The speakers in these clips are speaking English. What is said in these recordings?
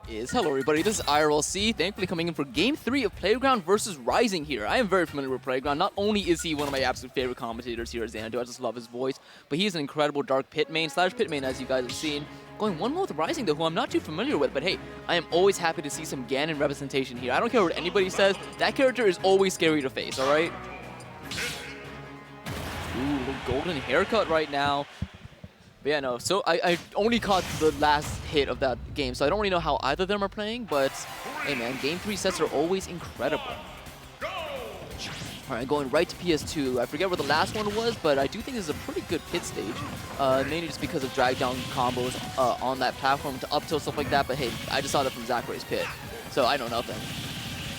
Hello everybody, this is Irlc, thankfully coming in for Game 3 of Playground versus Rising here. I am very familiar with Playground. Not only is he one of my absolute favorite commentators here at Xanadu, I just love his voice, but he is an incredible dark pit main, as you guys have seen. Going 1-1 with Rising though, who I'm not too familiar with, but hey, I am always happy to see some Ganon representation here. I don't care what anybody says, that character is always scary to face, alright? Ooh, little golden haircut right now. But yeah, no, so I only caught the last hit of that game, so I don't really know how either of them are playing, but hey man, Game 3 sets are always incredible. Alright, going right to PS2. I forget where the last one was, but I do think this is a pretty good pit stage. Mainly just because of drag down combos on that platform to up tilt, stuff like that, but hey, I just saw that from Zachary's pit, so I know nothing.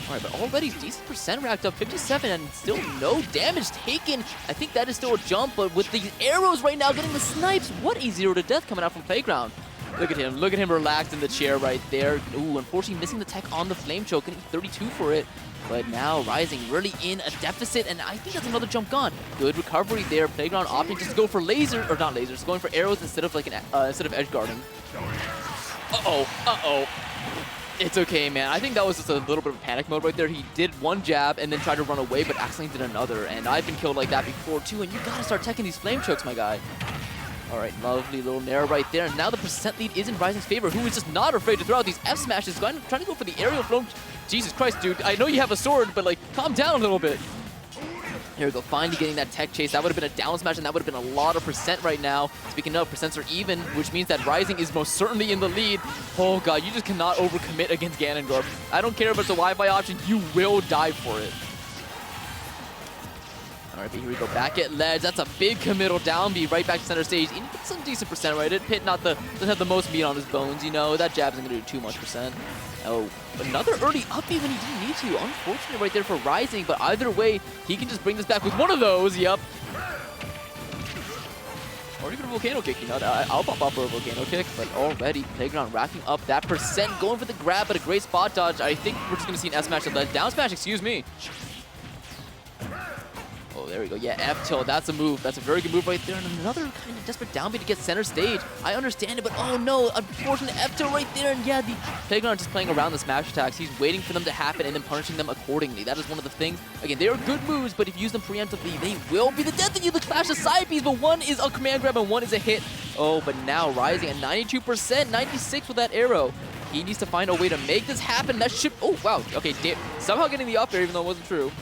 Alright, but already decent percent racked up, 57, and still no damage taken. I think that is still a jump, but with these arrows right now getting the snipes, what a 0 to death coming out from Playground. Look at him relaxed in the chair right there. Ooh, unfortunately missing the tech on the flame choke, getting 32 for it. But now Rising really in a deficit, and I think that's another jump gone. Good recovery there. Playground opting just to go for laser, or not lasers, going for arrows instead of like instead of edge guarding. Uh-oh. It's okay, man. I think that was just a little bit of panic mode right there. He did one jab and then tried to run away, but accidentally did another. And I've been killed like that before too, and you gotta start teching these flame chokes, my guy. Alright, lovely little nair right there. And now the percent lead is in Rising's favor, who is just not afraid to throw out these F smashes, trying to go for the aerial throw. Jesus Christ, dude. I know you have a sword, but like, calm down a little bit. Here we go, finally getting that tech chase. That would have been a down smash, and that would have been a lot of percent right now. Speaking of, percents are even, which means that Rising is most certainly in the lead. Oh god, you just cannot overcommit against Ganondorf. I don't care if it's a Wi-Fi option, you will die for it. Alright, but here we go, back at ledge. That's a big committal down B, right back to center stage. And some decent percent right. Pit doesn't have the most meat on his bones, you know. That jab isn't going to do too much percent. Oh, another early up B when he didn't need to. Unfortunate right there for Rising, but either way, he can just bring this back with one of those. Yep. Or even a volcano kick, you know. I'll pop up for a volcano kick, but already Playground racking up that percent, going for the grab, but a great spot dodge. I think we're just going to see an S smash at ledge. Down smash, excuse me. Oh, there we go. Yeah, F tilt. That's a move. That's a very good move right there. And another kind of desperate down B to get center stage. I understand it, but oh no, unfortunate F tilt right there. And yeah, the Playground just playing around the smash attacks. He's waiting for them to happen and then punishing them accordingly. That is one of the things. Again, they are good moves, but if you use them preemptively, they will be the death of you. The clash of side Bs, but one is a command grab and one is a hit. Oh, but now Rising at 92%, 96 with that arrow. He needs to find a way to make this happen. That should... Oh, wow. Okay, somehow getting the up air, even though it wasn't true.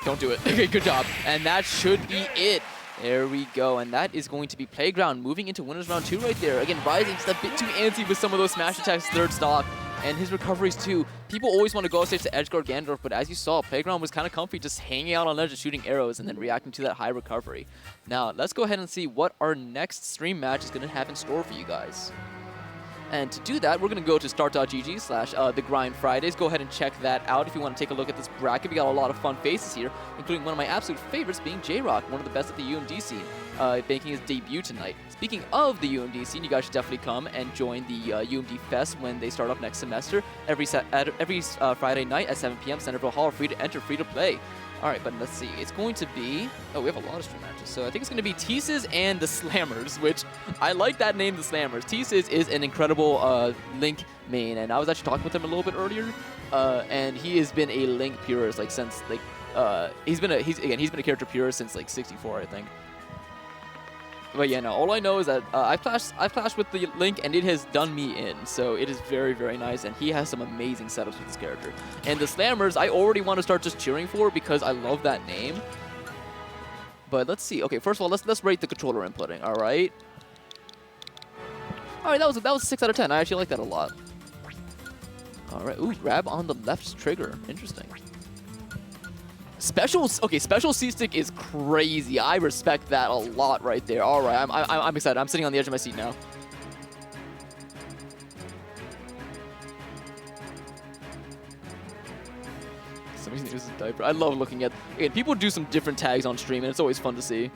Don't do it. Okay, good job. And that should be it. There we go. And that is going to be Playground moving into winners round 2 right there. Again, Rising just a bit too antsy with some of those smash attacks third stock. And his recoveries too. People always want to go stage to edgeguard Ganondorf, but as you saw, Playground was kind of comfy just hanging out on ledge and shooting arrows and then reacting to that high recovery. Now, let's go ahead and see what our next stream match is going to have in store for you guys. And to do that, we're going to go to start.gg/The Grind Fridays. Go ahead and check that out if you want to take a look at this bracket. We got a lot of fun faces here, including one of my absolute favorites being J-Rock, one of the best at the UMD scene, making his debut tonight. Speaking of the UMD scene, you guys should definitely come and join the UMD Fest when they start up next semester. Every Friday night at 7 p.m. Centerville Hall, free to enter, free to play. Alright, but let's see. It's going to be... Oh, we have a lot of stream matches. So I think it's going to be T-Sizz and TheSlammerss, which I like that name, TheSlammerss. T-Sizz is an incredible Link main, and I was actually talking with him a little bit earlier. And he has been a Link purist like since like he's been a character purist since like 64, I think. But yeah, no, all I know is that I've clashed with the Link, and it has done me in. So it is very, very nice, and he has some amazing setups with this character. And TheSlammerss, I already want to start just cheering for because I love that name. But let's see. Okay, first of all, let's rate the controller inputting. All right. All right, that was 6 out of 10. I actually like that a lot. All right. Ooh, grab on the left trigger. Interesting. Special C-Stick is crazy. I respect that a lot right there. All right, I'm excited. I'm sitting on the edge of my seat now. Somebody uses a diaper. I love looking at... Again, people do some different tags on stream, and it's always fun to see.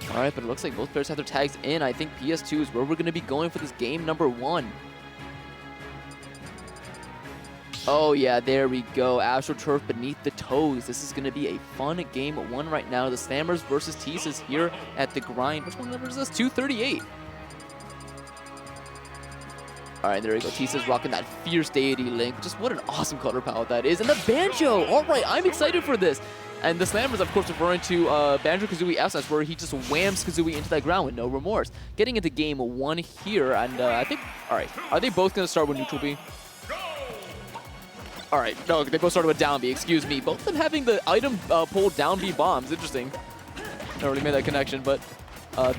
All right, but it looks like both players have their tags in. I think PS2 is where we're going to be going for this game number 1. Oh yeah, there we go. AstroTurf beneath the toes. This is going to be a fun game 1 right now. TheSlammerss versus T-Sizz here at the Grind. Which one number is this? 238. All right, there we go. T-Sizz rocking that fierce deity link. Just what an awesome color palette that is. And the Banjo. All right, I'm excited for this. And the TheSlammerss, of course, referring to Banjo-Kazooie F-Smash, where he just whams Kazooie into that ground with no remorse. Getting into game 1 here, and I think, all right, are they both going to start with neutral B? All right, no, they both started with down B, excuse me. Both of them having the item pulled down B bombs. Interesting. Never really made that connection, but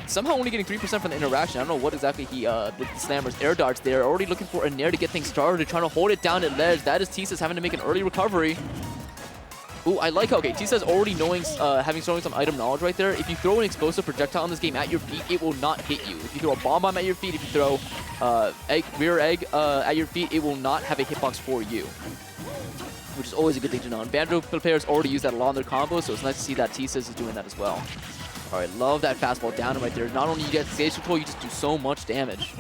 somehow only getting 3% from the interaction. I don't know what exactly the TheSlammerss air darts there. Already looking for a nair to get things started, trying to hold it down at ledge. That is T-Sizz having to make an early recovery. Ooh, I like how, okay, T-Sizz already knowing, showing some item knowledge right there. If you throw an explosive projectile in this game at your feet, it will not hit you. If you throw a bomb at your feet, if you throw rear egg at your feet, it will not have a hitbox for you, which is always a good thing to know. And Banjo players already use that a lot in their combos, so it's nice to see that T-Sizz is doing that as well. All right, love that fastball down right there. Not only you get stage control, you just do so much damage.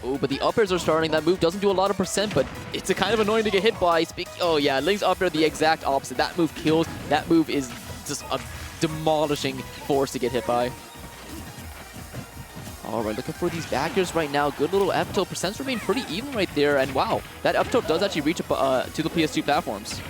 Oh, but the up airs are starting. That move doesn't do a lot of percent, but it's a kind of annoying to get hit by. Oh yeah, Link's up air the exact opposite. That move kills. That move is just a demolishing force to get hit by. All right, looking for these back airs right now. Good little F tilt. Percents remain pretty even right there. And wow, that F tilt does actually reach up to the PS2 platforms.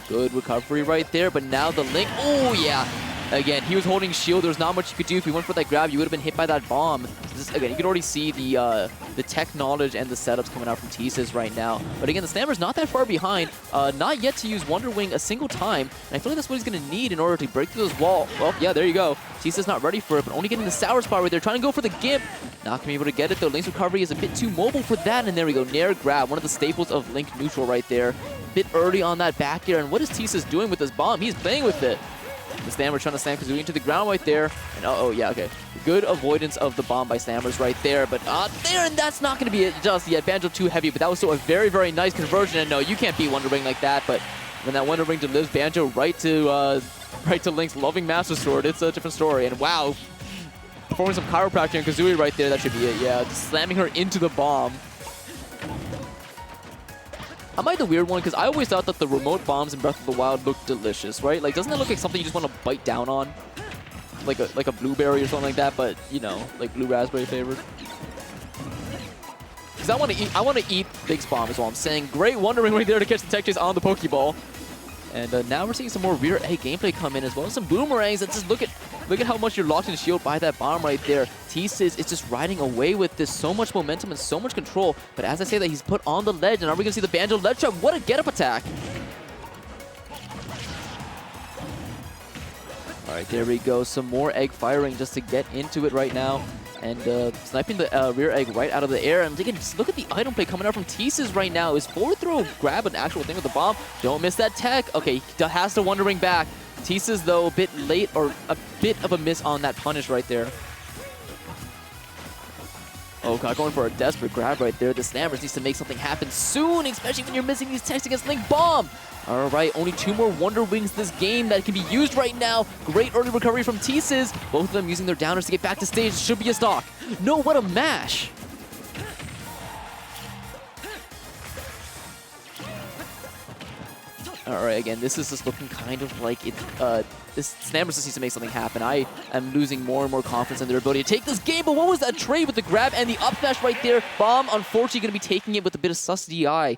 Good recovery right there, but now the Link. Oh yeah. Again, he was holding shield. There was not much you could do. If he went for that grab, you would have been hit by that bomb. Again, you can already see the tech knowledge and the setups coming out from T-Sizz right now. But again, the TheSlammerss not that far behind. Not yet to use Wonder Wing a single time. And I feel like that's what he's going to need in order to break through those walls. Well, yeah, there you go. T-Sizz not ready for it, but only getting the sour spot right there. Trying to go for the Gimp. Not going to be able to get it, though. Link's recovery is a bit too mobile for that. And there we go. Nair grab. One of the staples of Link neutral right there. Bit early on that back air. And what is T-Sizz doing with this bomb? He's playing with it. The TheSlammerss trying to slam Kazuya into the ground right there. And oh yeah, okay. Good avoidance of the bomb by TheSlammerss right there. But there, and that's not going to be it just yet. Banjo too heavy, but that was still a very, very nice conversion. And no, you can't beat Wonder Ring like that. But when that Wonder Ring delivers Banjo right to Link's loving Master Sword, it's a different story. And wow, performing some chiropractic on Kazuya right there. That should be it. Yeah, just slamming her into the bomb. Am I the weird one? Because I always thought that the remote bombs in Breath of the Wild looked delicious, right? Like, doesn't it look like something you just want to bite down on? Like a blueberry or something like that, but, you know, like blue raspberry flavored. Because I want to eat Big's bomb is all I'm saying. Great Wonder Ring right there to catch the tech chase on the Pokeball. And now we're seeing some more rear egg gameplay come in as well as some boomerangs. And just look at how much you're locked in shield by that bomb right there. T-Sizz is just riding away with this. So much momentum and so much control. But as I say that, he's put on the ledge. And are we going to see the Banjo ledge trap? What a get-up attack. All right, there we go. Some more egg firing just to get into it right now. And sniping the rear egg right out of the air. And again, just look at the item play coming out from T-Sizz right now. Is forward throw grab an actual thing with the bomb? Don't miss that tech. Okay, he has to Wonder Ring back. T-Sizz, though, a bit late or a bit of a miss on that punish right there. Oh, God, going for a desperate grab right there. The TheSlammerss needs to make something happen soon, especially when you're missing these techs against Link Bomb. All right, only 2 more Wonder Wings this game that can be used right now. Great early recovery from T-Sizz. Both of them using their downers to get back to stage. Should be a stock. No, what a mash. All right, again, this is just looking kind of like it. This TheSlammerss just needs to make something happen. I am losing more and more confidence in their ability to take this game. But what was that trade with the grab and the up smash right there? Bomb, unfortunately, going to be taking it with a bit of sus DI.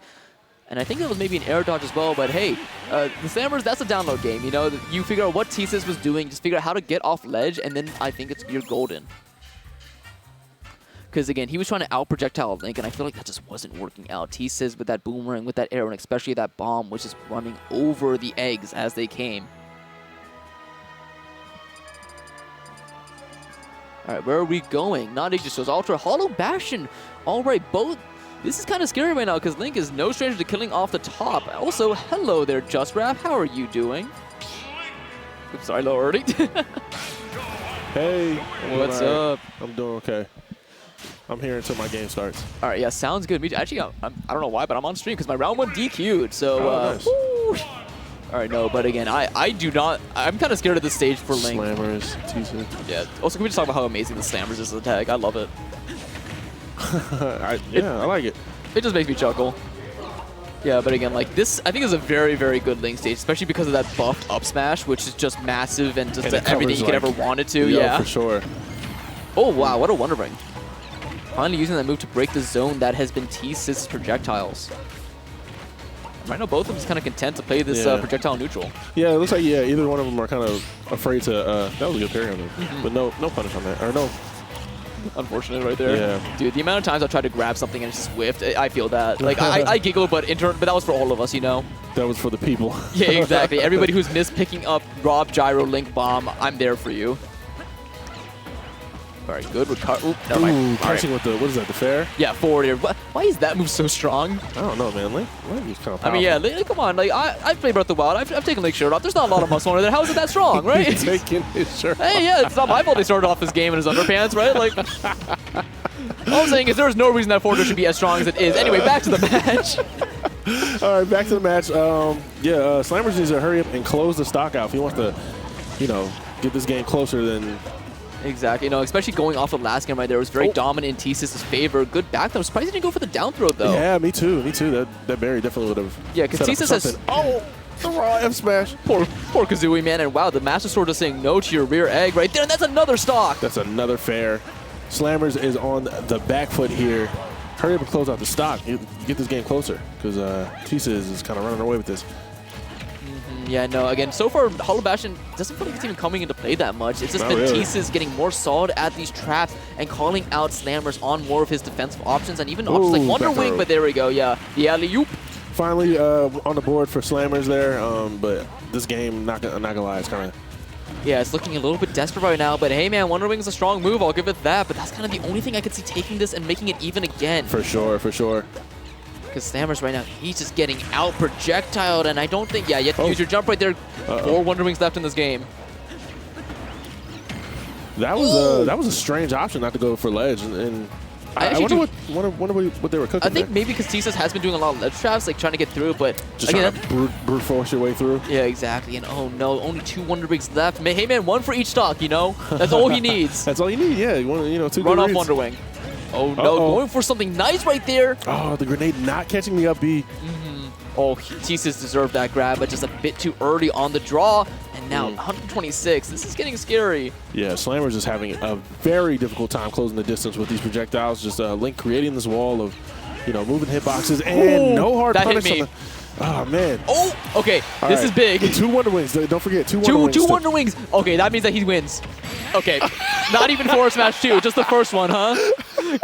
And I think that was maybe an air dodge as well. But hey, the TheSlammerss, that's a download game. You know, you figure out what T-Sizz was doing, just figure out how to get off ledge, and then I think you're golden. Because again, he was trying to out-projectile Link, and I feel like that just wasn't working out. T-Sizz with that boomerang, with that arrow, and especially that bomb, was just running over the eggs as they came. All right, where are we going? Not Aegis shows Ultra, Hollow Bastion. All right, both. This is kind of scary right now because Link is no stranger to killing off the top. Also, hello there, Just Rap. How are you doing? Oops, sorry, low already. Hey, what's up? I'm doing okay. I'm here until my game starts. All right, yeah, sounds good. Me, actually, I don't know why, but I'm on stream because my round 1 DQ'd. So, nice. All right, no, but again, I do not. I'm kind of scared of this stage for Link. TheSlammerss, T-Sizz. Yeah. Also, can we just talk about how amazing the TheSlammerss is as a tag? I love it. I like it. It just makes me chuckle. Yeah, but again, like this, I think is a very, very good Link stage, especially because of that buffed up smash, which is just massive and just everything you could ever wanted to. Yeah, yeah, for sure. Oh wow, what a Wonder Ring. finally using that move to break the zone that has been T-Sizz's projectiles. Right now, both of them is kind of content to play this projectile neutral. Yeah, it looks like either one of them are kind of afraid to. That was a good parry on them, but no punish on that, or no. Unfortunate right there. Yeah. Dude, the amount of times I tried to grab something and it's just whiffed, I feel that. Like, I giggle, but that was for all of us, you know? That was for the people. Yeah, exactly. Everybody who's missed picking up Rob, Gyro, Link, Bomb, I'm there for you. All right, good recovery. Never mind. Catching with the, what is that, the fair? Yeah, forward air. Why is that move so strong? I don't know, man. Link is kind of powerful. I mean, yeah, come on. Like, I've played Breath of the Wild. I've taken Link's shirt off. There's not a lot of muscle under there. How is it that strong, right? He's taking his shirt Hey, yeah, it's not my fault they started off this game in his underpants, right? Like, all I'm saying is there's no reason that forward air should be as strong as it is. Anyway, back to the match. All right, back to the match. SlammerS needs to hurry up and close the stock out if he wants to, get this game closer than... Exactly, especially going off the last game right there. It was very dominant in T-Sizz's favor. Good back throw. I'm surprised he didn't go for the down throw, though. Yeah, me too. That berry definitely would have. Yeah, because T-Sizz has... Oh, the raw F smash. Poor Kazuya, man. And wow, the Master Sword is saying no to your rear egg right there. And that's another stock. That's another fair. SlammerS is on the back foot here. Hurry up and close out the stock. Get this game closer because T-Sizz is kind of running away with this. Yeah, no, again, so far, Hollow Bastion doesn't feel like it's even coming into play that much. It's just been really. T-Sizz getting more solid at these traps and calling out SlammerS on more of his defensive options and even options like Wonder Wing, but there we go, yeah. The alley-oop. Finally on the board for SlammerS there, but this game, not gonna lie, it's kind of... Yeah, it's looking a little bit desperate right now, but hey, man, Wonder Wing's a strong move, I'll give it that, but that's kind of the only thing I could see taking this and making it even again. For sure, for sure. Because SlammerS right now, he's just getting out projectiled, and I don't think, yeah, you have to use your jump right there. 4 Wonder Wings left in this game. That was a strange option not to go for ledge, and I wonder what they were cooking. I think there. maybe because T-Sizz has been doing a lot of ledge traps, like trying to get through, but just again, trying to brute force your way through. Yeah, exactly. And oh no, only 2 Wonder Wings left. Hey man, 1 for each stock. That's all he needs. That's all you need. Yeah, you want 2 run off reads. Wonder Wing. Oh no, going for something nice right there. Oh, the grenade not catching the up B. Oh, T-Sizz deserved that grab, but just a bit too early on the draw. And now 126. This is getting scary. Yeah, SlammerS is having a very difficult time closing the distance with these projectiles. Just Link creating this wall of, moving hitboxes and no hard punish on the... Oh, man. Oh, okay. All this right. is big. 2 Wonder Wings. Don't forget, 2 Wonder Wings. 2 Wonder Wings. Okay, that means that he wins. Okay. Not even forward smash 2, just the first one, huh?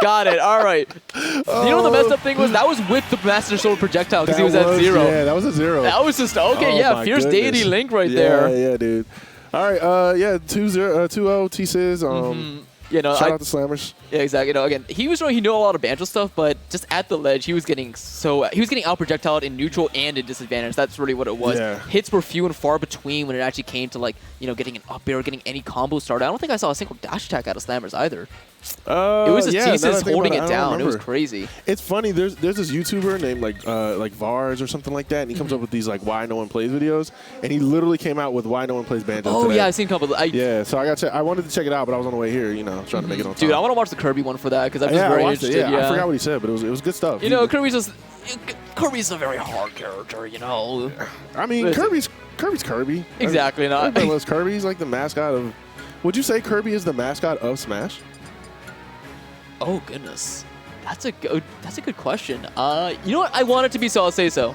Got it. All right. You know what the messed up thing was? That was with the Master Sword projectile because he was at 0. Yeah, that was a 0. That was just, okay, yeah, fierce deity Link right there. Yeah, dude. All right, 2-0 T-Sizz. Shout out to SlammerS. Yeah, exactly. Again, he was showing he knew a lot of Banjo stuff, but just at the ledge, he was getting out projectiled in neutral and in disadvantage. That's really what it was. Yeah. Hits were few and far between when it actually came to getting an up air or getting any combo started. I don't think I saw a single dash attack out of SlammerS either. It was just T-Sizz holding it down. It was crazy. It's funny. There's this YouTuber named like Vars or something like that, and he comes up with these why no one plays videos, and he literally came out with why no one plays Banjo. Oh today. yeah, I've seen a couple. So I wanted to check it out, but I was on the way here, trying to make it on time. Dude, I want to watch the Kirby one for that because I'm just very interested. I forgot what he said, but it was good stuff. Kirby's a very hard character, I mean, Kirby's Kirby. Exactly. Everybody loves Kirby. He's like the mascot of. Would you say Kirby is the mascot of Smash? Oh goodness, that's a good question. You know what? I want it to be, so I'll say so.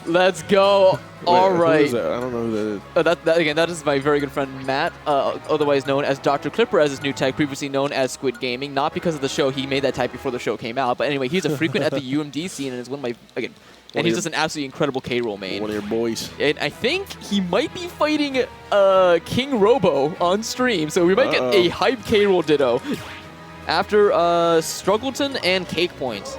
Let's go. All right. Who is that? I don't know who that is. That is my very good friend Matt, otherwise known as Dr. Clipper as his new tag, previously known as Squid Gaming. Not because of the show, he made that tag before the show came out. But anyway, he's a frequent at the UMD scene and is one of my and he's just an absolutely incredible K-Rool main. One of your boys. And I think he might be fighting KingRoBo on stream, so we might get a hype K-Rool ditto after Struggleton and Cakepoint.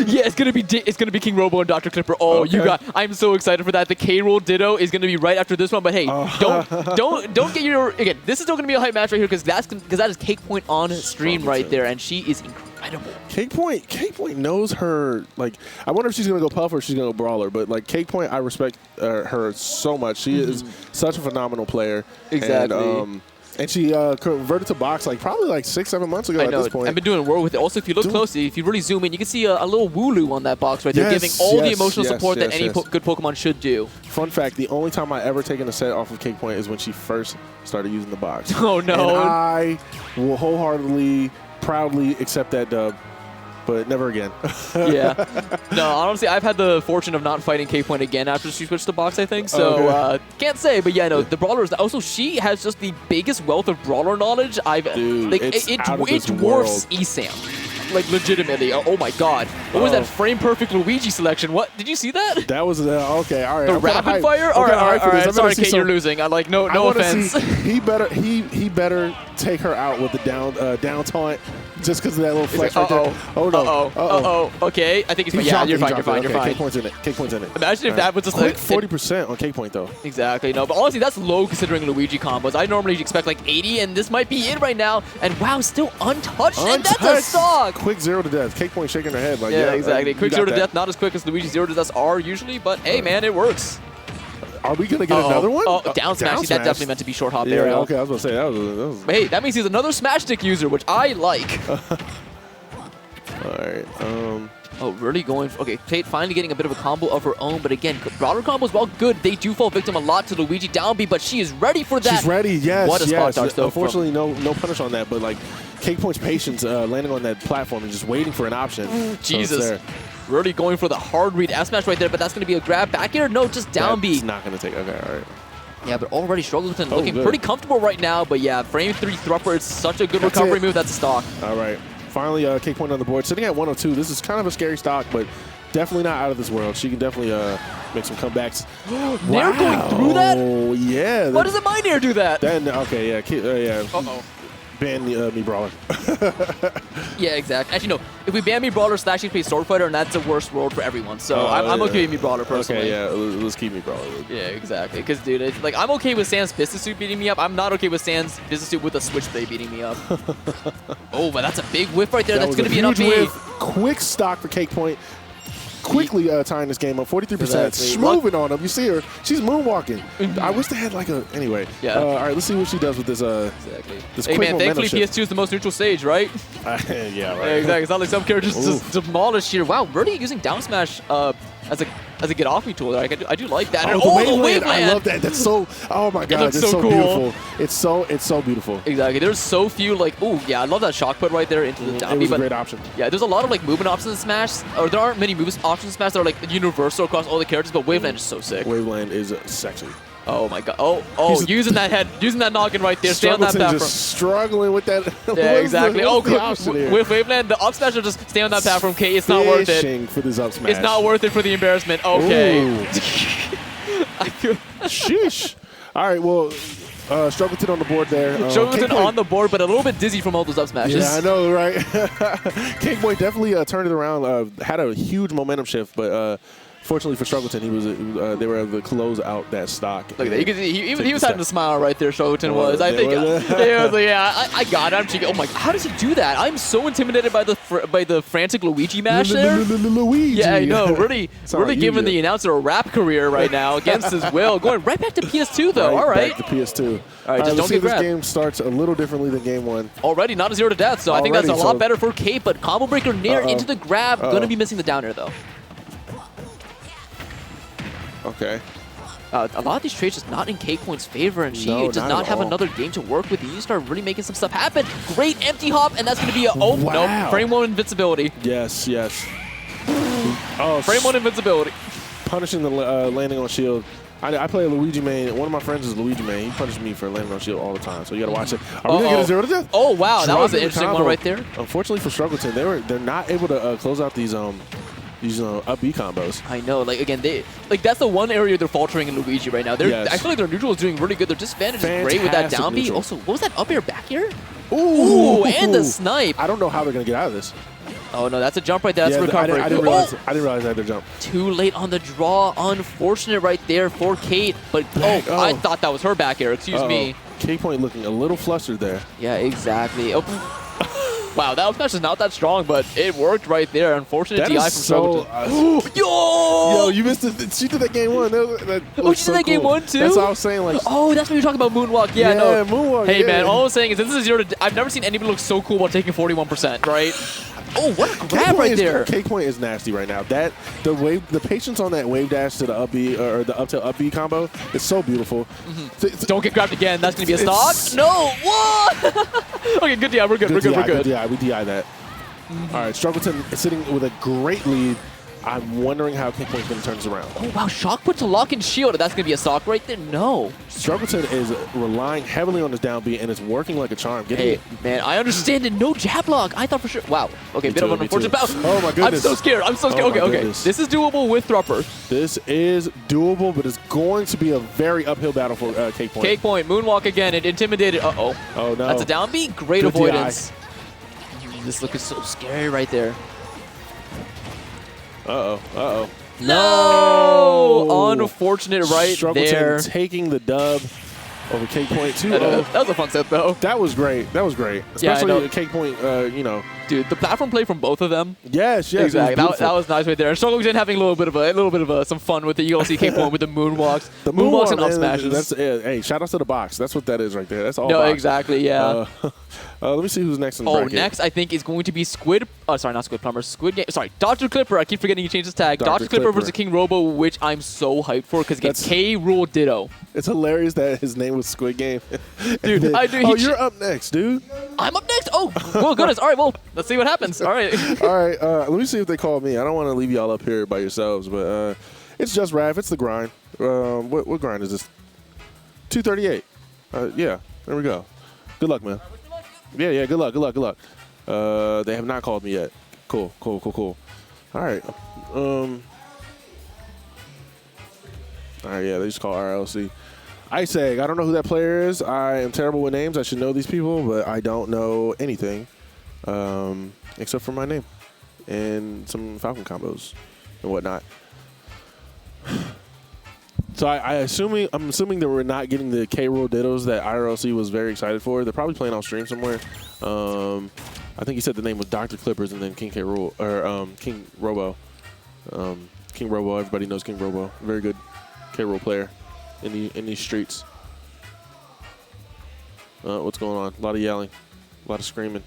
Yeah, it's gonna be KingRoBo and Dr. Clipper. Oh, okay. I'm so excited for that. The K-Rool ditto is gonna be right after this one. But hey, don't get your this is still gonna be a hype match right here because that is Cakepoint on stream right there, and she is incredible. Cakepoint knows her. I wonder if she's gonna go Puff or she's gonna go Brawler. But Cakepoint, I respect her so much. She is such a phenomenal player. Exactly. And, And she converted to box like probably like 6-7 months ago. I know. At this point. I've been doing work with it. Also, if you look closely, if you really zoom in, you can see a little Wooloo on that box right there, giving all the emotional support that any good Pokemon should do. Fun fact, the only time I ever taken a set off of Cakepoint is when she first started using the box. Oh, no. And I will wholeheartedly, proudly accept that dub. But never again. Yeah. No, honestly, I've had the fortune of not fighting Cakepoint again after she switched to box, I think. So, can't say. But yeah, no, the Brawlers. Also, she has just the biggest wealth of Brawler knowledge I've... Dude, like, it dwarfs ESAM. Like, legitimately. Oh, my God. What was that frame-perfect Luigi selection? What? Did you see that? That was... okay, all right. The rapid fire? All right. Sorry, Kate, you're losing. I like, no offense. He better take her out with the down taunt. Just because of that little flex right there. Oh, no. Okay, I think it's fine. Yeah, you're fine. Cakepoint's in it. Cakepoint's in it. Imagine if that was just quick 40% on Cakepoint, though. Exactly. No, but honestly, that's low considering Luigi combos. I normally expect like 80, and this might be it right now. And wow, still untouched. And that's a stock. Quick 0 to death. Cakepoint shaking her head. Like, yeah, exactly. Quick 0 to death, not as quick as Luigi 0 to death are usually, but hey, man, it works. Are we going to get another one? Oh, down smash. That definitely meant to be short hop there. Okay, I was going to say, that was... Hey, that means he's another smash stick user, which I like. Alright, Oh, really going... Okay, Kate finally getting a bit of a combo of her own, but again, Brawler combos, while good, they do fall victim a lot to Luigi down B, but she is ready for that. She's ready, yes, What a spot dodge, though. Unfortunately, no punish on that, but like, Cakepoint's patience landing on that platform and just waiting for an option. Jesus. Really going for the hard read F smash right there, but that's going to be a grab. Back air? No, just down B. It's not going to take... Okay, alright. Yeah, but already Struggleton looking pretty comfortable right now, but yeah, frame 3 Thrupper, it's such a good recovery move. That's a stock. Alright. Finally, Cakepoint on the board, sitting at 102. This is kind of a scary stock, but definitely not out of this world. She can definitely make some comebacks. Nair going through that? Oh, yeah. Why doesn't my Nair do that? Then, okay, yeah. Uh-oh. Ban me Brawler. Yeah, exactly. Actually, no. If we ban me Brawler, Slash play Swordfighter, and that's the worst world for everyone. So I'm okay with me Brawler personally. Okay, yeah, let's keep me Brawler. Yeah, exactly. Because, dude, it's like I'm okay with Sans Business Suit beating me up. I'm not okay with Sans Business Suit with a Switchblade beating me up. Oh, but that's a big whiff right there. That's going to be an up B. Quick stock for Cakepoint. Quickly tying this game up, 43%. Moving on him. You see her. She's moonwalking. I wish they had like a... Anyway. Yeah. All right, let's see what she does with this this hey, quick man, thankfully shift. PS2 is the most neutral stage, right? Yeah, right. Yeah, exactly. It's not like some characters just demolish here. Wow, really using down smash as a get off me tool. Like, I do like that. Oh, the Waveland. I love that. That's so... Oh, my God. It's so cool. Beautiful. It's so beautiful. Exactly. There's so few, like... Oh, yeah, I love that shock put right there into the down. It was a great option. Yeah, there's a lot of, like, movement options in Smash. Or there aren't many movement options in Smash that are, like, universal across all the characters, but Waveland is so sick. Waveland is sexy. Oh, my God. Oh, using that noggin right there. Stay on that platform. Just struggling with that. Yeah, exactly. With Waveland, the up smash will just stay on that platform. K, it's not worth it. For this up smash. It's not worth it for the embarrassment. Okay. Sheesh. All right, well, Struggleton on the board there. Struggleton on the board, but a little bit dizzy from all those up smashes. Yeah, I know, right? Cakepoint definitely turned it around. Had a huge momentum shift, but fortunately for Struggleton, they were able to close out that stock. Look at that. You can see he was having a smile right there, Struggleton was. I think I got it. I'm cheeky. Oh my God, how does he do that? I'm so intimidated by the frantic Luigi mash there. Luigi. Yeah, I know. Really giving the announcer a rap career right now against his will. Going right back to PS2 though. All right. Back to PS2. All right, just don't get grabbed. This game starts a little differently than game 1. Already, not a 0 to death, so I think that's a lot better for Kate, but combo breaker Nair into the grab. Gonna be missing the down air though. Okay. A lot of these trades just not in Cakepoint's favor, and she does not have another game to work with. You need to start really making some stuff happen. Great empty hop, and that's going to be a no, frame 1 invincibility. Yes. Frame 1 invincibility. Punishing the landing on shield. I play a Luigi main. One of my friends is a Luigi main. He punishes me for landing on shield all the time, so you got to watch it. Are we going to get a 0 to death? Oh, wow. That was an interesting one right there. Unfortunately for Struggleton, they're not able to close out these up B combos. I know, like again, that's the one area they're faltering in Luigi right now. I feel like their neutral is doing really good. Their disadvantage is great with that down B. Also, what was that up air back air? Ooh, and the snipe. I don't know how they're gonna get out of this. Oh no, that's a jump right there. That's recovery. I didn't realize I had to jump. Too late on the draw. Unfortunate right there for Kate. But I thought that was her back air. Excuse me. Cakepoint looking a little flustered there. Yeah, exactly. Wow, that up smash is not that strong, but it worked right there. Unfortunate That DI from is so, Struggleton. Yo, you missed it. She did that game 1. That Oh, she did that game 1 too? That's what I was saying. Like, oh, that's when you're talking about Moonwalk. Yeah, no. Moonwalk. Hey, yeah. man, all I'm saying is this is 0 to... I've never seen anybody look so cool while taking 41%, right? Oh, what a grab right there. Cakepoint is nasty right now. The patience on that wave dash to the up B or the up tilt up B combo is so beautiful. Don't get grabbed again. That's going to be a stock. No. What? Okay, good DI. We're good. We're good. Good DI. We DI that. All right, Struggleton is sitting with a great lead. I'm wondering how Cakepoint's going to turn this around. Oh, wow. Shock put to lock and shield. That's going to be a stock right there. No. Struggleton is relying heavily on his down B, and it's working like a charm. Hey, man, I understand it. No jab block. I thought for sure. Wow. Okay, bit of an unfortunate bounce. Oh, my goodness. I'm so scared. I'm so scared. Okay. This is doable with Thrupper. This is doable, but it's going to be a very uphill battle for Cakepoint. Cakepoint, Moonwalk again. It intimidated. Uh-oh. Oh, no. That's a down B. Great Good avoidance. This look is so scary right there. Uh-oh. No! Unfortunate right Struggleton there. taking the dub over Cakepoint 2. That was a fun set, though. That was great. Especially Cakepoint, you know. Dude, the platform play from both of them. Yes. Exactly. That was nice right there. And Struggleton having a little bit of some fun with it. You also see Cakepoint with the moonwalks. The moonwalks and up smashes. Hey, shout out to the box. That's what that is right there. That's all. No, box. Exactly. Yeah. Let me see who's next in the bracket. Next I think is going to be Squid. Oh, sorry, not Squid Plumber. Squid Game. Sorry, Dr. Clipper. I keep forgetting you changed his tag. Dr. Clipper versus KingRoBo, which I'm so hyped for because it gets K-Rool Ditto. It's hilarious that his name was Squid Game. Dude, then, you're up next, dude. I'm up next. Oh, well, goodness. All right, well, let's see what happens. All right. All right. Let me see if they call me. I don't want to leave y'all up here by yourselves, but it's just Rav. It's the grind. What grind is this? 238. Yeah. There we go. Good luck, man. Yeah. Good luck. They have not called me yet. Cool. All right. All right. Yeah. They just call Irlc. Ice Egg. I don't know who that player is. I am terrible with names. I should know these people, but I don't know anything except for my name and some Falcon combos and whatnot. So I'm assuming that we're not getting the K-Rool Dittos that IRLC was very excited for. They're probably playing off stream somewhere. I think he said the name was Dr. Clippers and then King K-Rool or KingRoBo. KingRoBo. Everybody knows KingRoBo. Very good K-Rool player in these streets. What's going on? A lot of yelling, a lot of screaming.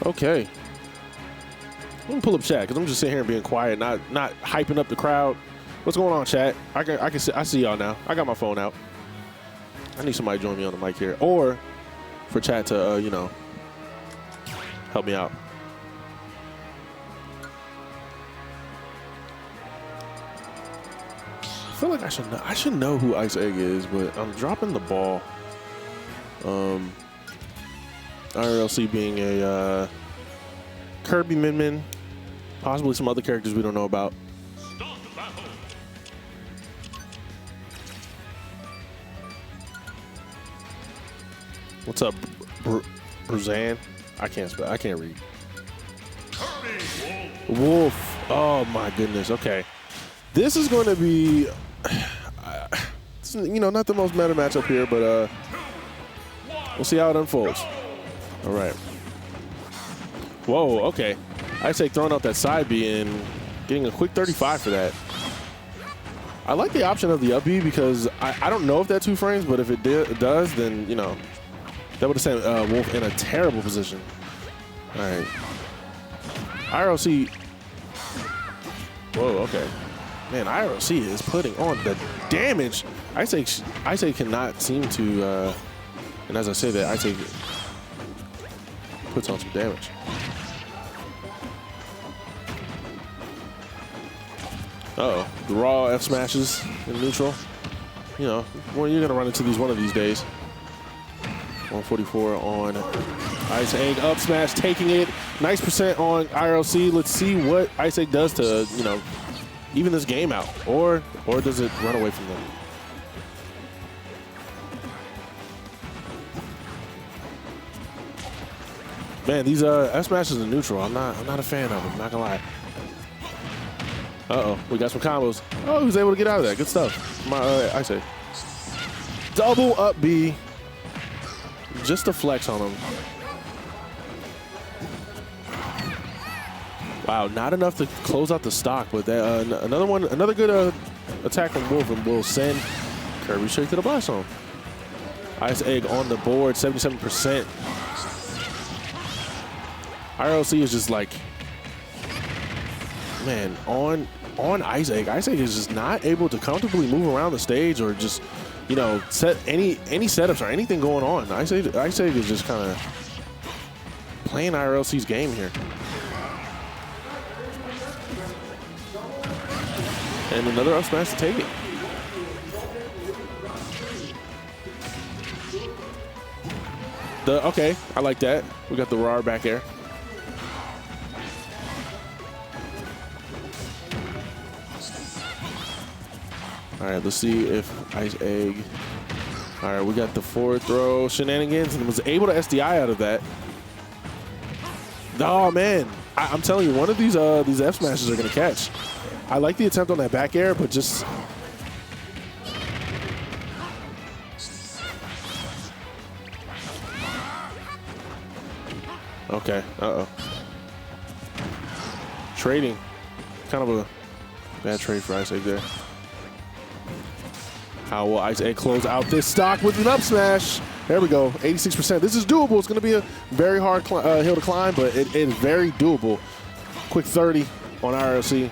Okay. Let me pull up chat because I'm just sitting here and being quiet, not hyping up the crowd. What's going on, chat? I see y'all now. I got my phone out. I need somebody to join me on the mic here, or for chat to help me out. I feel like I should know who Ice Egg is, but I'm dropping the ball. IRLC being a Kirby Min, possibly some other characters we don't know about. What's up, Bruzan? I can't spell. I can't read. Wolf. Oh my goodness. Okay, this is going to be, not the most meta matchup here, but we'll see how it unfolds. All right. Whoa, okay. I'd say throwing out that side B and getting a quick 35 for that. I like the option of the up B because I don't know if that 2 frames, but if it does, then, that would have sent Wolf in a terrible position. All right. IRLC. Whoa, okay. Man, IRLC is putting on the damage. I say cannot seem to, and as I say that, I say puts on some damage. Uh-oh. The raw F smashes in neutral. Well, you're going to run into these one of these days. 144 on Ice Egg. Up smash, taking it. Nice percent on IRLC. Let's see what Ice Egg does to, even this game out. Or does it run away from them? Man, these F smashes are neutral. I'm not a fan of them. Not gonna lie. Uh-oh, we got some combos. Oh, he was able to get out of that. Good stuff. I say. Double up B. Just a flex on him. Wow, not enough to close out the stock, but that, another good attack from Wolf and will send Kirby straight to the blast zone. Ice Egg on the board, 77%. Irlc is just like, man, on Ice Egg. Ice Egg is just not able to comfortably move around the stage or just, you know, set any setups or anything going on. Ice Egg is just kind of playing Irlc's game here. And another up smash to take it. Okay, I like that. We got the Roar back air. All right, let's see if Ice Egg. All right, we got the forward throw shenanigans and was able to SDI out of that. Oh man, I'm telling you, one of these F smashes are gonna catch. I like the attempt on that back air, but just okay. Uh-oh. Trading. Kind of a bad trade for Ice Egg there. How will Ice Egg close out this stock with an up smash? There we go, 86%. This is doable. It's going to be a very hard hill to climb, but it is very doable. Quick 30 on Irlc.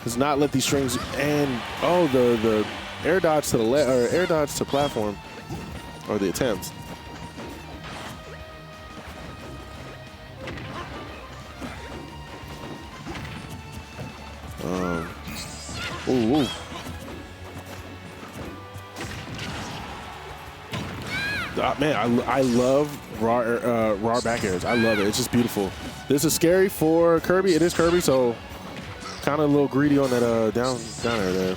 Does not let these strings, and oh, the air dodge to the left, or air dodge to platform, or the attempt. Ooh. Man, I love raw back airs. I love it. It's just beautiful. This is scary for Kirby. It is Kirby, so kind of a little greedy on that down air there.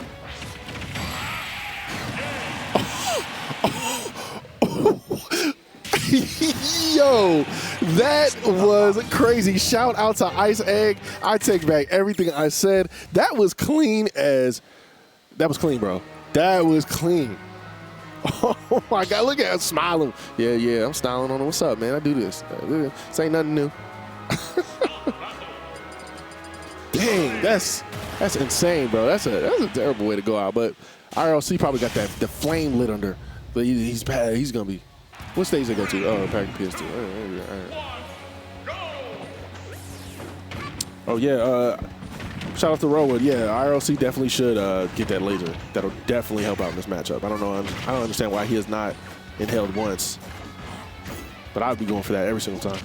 Yo, that was crazy. Shout out to Ice Egg. I take back everything I said. That was clean, bro. That was clean. Oh my God, look at him smiling. Yeah, I'm styling on him. What's up, man? I do this. This ain't nothing new. Dang, that's insane, bro. That's a terrible way to go out. But Irlc probably got the flame lit under. But he's gonna be. What stage they go to? Oh, Pac-Man PS2. All right. Oh yeah. Shout out to Rool. Yeah, Irlc definitely should get that laser. That'll definitely help out in this matchup. I don't understand why he has not inhaled once, but I'd be going for that every single time.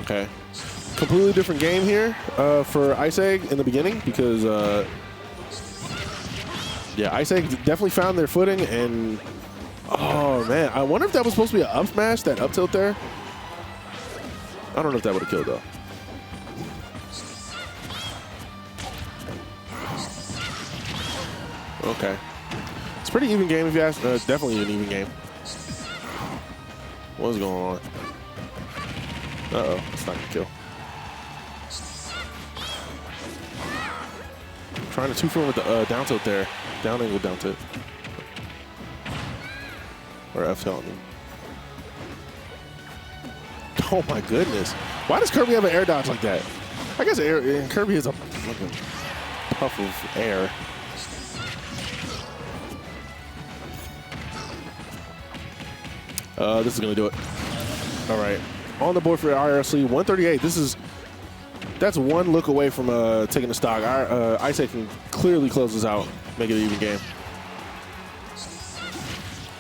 Okay, completely different game here for Ice Egg in the beginning because yeah, Ice Egg definitely found their footing and. Oh, man. I wonder if that was supposed to be an up smash, that up tilt there. I don't know if that would have killed, though. Okay. It's a pretty even game, if you ask. Definitely an even game. What's going on? Uh-oh. It's not going to kill. Trying to 2-for-1 with the down tilt there. Down angle down tilt. Or F tilt. Oh my goodness. Why does Kirby have an air dodge like that? I guess Kirby is like a puff of air. This is going to do it. All right. On the board for Irlc, 138. That's one look away from taking the stock. Ice Egg can clearly close this out, make it an even game.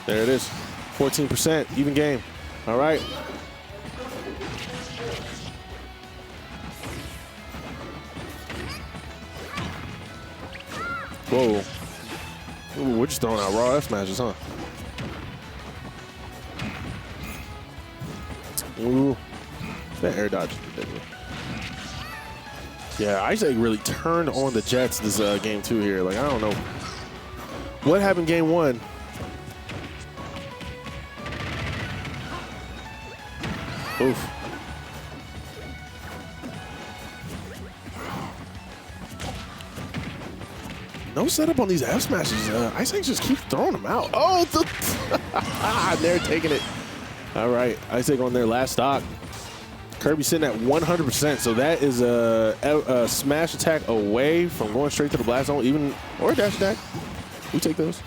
There it is. 14%, even game. All right. Whoa. Ooh, we're just throwing out raw F smashes, huh? Ooh. That air dodge. Yeah, Ice Egg really turned on the Jets this game too here. Like, I don't know What happened game 1? Oof. No setup on these F smashes. Ice Egg just keeps throwing them out. Oh, they're taking it. All right, Ice Egg on their last stock. Kirby sitting at 100%, so that is a smash attack away from going straight to the blast zone, or a dash attack. We take those.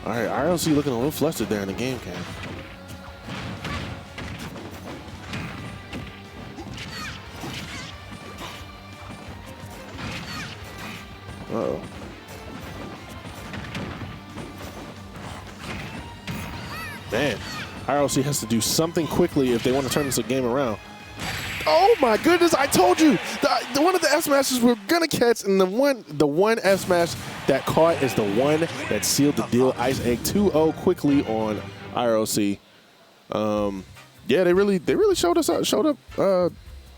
All right, Irlc looking a little flustered there in the game cam. Uh-oh. Man, Irlc has to do something quickly if they want to turn this game around. Oh my goodness, I told you! The one of the F smashes we're gonna catch, and the one F smash that caught is the one that sealed the deal. Ice Egg 2-0 quickly on Irlc. Yeah, they really showed up.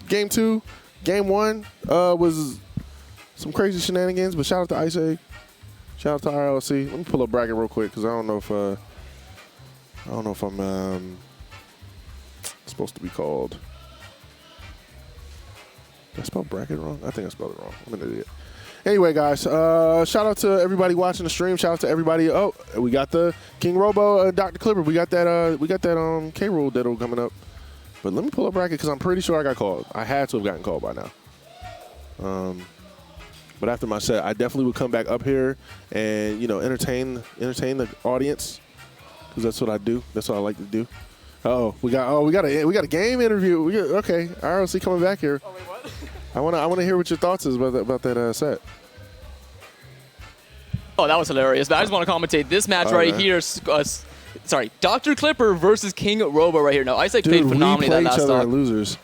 Game 2, game 1 was some crazy shenanigans, but shout out to Ice Egg. Shout out to Irlc. Let me pull up bracket real quick because I don't know if I'm supposed to be called. Did I spell bracket wrong? I think I spelled it wrong. I'm an idiot. Anyway, guys, shout out to everybody watching the stream. Shout out to everybody. Oh, we got the KingRoBo, Dr. Clipper. We got that K-Rool Dedede coming up. But let me pull up bracket because I'm pretty sure I got called. I had to have gotten called by now. But after my set, I definitely would come back up here and entertain the audience. Because that's what I do. That's what I like to do. We got a game interview. Okay, Irlc coming back here. Oh wait, what? I want to hear what your thoughts is about that set. Oh, that was hilarious. But I just want to commentate this match right here. Sorry, Dr. Clipper versus KingRoBo right here. No, Ice Egg played phenomenally that last stock. We play each other stock. and losers.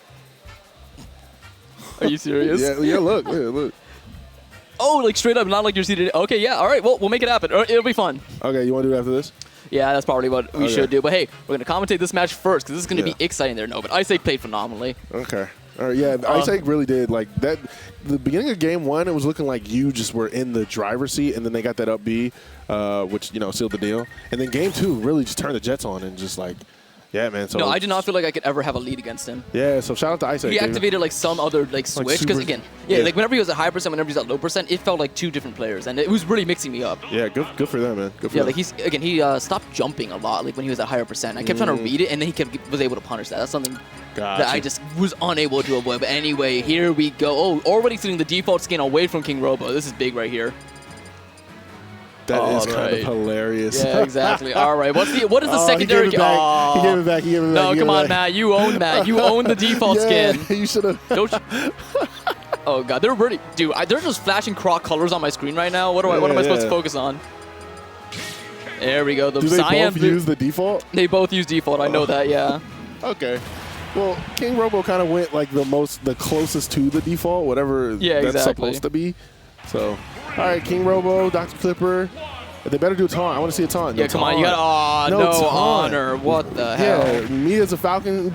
Are you serious? yeah. Look. Oh, like straight up, not like you're seated. Okay, yeah. All right. Well, we'll make it happen. It'll be fun. Okay, you want to do it after this? Yeah, that's probably what we should do. But hey, we're going to commentate this match first because this is going to be exciting there. No, but Ice Egg played phenomenally. Okay. All right, yeah, Ice Egg really did. Like that, the beginning of game 1, it was looking like you just were in the driver's seat, and then they got that up B, which, sealed the deal. And then game 2 really just turned the Jets on and just like, yeah, man. So no, I did not feel like I could ever have a lead against him. Yeah, so shout out to Ice Egg. He activated like some other switch because again, like whenever he was at high percent, whenever he was at low percent, it felt like 2 different players, and it was really mixing me up. Yeah, good for them, man. Good for them. Like he stopped jumping a lot like when he was at higher percent. I kept trying to read it, and then he was able to punish that. That's something that I just was unable to avoid. But anyway, here we go. Oh, already setting the default skin away from KingRoBo. This is big right here. That is kind of hilarious. Yeah, exactly. All right. What is the secondary? He gave it back. No, come on, Matt. You own that. You own the default skin. You should have. Oh god, they're really, dude. They're just flashing croc colors on my screen right now. What am I supposed to focus on? There we go. Do they both use the default? They both use default. I know that. Yeah. Okay. Well, KingRoBo kind of went like the closest to the default, whatever that's supposed to be. So, all right, KingRoBo, Dr. Clipper. They better do a taunt. I want to see a taunt. Yeah, come on. You got no honor. What the hell? Yeah, me as a Falcon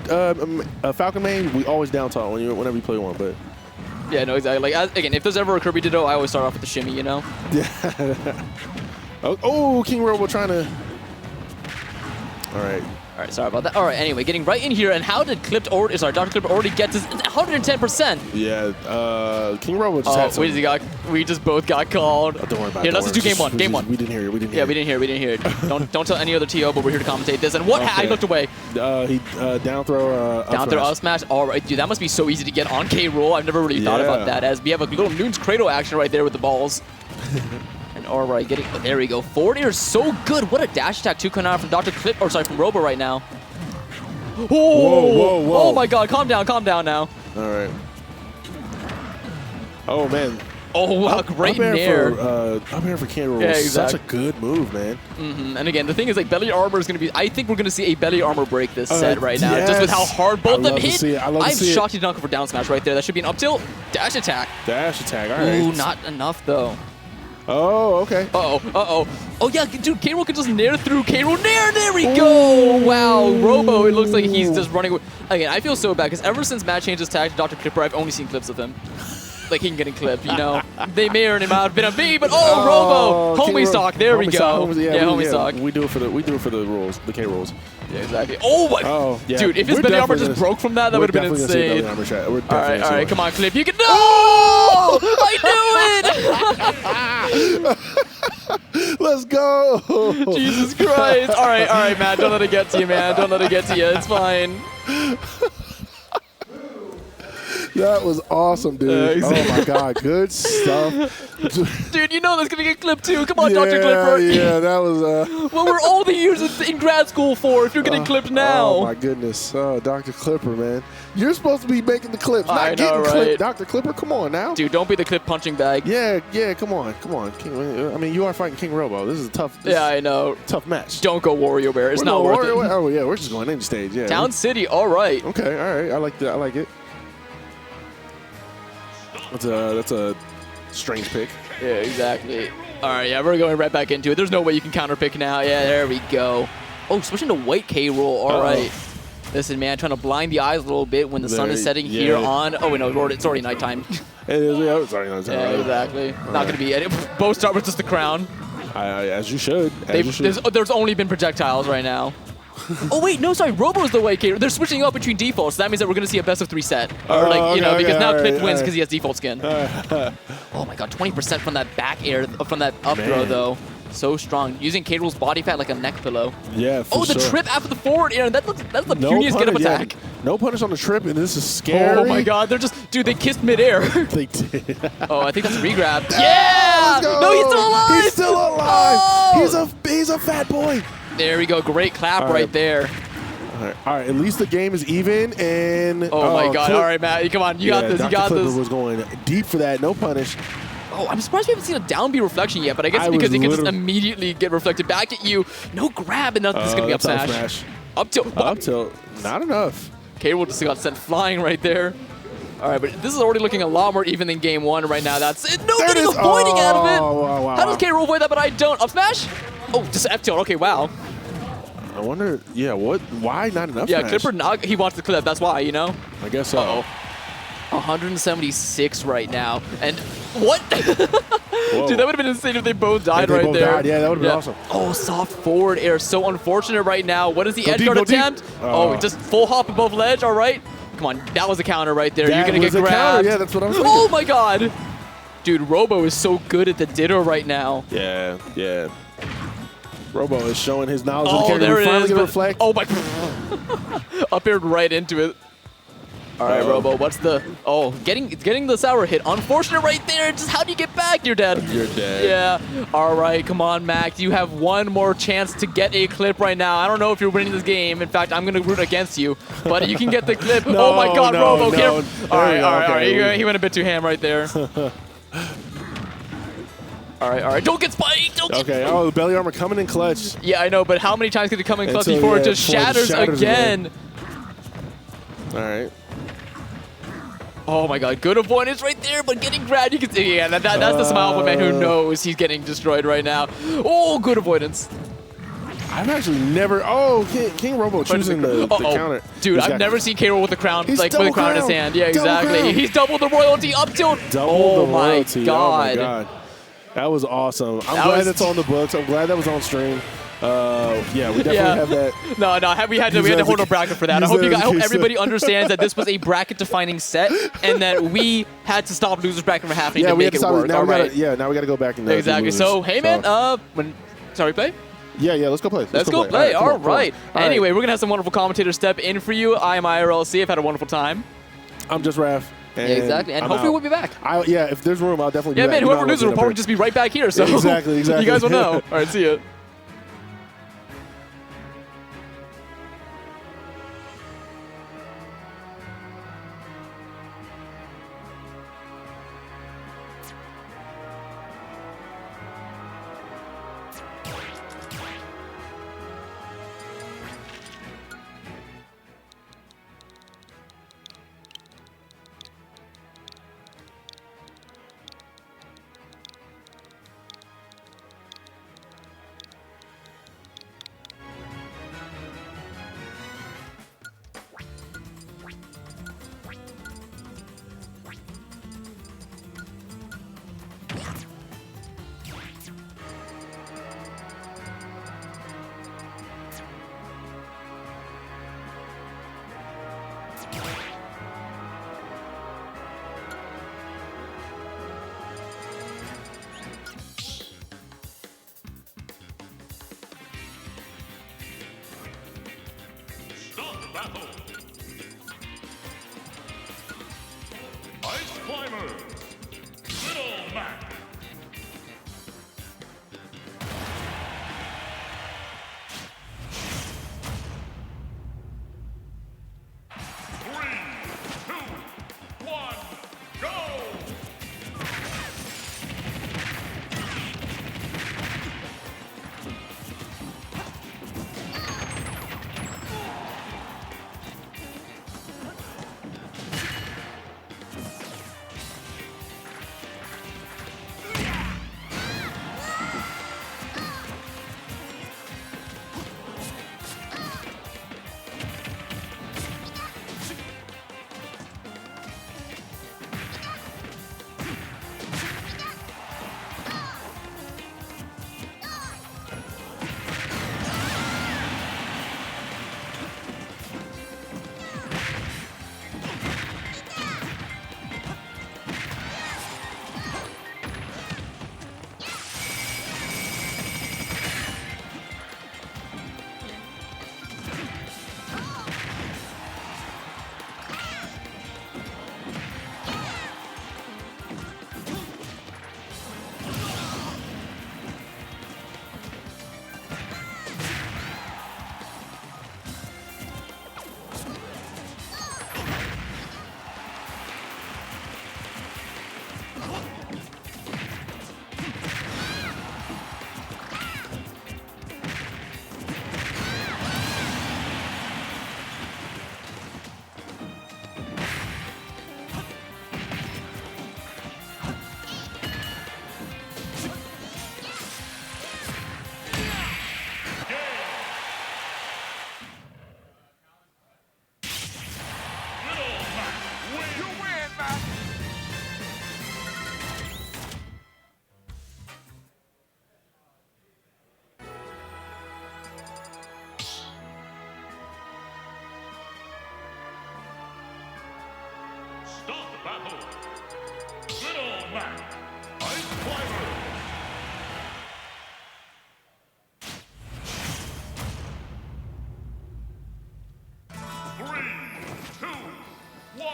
main, we always down taunt whenever you play one. But yeah, no, exactly. Like again, if there's ever a Kirby Dedede, I always start off with the shimmy. Yeah. Oh, KingRoBo trying to. All right. All right, sorry about that. All right, anyway, getting right in here, and how did Dr. Clipper already get this 110%? Yeah, KingRoBo just had some. We just both got called. Oh, don't worry about it. Here, let's just do game one. Game one. We didn't hear it. Yeah, we didn't hear it. Don't tell any other TO, but we're here to commentate this. And what? Okay. I looked away. He down throw. Down throw up smash. All right, dude, that must be so easy to get on K-Rool. I've never really thought about that. As we have a little Noon's Cradle action right there with the balls. All right, there we go. Forward air is so good. What a dash attack too coming out from from Robo right now. Oh, whoa. Oh my God, calm down now. All right. Oh man. Oh wow, great nair. Up air for KingRoBo. Yeah, exactly. Such a good move, man. And again, the thing is, like, belly armor is going to be. I think we're going to see a belly armor break this set right now, just with how hard both of them hit. I'm shocked he did not go for down smash right there. That should be an up tilt dash attack. Dash attack. All right. Ooh, not enough though. Oh, okay. Oh yeah, dude, K-Rool can just nair through K-Rool. There we go. Wow, Robo, it looks like he's just running. Again, I feel so bad because ever since Matt changed his tag to Dr. Clipper, I've only seen clips of him. like he can get clipped, you know. They may or may not have been a B, but Robo! Homie stock, there we go. Homie stock. We do it for the rules, the K rules. Yeah, exactly. Oh my! Oh, yeah. Dude, if his belly armor just broke from that, that would have been insane. All right, come on, Clip. You can. No! I knew it! Let's go! Jesus Christ! All right, man. Don't let it get to you, man. Don't let it get to you. It's fine. That was awesome, dude. Exactly. Oh my God, good stuff. Dude, you know that's gonna get clipped too. Come on, Dr. Clipper. Yeah, that was. What were all the years in grad school for if you're getting clipped now? Oh my goodness. Oh, Dr. Clipper, man. You're supposed to be making the clips, not I know, getting right? clipped. Dr. Clipper, come on now. Dude, don't be the clip punching bag. Yeah, come on. I mean, you are fighting KingRoBo. This is a tough. I know. Tough match. Don't go Wario Bear. It's not worth it. Oh yeah, we're just going any stage. Yeah. Town City. All right. Okay. All right. I like that. I like it. That's a strange pick. Yeah, exactly. All right, yeah, we're going right back into it. There's no way you can counter pick now. Yeah, there we go. Oh, switching to white K Rool. All right. Listen, man, trying to blind the eyes a little bit when the sun is setting here on. Oh, wait, no, it's already nighttime. It is. Yeah, it's already nighttime. Yeah, exactly. Not going to be any. Both start with just the crown. As you should. There's only been projectiles right now. Oh wait, no, sorry. Robo's the white K. They're switching up between defaults. So that means that we're gonna see a best of 3 set, or because now Clip wins because he has default skin. Oh my God, 20% from that back air, from that up throw though. So strong. Using K Rool's body fat like a neck pillow. Yeah. For the trip after the forward air. That's the puniest get up attack. Yeah, no punish on the trip, and this is scary. Oh my God, dude, they kissed midair. They did. Oh, I think that's a regrab. Yeah! No, he's still alive. He's still alive. Oh! He's a fat boy. There we go. Great clap right there. All right. At least the game is even. And oh my God. All right, Matt. Come on. You got this. You got Clipper this. Was going deep for that. No punish. Oh, I'm surprised we haven't seen a down B reflection yet, but I guess because it can just immediately get reflected back at you. No grab, and now this is going to be up smash. Up tilt. Up tilt. Not enough. K Rool just got sent flying right there. All right, but this is already looking a lot more even than game 1 right now. That's it. No, getting avoiding out of it. Wow. How does K Rool avoid that, but I don't? Up smash? Oh, just F tilt. Okay, wow. I wonder, what? Why not enough? Yeah, Clipper, he wants to clip. That's why, you know? I guess so. 176 right now. And what? Dude, that would have been insane if they both died right there. Died. Yeah, that would have been awesome. Oh, soft forward air. So unfortunate right now. What is the edge guard attempt? Oh, just full hop above ledge. All right. Come on. That was a counter right there. You're going to get grabbed. Counter. Yeah, that's what I was thinking. Oh, my God. Dude, Robo is so good at the ditto right now. Yeah. Robo is showing his knowledge of the character. There it is. Reflect. Oh, my. Up aired right into it. All right, Robo, what's the... Oh, getting the sour hit. Unfortunate right there. Just how do you get back? You're dead. You're dead. Yeah. All right, come on, Mac. You have one more chance to get a clip right now. I don't know if you're winning this game. In fact, I'm going to root against you. But you can get the clip. No, oh, my God, no, Robo. No. All right. He went a bit too ham right there. All right. Don't get spiked. Oh, the belly armor coming in clutch. Yeah, I know, but how many times could it come in clutch before it just shatters again? All right. Oh my God, good avoidance right there, but getting grabbed, you can see, that's the smile of a man who knows he's getting destroyed right now. Oh, good avoidance. I've actually never, KingRoBo choosing the counter. Dude, I've never seen K Rool with the crown, with a crown in his hand. Yeah, exactly. He's doubled the royalty up tilt. Oh my God. That was awesome. I'm glad that's on the books. I'm glad that was on stream. Yeah, we definitely have that. No, we had to hold a bracket for that. I hope everybody understands that this was a bracket-defining set, and that we had to stop losers bracket from happening to make it work. Now now we got to go back and exactly. So, hey man, sorry, play. Yeah, let's go play. Let's go play. All right. Anyway, we're gonna have some wonderful commentators step in for you. I'm Irlc. I've had a wonderful time. I'm just Raph. Yeah, exactly. And hopefully we'll be back. If there's room, I'll definitely be back. Yeah, man, whoever loses will probably just be right back here. So exactly. You guys will know. All right, see ya. battle. Ice Climber, Little Mac. Start the battle. Little Mac, Ice Climber.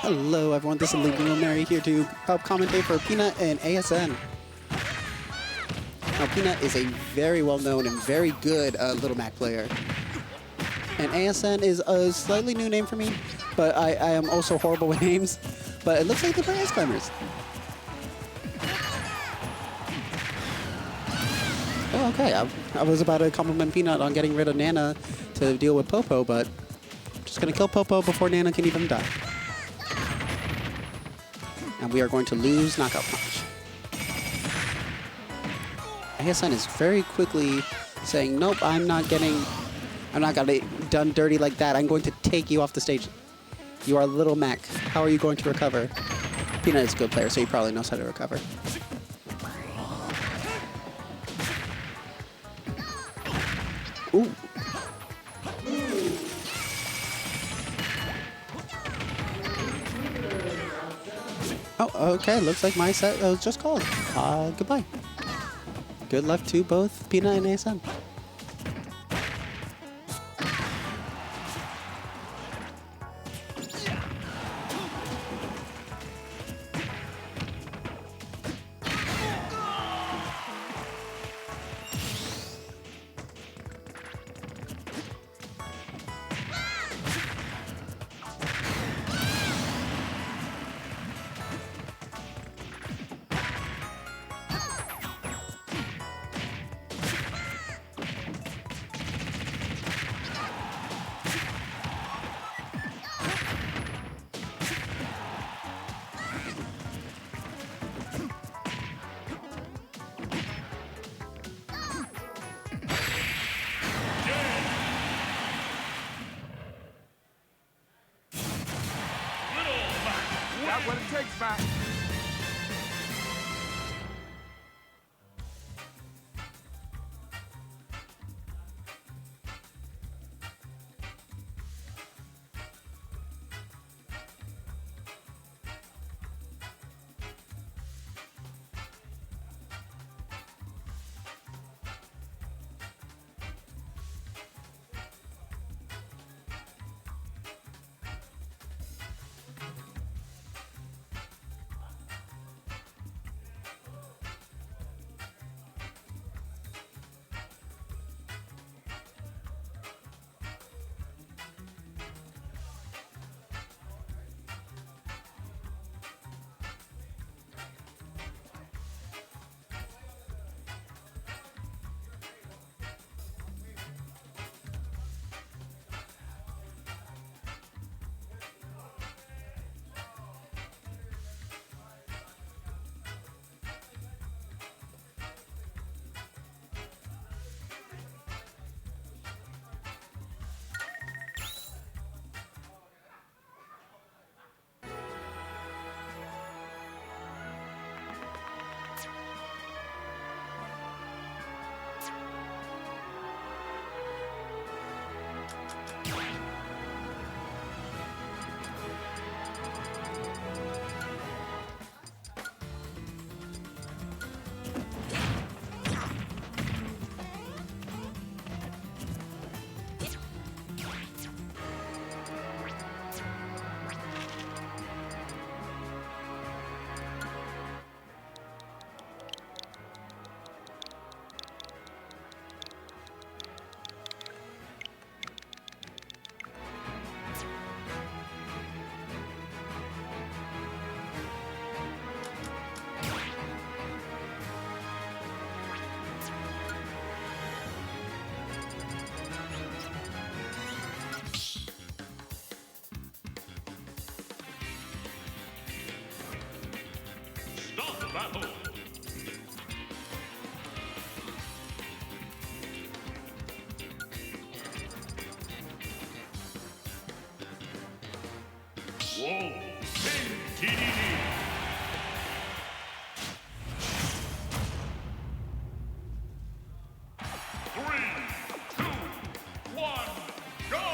Hello everyone, this is Luigi Mary here to help commentate for Peanut and ASN. Now Peanut is a very well-known and very good Little Mac player. And ASN is a slightly new name for me, but I am also horrible with names. But it looks like they play Ice Climbers. Oh, okay, I was about to compliment Peanut on getting rid of Nana to deal with Popo, but I'm just gonna kill Popo before Nana can even die. And we are going to lose Knockout Punch. ASN is very quickly saying, nope, I'm not gonna done dirty like that. I'm going to take you off the stage. You are Little Mac. How are you going to recover? Peanut is a good player, so he probably knows how to recover. Ooh. Oh, okay. Looks like my set was just called. Goodbye. Good luck to both Peanut and ASN. What it takes, Mac. battle. Whoa, Dedede. 3, 2, 1, go!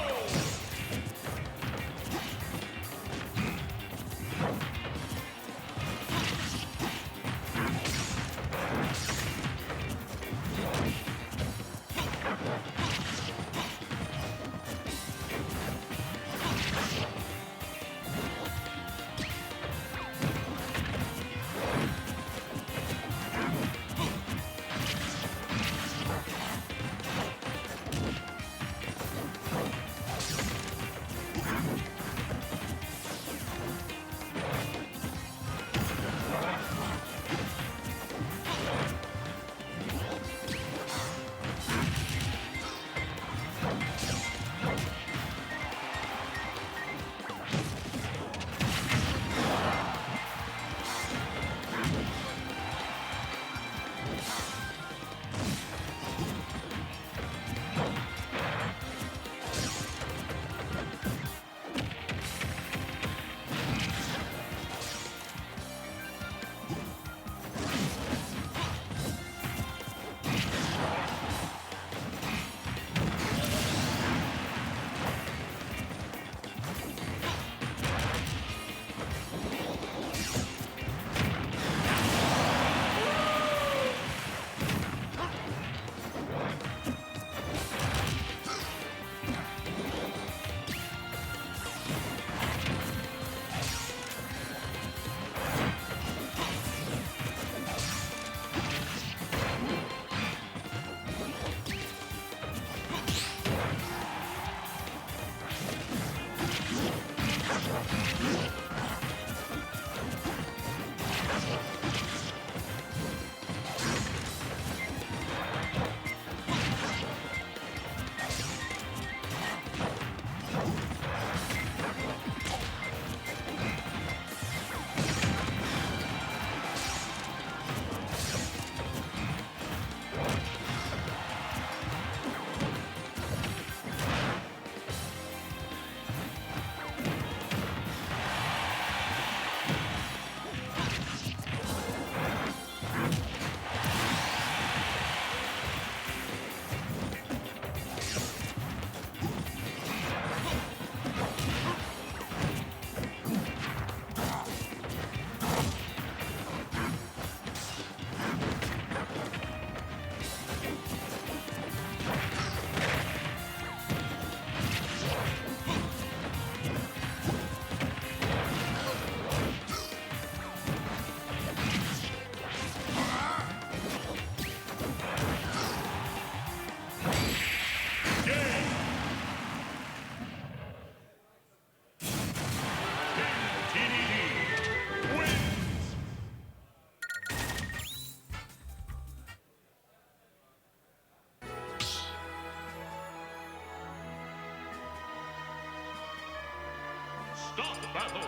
Start the battle.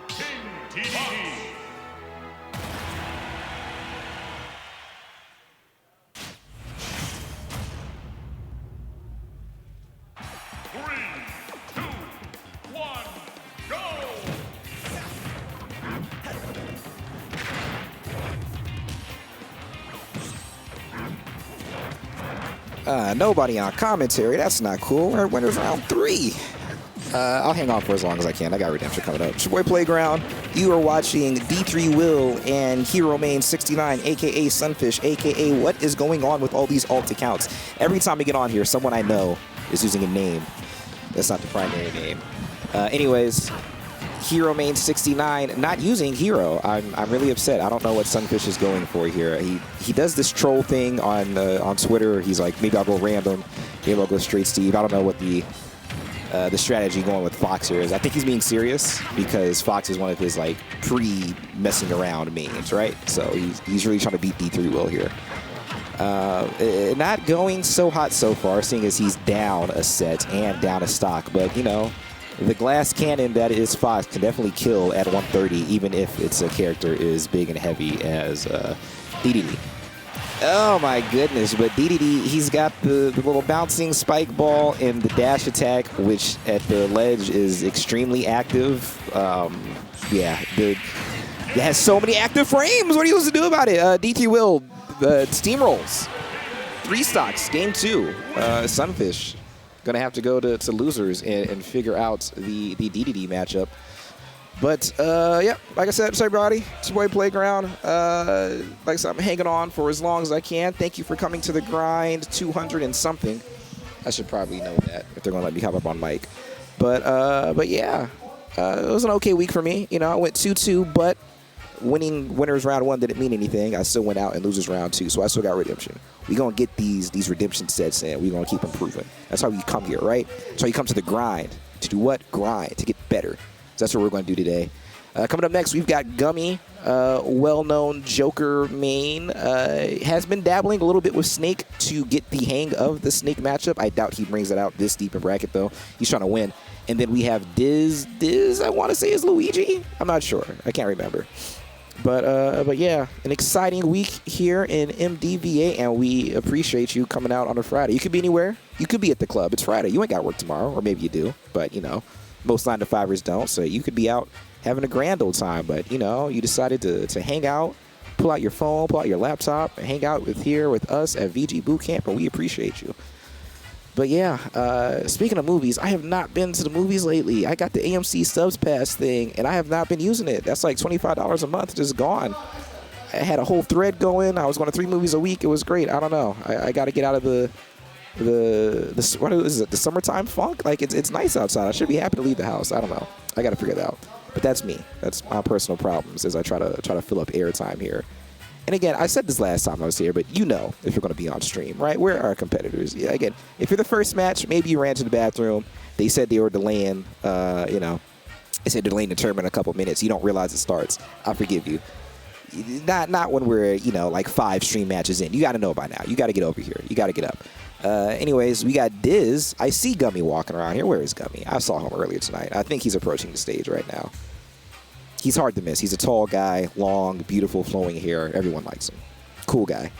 Dedede. Nobody on commentary. That's not cool. Our winner's round 3. I'll hang on for as long as I can. I got redemption coming up. It's your boy Playground. You are watching D3 Will and HeroMain69, a.k.a. Sunfish, a.k.a. what is going on with all these alt accounts? Every time we get on here, someone I know is using a name that's not the primary name. Anyways, HeroMain69 not using Hero. I'm really upset. I don't know what Sunfish is going for here. He does this troll thing on Twitter. He's like, maybe I'll go random. Maybe I'll go straight Steve. I don't know what the strategy going with Fox here is. I think he's being serious because Fox is one of his like pre-messing around memes, right? So he's really trying to beat D3 Will here. Not going so hot so far, seeing as he's down a set and down a stock. But, you know, The glass cannon that is Fox can definitely kill at 130, even if its character is big and heavy as Dedede. Oh my goodness, but Dedede, he's got the little bouncing spike ball and the dash attack, which at the ledge is extremely active. Yeah, it has so many active frames. What are you supposed to do about it? D3 Will steamrolls. 3 stocks, game 2. Sunfish gonna have to go to losers and figure out the Dedede matchup. But yeah, like I said, what's up, everybody? It's your boy Playground. Like I said, I'm hanging on for as long as I can. Thank you for coming to the grind. 200 and something. I should probably know that if they're gonna let me hop up on mic. But yeah, it was an okay week for me. You know, I went 2-2, but winning winners round 1 didn't mean anything. I still went out and losers round 2, so I still got redemption. We gonna get these redemption sets in. We gonna keep improving. That's how you come here, right? That's how you come to the grind. To do what? Grind. To get better. So that's what we're going to do today. Coming up next, we've got GUMMY, well-known Joker main. Has been dabbling a little bit with Snake to get the hang of the Snake matchup. I doubt he brings it out this deep in bracket, though. He's trying to win. And then we have Diz. Diz, I want to say, is Luigi. I'm not sure. I can't remember. But yeah, an exciting week here in MDVA, and we appreciate you coming out on a Friday. You could be anywhere. You could be at the club. It's Friday. You ain't got to work tomorrow, or maybe you do, but, you know. Most 9-to-5ers don't, so you could be out having a grand old time, but, you know, you decided to hang out, pull out your phone, pull out your laptop, and hang out with us at VGBootCamp, and we appreciate you. But yeah, speaking of movies, I have not been to the movies lately. I got the AMC Subs Pass thing, and I have not been using it. That's like $25 a month, just gone. I had a whole thread going. I was going to 3 movies a week. It was great. I don't know. I got to get out of the what is it? The summertime funk? Like it's nice outside. I should be happy to leave the house. I don't know. I got to figure that out. But that's me. That's my personal problems as I try to fill up airtime here. And again, I said this last time I was here, but you know if you're going to be on stream, right? We're our competitors. Yeah. Again, if you're the first match, maybe you ran to the bathroom. They said they were delaying. You know, they said they're delaying the tournament a couple minutes. You don't realize it starts. I'll forgive you. Not when we're, you know, like 5 stream matches in. You got to know by now. You got to get over here. You got to get up. Anyways, we got Diz. I see GUMMY walking around here. Where is GUMMY? I saw him earlier tonight. I think he's approaching the stage right now. He's hard to miss. He's a tall guy, long, beautiful, flowing hair. Everyone likes him. Cool guy.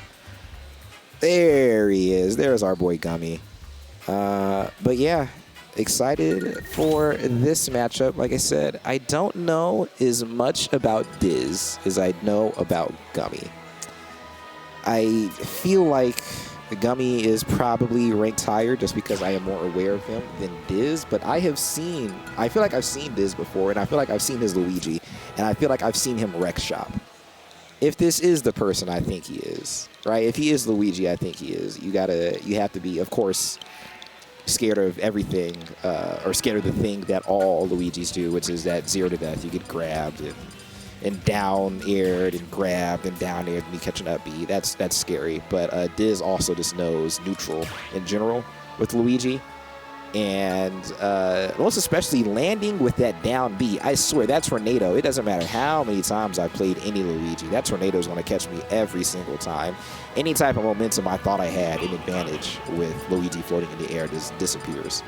There he is. There's our boy GUMMY. But yeah, excited for this matchup. Like I said, I don't know as much about Diz as I know about GUMMY. I feel like GUMMY is probably ranked higher just because I am more aware of him than Diz, but I feel like I've seen Diz before, and I feel like I've seen his Luigi, and I feel like I've seen him wreck shop. If this is the person I think he is, right? If he is Luigi, I think he is. You have to be, of course, scared of everything, or scared of the thing that all Luigis do, which is that 0 to death. You get grabbed and down aired and grabbed and down aired and you catch an up B. That's scary. But Diz also just knows neutral in general with Luigi. And most especially landing with that down B. I swear, that tornado, it doesn't matter how many times I've played any Luigi, that tornado is going to catch me every single time. Any type of momentum I thought I had an advantage with Luigi floating in the air just disappears.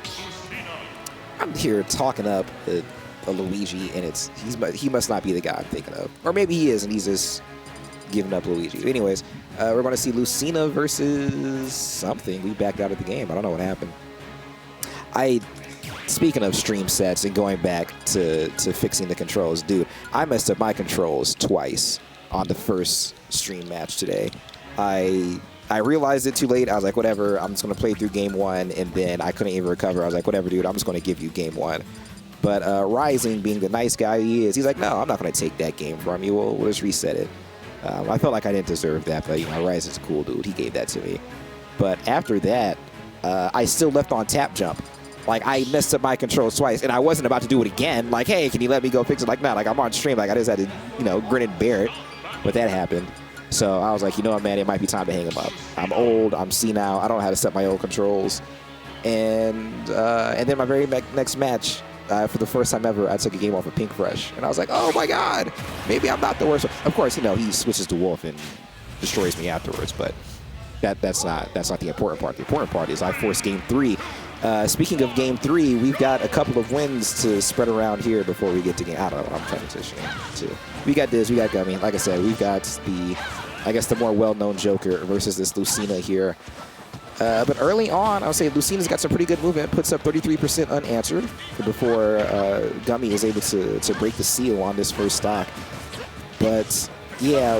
I'm here talking up a Luigi, and he must not be the guy I'm thinking of. Or maybe he is, and he's just giving up Luigi. Anyways, we're going to see Lucina versus something. We backed out of the game. I don't know what happened. Speaking of stream sets and going back to fixing the controls, dude, I messed up my controls twice on the first stream match today. I realized it too late. I was like, whatever, I'm just going to play through game 1, and then I couldn't even recover. I was like, whatever, dude, I'm just going to give you game 1. But Rising, being the nice guy he is, he's like, no, I'm not going to take that game from you. We'll just reset it. I felt like I didn't deserve that, but, you know, Rising's a cool dude. He gave that to me. But after that, I still left on tap jump. Like, I messed up my controls twice, and I wasn't about to do it again. Like, hey, can you let me go fix it? Like, no, like, I'm on stream. Like, I just had to, you know, grin and bear it. But that happened. So I was like, you know what, man, it might be time to hang him up. I'm old. I'm senile. I don't know how to set my old controls. And then my very next match, for the first time ever, I took a game off of Pink Fresh. And I was like, oh, my God, maybe I'm not the worst. Of course, you know, he switches to Wolf and destroys me afterwards. But that's not the important part. The important part is I forced game 3 Speaking of Game 3, we've got a couple of wins to spread around here before we get to game. I don't know what I'm transitioning to. We got Diz, we got Gummy. Like I said, we've got the, I guess, the more well-known Joker versus this Lucina here. But early on, I would say Lucina's got some pretty good movement, puts up 33% unanswered before Gummy is able to break the seal on this first stock. But yeah,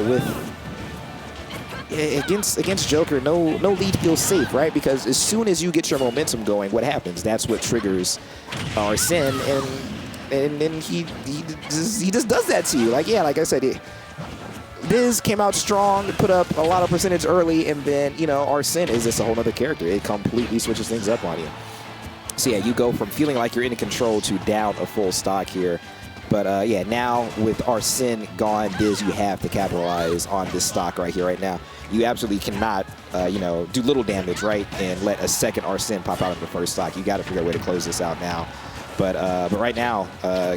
against Joker, no lead feels safe, right? Because as soon as you get your momentum going, what happens? That's what triggers Arsene, and then he just does that to you. Like, yeah, like I said, Diz came out strong, put up a lot of percentage early, and then, you know, Arsene is just a whole other character. It completely switches things up on you. So yeah, you go from feeling like you're in control to down a full stock here. But yeah, now with Arsene gone, Diz, you have to capitalize on this stock right here, right now. You absolutely cannot, you know, do little damage, right, and let a second Arsene pop out in the first stock. You got to figure out a way to close this out now. But right now,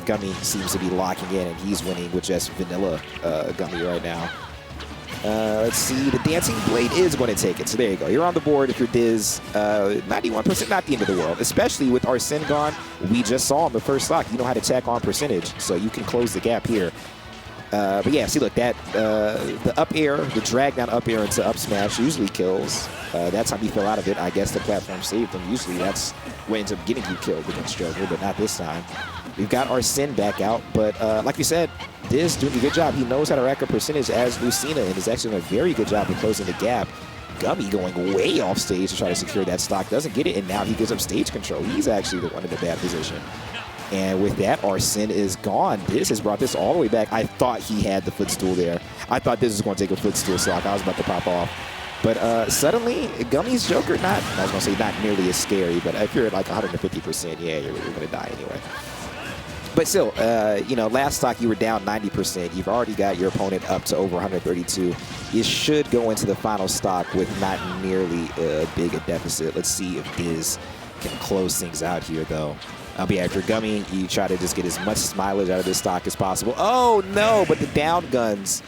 Gummy seems to be locking in, and he's winning with just vanilla Gummy right now. Let's see, the Dancing Blade is going to take it. So there you go. You're on the board if you're Diz. 91%, not the end of the world. Especially with Arsene gone, we just saw him the first stock. You know how to tack on percentage, so you can close the gap here. But yeah, see, look, that the up air, the drag down up air into up smash usually kills. That's how you fell out of it. I guess the platform saved him. Usually that's what ends up getting you killed against Joker, but not this time. We've got Arsene back out, but like we said, Diz doing a good job. He knows how to rack up percentage as Lucina, and is actually doing a very good job of closing the gap. Gummy going way off stage to try to secure that stock. Doesn't get it, and now he gives up stage control. He's actually the one in the bad position. And with that, Arsene is gone. Diz has brought this all the way back. I thought he had the footstool there. I thought Diz was going to take a footstool stock. I was about to pop off. But suddenly, Gummy's Joker, I was going to say not nearly as scary, but if you're at like 150%, yeah, you're going to die anyway. But still, you know, last stock you were down 90%. You've already got your opponent up to over 132. You should go into the final stock with not nearly big a deficit. Let's see if Diz can close things out here, though. But yeah, for Gummy, you try to just get as much mileage out of this stock as possible. Oh, no, but the down guns.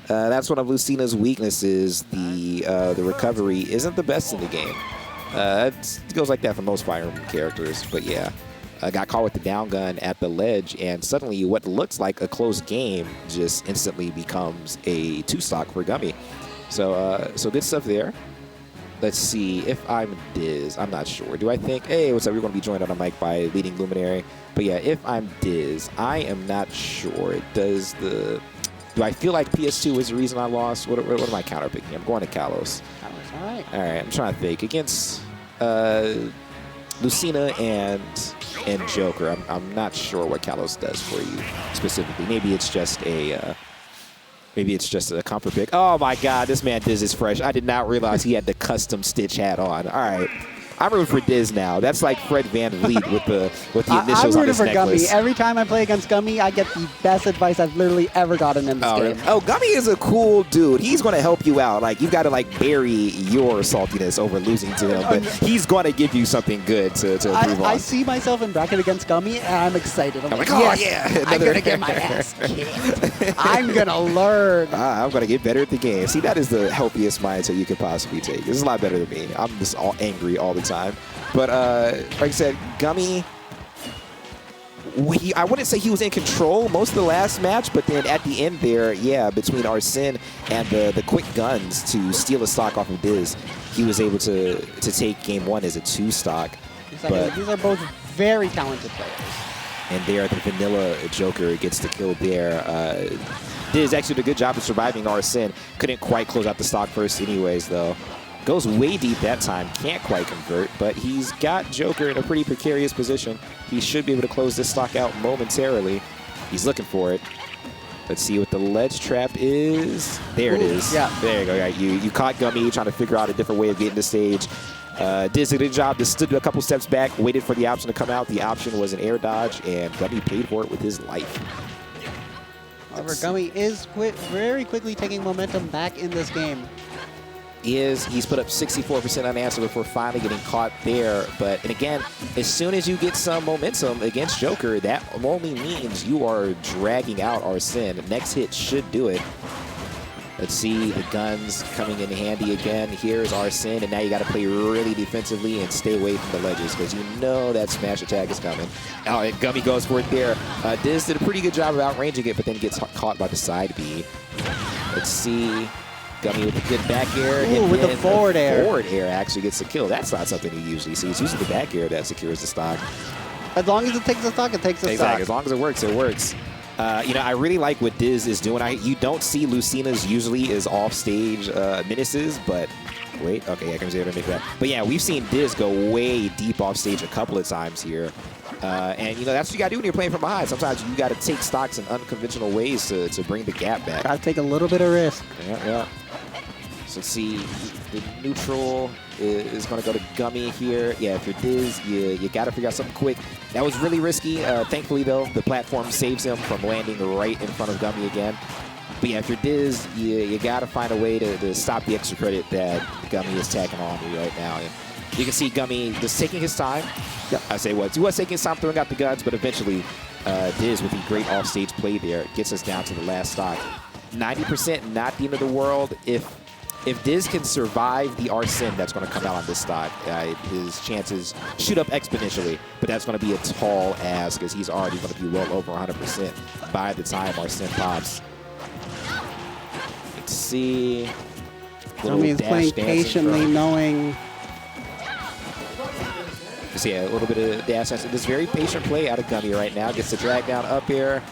That's one of Lucina's weaknesses. The recovery isn't the best in the game. It goes like that for most Fire Emblem characters, but yeah. Got caught with the down gun at the ledge, and suddenly what looks like a close game just instantly becomes a 2-stock for Gummy. So good stuff there. Let's see, if I'm Diz, I'm not sure. Do I think, hey, what's up? We're going to be joined on a mic by Leading Luminary. But yeah, if I'm Diz, I am not sure. Do I feel like PS2 is the reason I lost? What am I counterpicking? I'm going to Kalos. Kalos, all right. All right, I'm trying to think. Against Lucina and Joker, I'm not sure what Kalos does for you specifically. Maybe it's just a comfort pick. Oh my God, this man Diz is fresh. I did not realize he had the custom Stitch hat on. All right. I'm rooting for Diz now. That's like Fred Van Vliet with the initials on his necklace. I'm rooting for Gummy. Every time I play against Gummy, I get the best advice I've literally ever gotten in this game. Really? Oh, Gummy is a cool dude. He's going to help you out. Like, you've got to like bury your saltiness over losing to him, but he's going to give you something good to improve on. I see myself in bracket against Gummy, and I'm excited. I'm like, oh yes, yeah, I'm going to get my ass kicked. I'm going to learn. I'm going to get better at the game. See, that is the healthiest mindset you can possibly take. This is a lot better than me. I'm just all angry all the time. But like I said, Gummy, I wouldn't say he was in control most of the last match, but then at the end there, yeah, between Arsene and the quick guns to steal a stock off of Diz, he was able to take game 1 as a 2-stock. These are both very talented players. And there, the vanilla Joker gets the kill there. Diz actually did a good job of surviving Arsene. Couldn't quite close out the stock first anyways, though. Goes way deep that time, can't quite convert, but he's got Joker in a pretty precarious position. He should be able to close this stock out momentarily. He's looking for it. Let's see what the ledge trap is. There it is. Yeah. There you go. Right. You caught Gummy trying to figure out a different way of getting the stage. Diz did a good job, just stood a couple steps back, waited for the option to come out. The option was an air dodge, and Gummy paid for it with his life. However, Gummy is very quickly taking momentum back in this game. He's put up 64% unanswered before finally getting caught there. And again, as soon as you get some momentum against Joker, that only means you are dragging out Arsene. Next hit should do it. Let's see the guns coming in handy again. Here's Arsene, and now you got to play really defensively and stay away from the ledges because you know that smash attack is coming. Oh, and Gummy goes for it there. Diz did a pretty good job of outranging it, but then gets caught by the side B. Let's see. Gummy with a good back air. Ooh, with the forward air. Forward air actually gets the kill. That's not something you usually see. It's usually the back air that secures the stock. As long as it takes the stock, it takes the stock. Exactly. As long as it works, it works. You know, I really like what Diz is doing. You don't see Lucina's usually as off-stage menaces, but wait, okay, I can able to make that. But yeah, we've seen Diz go way deep off-stage a couple of times here. And, you know, that's what you got to do when you're playing from behind. Sometimes you got to take stocks in unconventional ways to bring the gap back. Got to take a little bit of risk. Yeah. So let's see, the neutral is going to go to Gummy here. Yeah, if you're Diz, you got to figure out something quick. That was really risky. Thankfully, though, the platform saves him from landing right in front of Gummy again. But yeah, if you're Diz, you got to find a way to stop the extra credit that Gummy is tacking on you right now. And you can see Gummy just taking his time. Yep. I say what? He was taking his time throwing out the guns, but eventually Diz, with the great offstage play there, gets us down to the last stock. 90% not the end of the world. If Diz can survive the Arsene that's going to come out on this stock, his chances shoot up exponentially, but that's going to be a tall ask because he's already going to be well over 100% by the time Arsene pops. Let's see. Gummy is playing patiently, knowing. So yeah, a little bit of dash. This very patient play out of Gummy right now. Gets the drag down up here.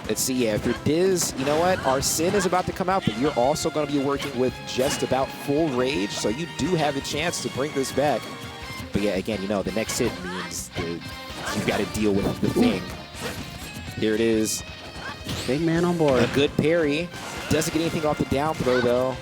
Let's see, yeah, if you're Diz, you know what? Arsene is about to come out, but you're also going to be working with just about full rage, so you do have a chance to bring this back. But yeah, again, you know, the next hit means you've got to deal with the thing. Here it is. Big man on board. A good parry. Doesn't get anything off the down throw, though.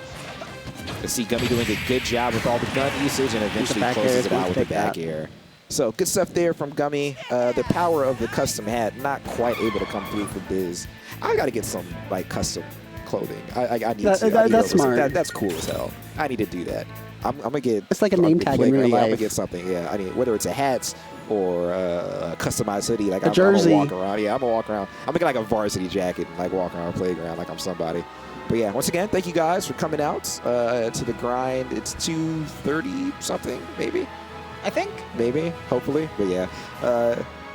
Let's see Gummy doing a good job with all the gun usage and eventually closes it out with the back air. So good stuff there from Gummy. The power of the custom hat not quite able to come through for Diz. I got to get some like custom clothing. I need to. That's smart. That's cool as hell. I need to do that. I'm gonna get. It's like a name tag in real life. I'm gonna get something. Yeah, I need whether it's a hat or a customized hoodie. Like a jersey. I'm gonna walk around. Yeah, I'm gonna walk around. I'm gonna get like a varsity jacket and like walk around the playground like I'm somebody. But yeah, once again, thank you guys for coming out to the grind. It's 2:30 something maybe. I think. Maybe, hopefully, but yeah.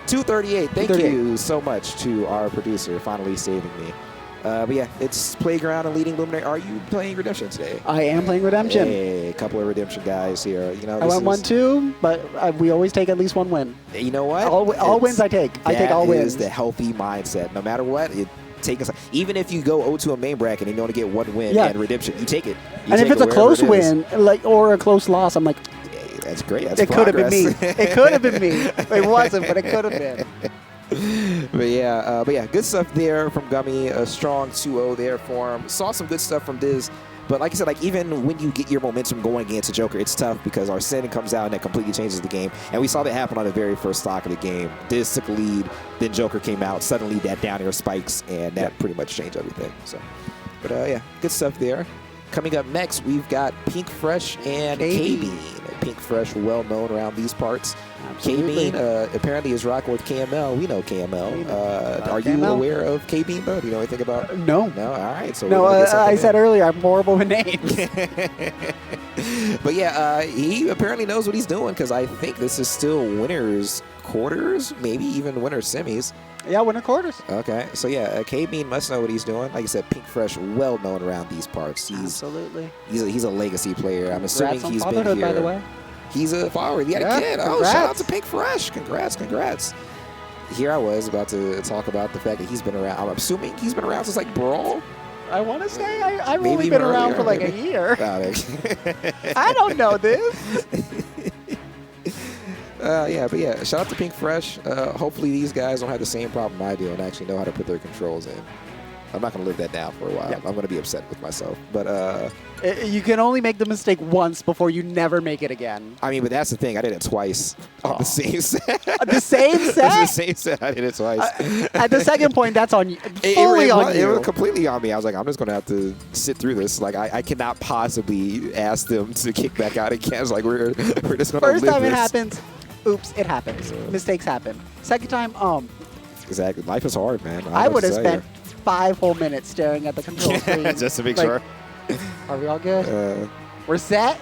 2:38. Thank you so much to our producer finally saving me. But yeah, it's Playground and Leading Luminary. Are you playing Redemption today? I am playing Redemption. Hey, a couple of Redemption guys here. You know, I went 1-2, but we always take at least one win. You know what? All wins I take. I take all wins. That is the healthy mindset. No matter what, even if you go 0-2 a main bracket and you only get one win and Redemption, you take it. And if it's a close win, or a close loss, I'm like, that's great. That's it could have been me. It could have been me. It wasn't, but it could have been. But yeah, good stuff there from Gummy. A strong 2-0 there for him. Saw some good stuff from Diz. But like I said, like even when you get your momentum going against a Joker, it's tough because Arsene comes out and that completely changes the game. And we saw that happen on the very first stock of the game. Diz took a lead, then Joker came out. Suddenly that down air spikes, and that pretty much changed everything. So, but yeah, good stuff there. Coming up next, we've got Pink Fresh and KBean. Pink Fresh, well known around these parts. KBean apparently is rocking with KML. We know KML. Are you aware of KBean though? Do you know anything about it? No. No? All right. So no, I said earlier I'm horrible with names. But yeah, he apparently knows what he's doing because I think this is still winners quarters, maybe even winner semis. Yeah, winner quarters. Okay, so yeah, KBean must know what he's doing. Like I said, Pink Fresh, well known around these parts. Absolutely. He's a legacy player. I'm assuming he's been here. By the way. He's a follower. He had a kid. Oh, shout out to Pink Fresh. Congrats. Here I was about to talk about the fact that he's been around. I'm assuming he's been around since like Brawl. I want to say I've only been around for like a year. I don't know this. Yeah, but yeah, shout out to Pink Fresh. Hopefully these guys don't have the same problem I do and actually know how to put their controls in. I'm not going to live that down for a while. Yeah. I'm going to be upset with myself. But you can only make the mistake once before you never make it again. I mean, but that's the thing. I did it twice on the same set. The same set? The same set. I did it twice. At the second point, that's on you. Fully on you. It was completely on me. I was like, I'm just going to have to sit through this. Like, I cannot possibly ask them to kick back out again. It's like, we're just going to live this. First time it happens, oops, it happens. Mistakes happen. Second time, Exactly. Life is hard, man. I would have spent 5 whole minutes staring at the control screen. Just to make Like, sure. Are we all good? We're set?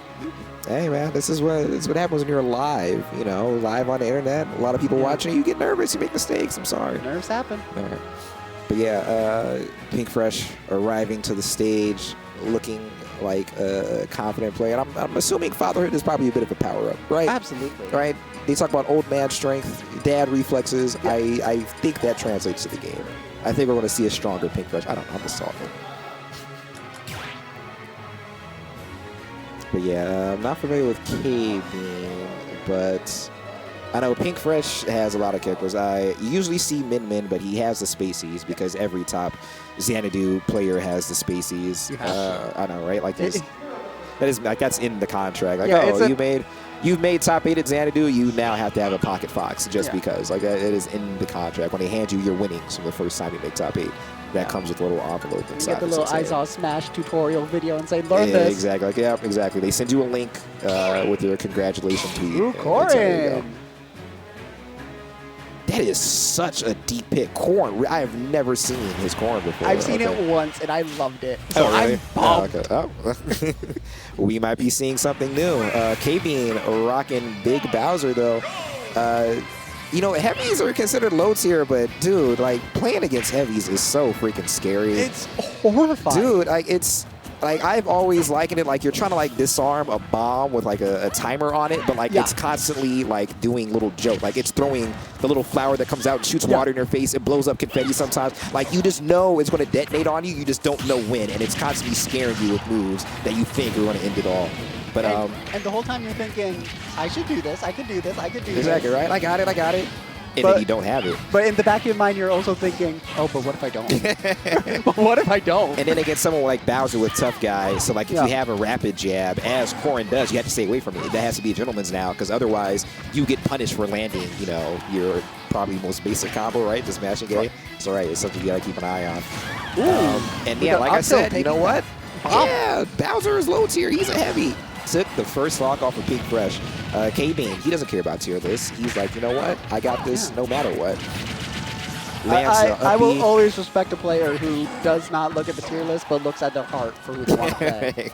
Hey man, this is what happens when you're live. You know, live on the internet. A lot of people watching. You get nervous. You make mistakes. I'm sorry. Nerves happen. All right. But yeah, Pink Fresh arriving to the stage, looking like a confident player. And I'm assuming fatherhood is probably a bit of a power up, right? Absolutely. Right. They talk about old man strength, dad reflexes. Yeah. I think that translates to the game. I think we're going to see a stronger Pink Fresh. I don't know. I'm just talking. But yeah, I'm not familiar with KBean, but I know Pink Fresh has a lot of characters. I usually see Min, but he has the Spaceys because every top Xanadu player has the Spaceys. I know, right? Like that's in the contract. Like, yeah, you've made top 8 at Xanadu, you now have to have a Pocket Fox just because. Like, it is in the contract. When they hand you your winnings from the first time you make top 8. That comes with a little envelope inside. You get the little Izaw Smash tutorial video and say, learn this. Exactly. Like, yeah, exactly. They send you a link with your congratulations tweet. Ooh, Corrin. That is such a deep pick. Corrin. I have never seen his Corrin before. I've seen it once, and I loved it. So really? I'm pumped. Okay. We might be seeing something new. KBean rocking Big Bowser, though. You know, heavies are considered low tier, but dude, like playing against heavies is so freaking scary. It's horrifying. Dude, like it's like I've always likened it like you're trying to like disarm a bomb with like a timer on it, but like it's constantly like doing little jokes. Like it's throwing the little flower that comes out and shoots water in your face. It blows up confetti sometimes. Like you just know it's going to detonate on you. You just don't know when, and it's constantly scaring you with moves that you think are going to end it all. But, and the whole time you're thinking, I should do this, I could do this, I could do this. Exactly, right? I got it. And then you don't have it. But in the back of your mind, you're also thinking, oh, but what if I don't? But what if I don't? And then against someone like Bowser with tough guy, so like if you have a rapid jab, as Corrin does, you have to stay away from it. That has to be a gentleman's now, because otherwise you get punished for landing, you know, your probably most basic combo, right? Just mashing game. So right, it's something you gotta keep an eye on. And yeah, like I said, you know what? Yeah, Bowser is low tier. He's a heavy. Took the first stock off of Pink Fresh. KBean, he doesn't care about tier list. He's like, you know what? I got this no matter what. I will always respect a player who does not look at the tier list, but looks at their heart for who they want to play.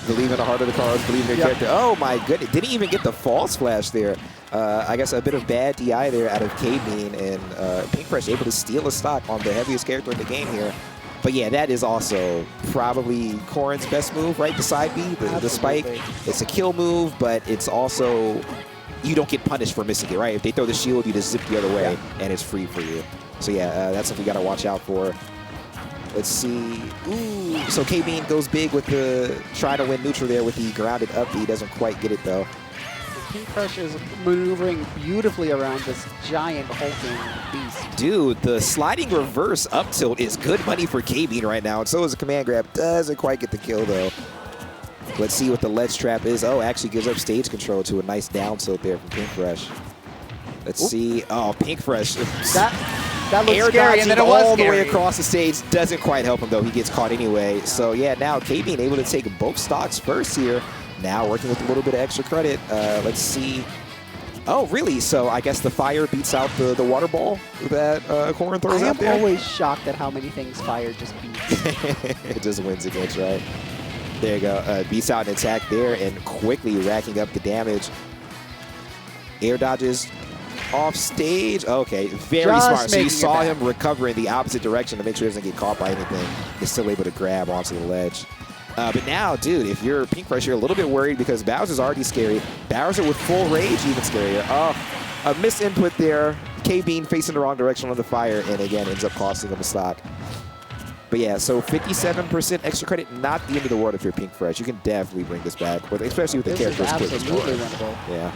Believe in the heart of the cards, believe in your character. Oh my goodness, didn't even get the false flash there. I guess a bit of bad DI there out of KBean, and Pink Fresh able to steal a stock on the heaviest character in the game here. But yeah, that is also probably Corrin's best move, right? The side B, the spike. It's a kill move, but it's also, you don't get punished for missing it, right? If they throw the shield, you just zip the other way, and it's free for you. So yeah, that's something you got to watch out for. Let's see. Ooh, so KBean goes big with the try to win neutral there with the grounded up. He doesn't quite get it, though. Pink Fresh is maneuvering beautifully around this giant hulking beast. Dude, the sliding reverse up tilt is good money for KBean right now, and so is a command grab. Doesn't quite get the kill, though. Let's see what the ledge trap is. Oh, actually gives up stage control to a nice down tilt there from Pink Fresh. Let's see. Oh, Pink Fresh. That looks air scary, and then it was all scary. the way across the stage. Doesn't quite help him, though. He gets caught anyway. So, yeah, now KBean able to take both stocks first here. Now working with a little bit of extra credit. Let's see. Oh, really? So I guess the fire beats out the water ball that Corrin throws out there? I am always shocked at how many things fire just beats. It just wins against, right? There you go. Beats out an attack there and quickly racking up the damage. Air dodges off stage. Okay, very smart. So you saw him recover in the opposite direction to make sure he doesn't get caught by anything. He's still able to grab onto the ledge. But now, dude, if you're Pink Fresh, you're a little bit worried because Bowser's already scary. Bowser with full rage, even scarier. Oh, a misinput there. KBean facing the wrong direction on the fire, and again, ends up costing him a stock. But yeah, so 57% extra credit, not the end of the world if you're Pink Fresh. You can definitely bring this back, especially with the characters quick as well. Yeah.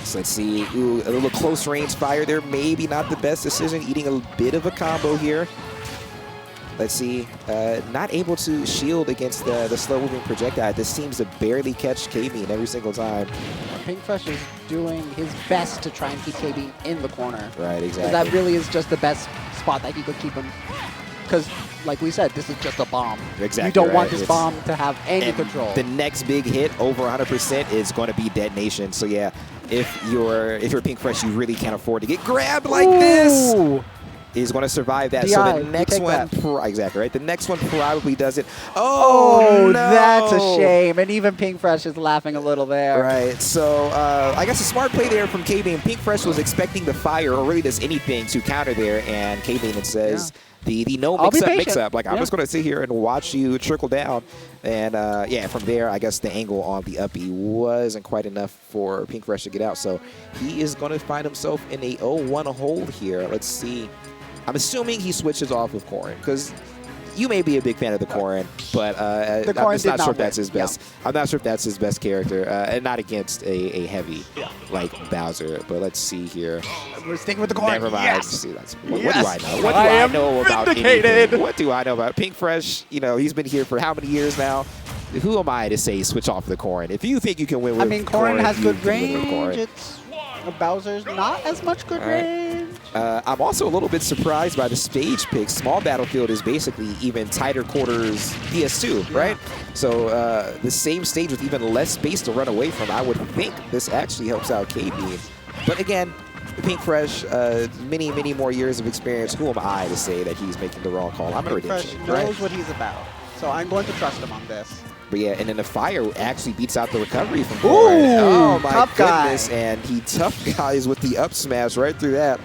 So let's see. Ooh, a little close range fire there. Maybe not the best decision. Eating a bit of a combo here. Let's see. Not able to shield against the slow-moving projectile. This seems to barely catch KBean every single time. Pink Fresh is doing his best to try and keep KBean in the corner. Right, exactly. That really is just the best spot that he could keep him. Because, like we said, this is just a bomb. Exactly. You don't want this bomb to have any control. The next big hit over 100% is going to be detonation. So yeah, if you're Pink Fresh, you really can't afford to get grabbed like this. is going to survive that. DI, So the you next take one, that. exactly right. The next one probably does it. Oh, no! that's a shame. And even Pink Fresh is laughing a little there. Right. So I guess a smart play there from KBean. Pink Fresh was expecting the fire or really just anything to counter there, and KBean says. Yeah. The no I'll be mix-up, patient. mix-up. Like, I'm Yeah. just going to sit here and watch you trickle down. And, yeah, from there, I guess the angle on the up B wasn't quite enough for Pink Fresh to get out. So he is going to find himself in a 0-1 hold here. Let's see. I'm assuming he switches off of Corrin because you may be a big fan of the Corrin, but I'm Corrin just not did sure if not that's his win. best. I'm not sure if that's his best character, and not against a heavy like Bowser. But let's see here. We're sticking with the Corrin. Never mind. Yes. See, what do Yes. I know? What do I I am know about vindicated. anything? What do I know about Pink Fresh? You know, he's been here for how many years now? Who am I to say switch off the Corrin? If you think you can win with I mean, Corrin has you good can win with range. Corrin. It's Bowser's not as much good All right. range. I'm also a little bit surprised by the stage pick. Small Battlefield is basically even tighter quarters PS2, right? So the same stage with even less space to run away from. I would think this actually helps out KBean. But again, Pink Fresh, many, many more years of experience. Who am I to say that he's making the wrong call? I'm a Pink Fresh redemption, knows right? what he's about. So I'm going to trust him on this. But yeah, and then the fire actually beats out the recovery from Ooh, Corrin. Oh my tough guy. goodness, and he tough guys with the up smash right through that.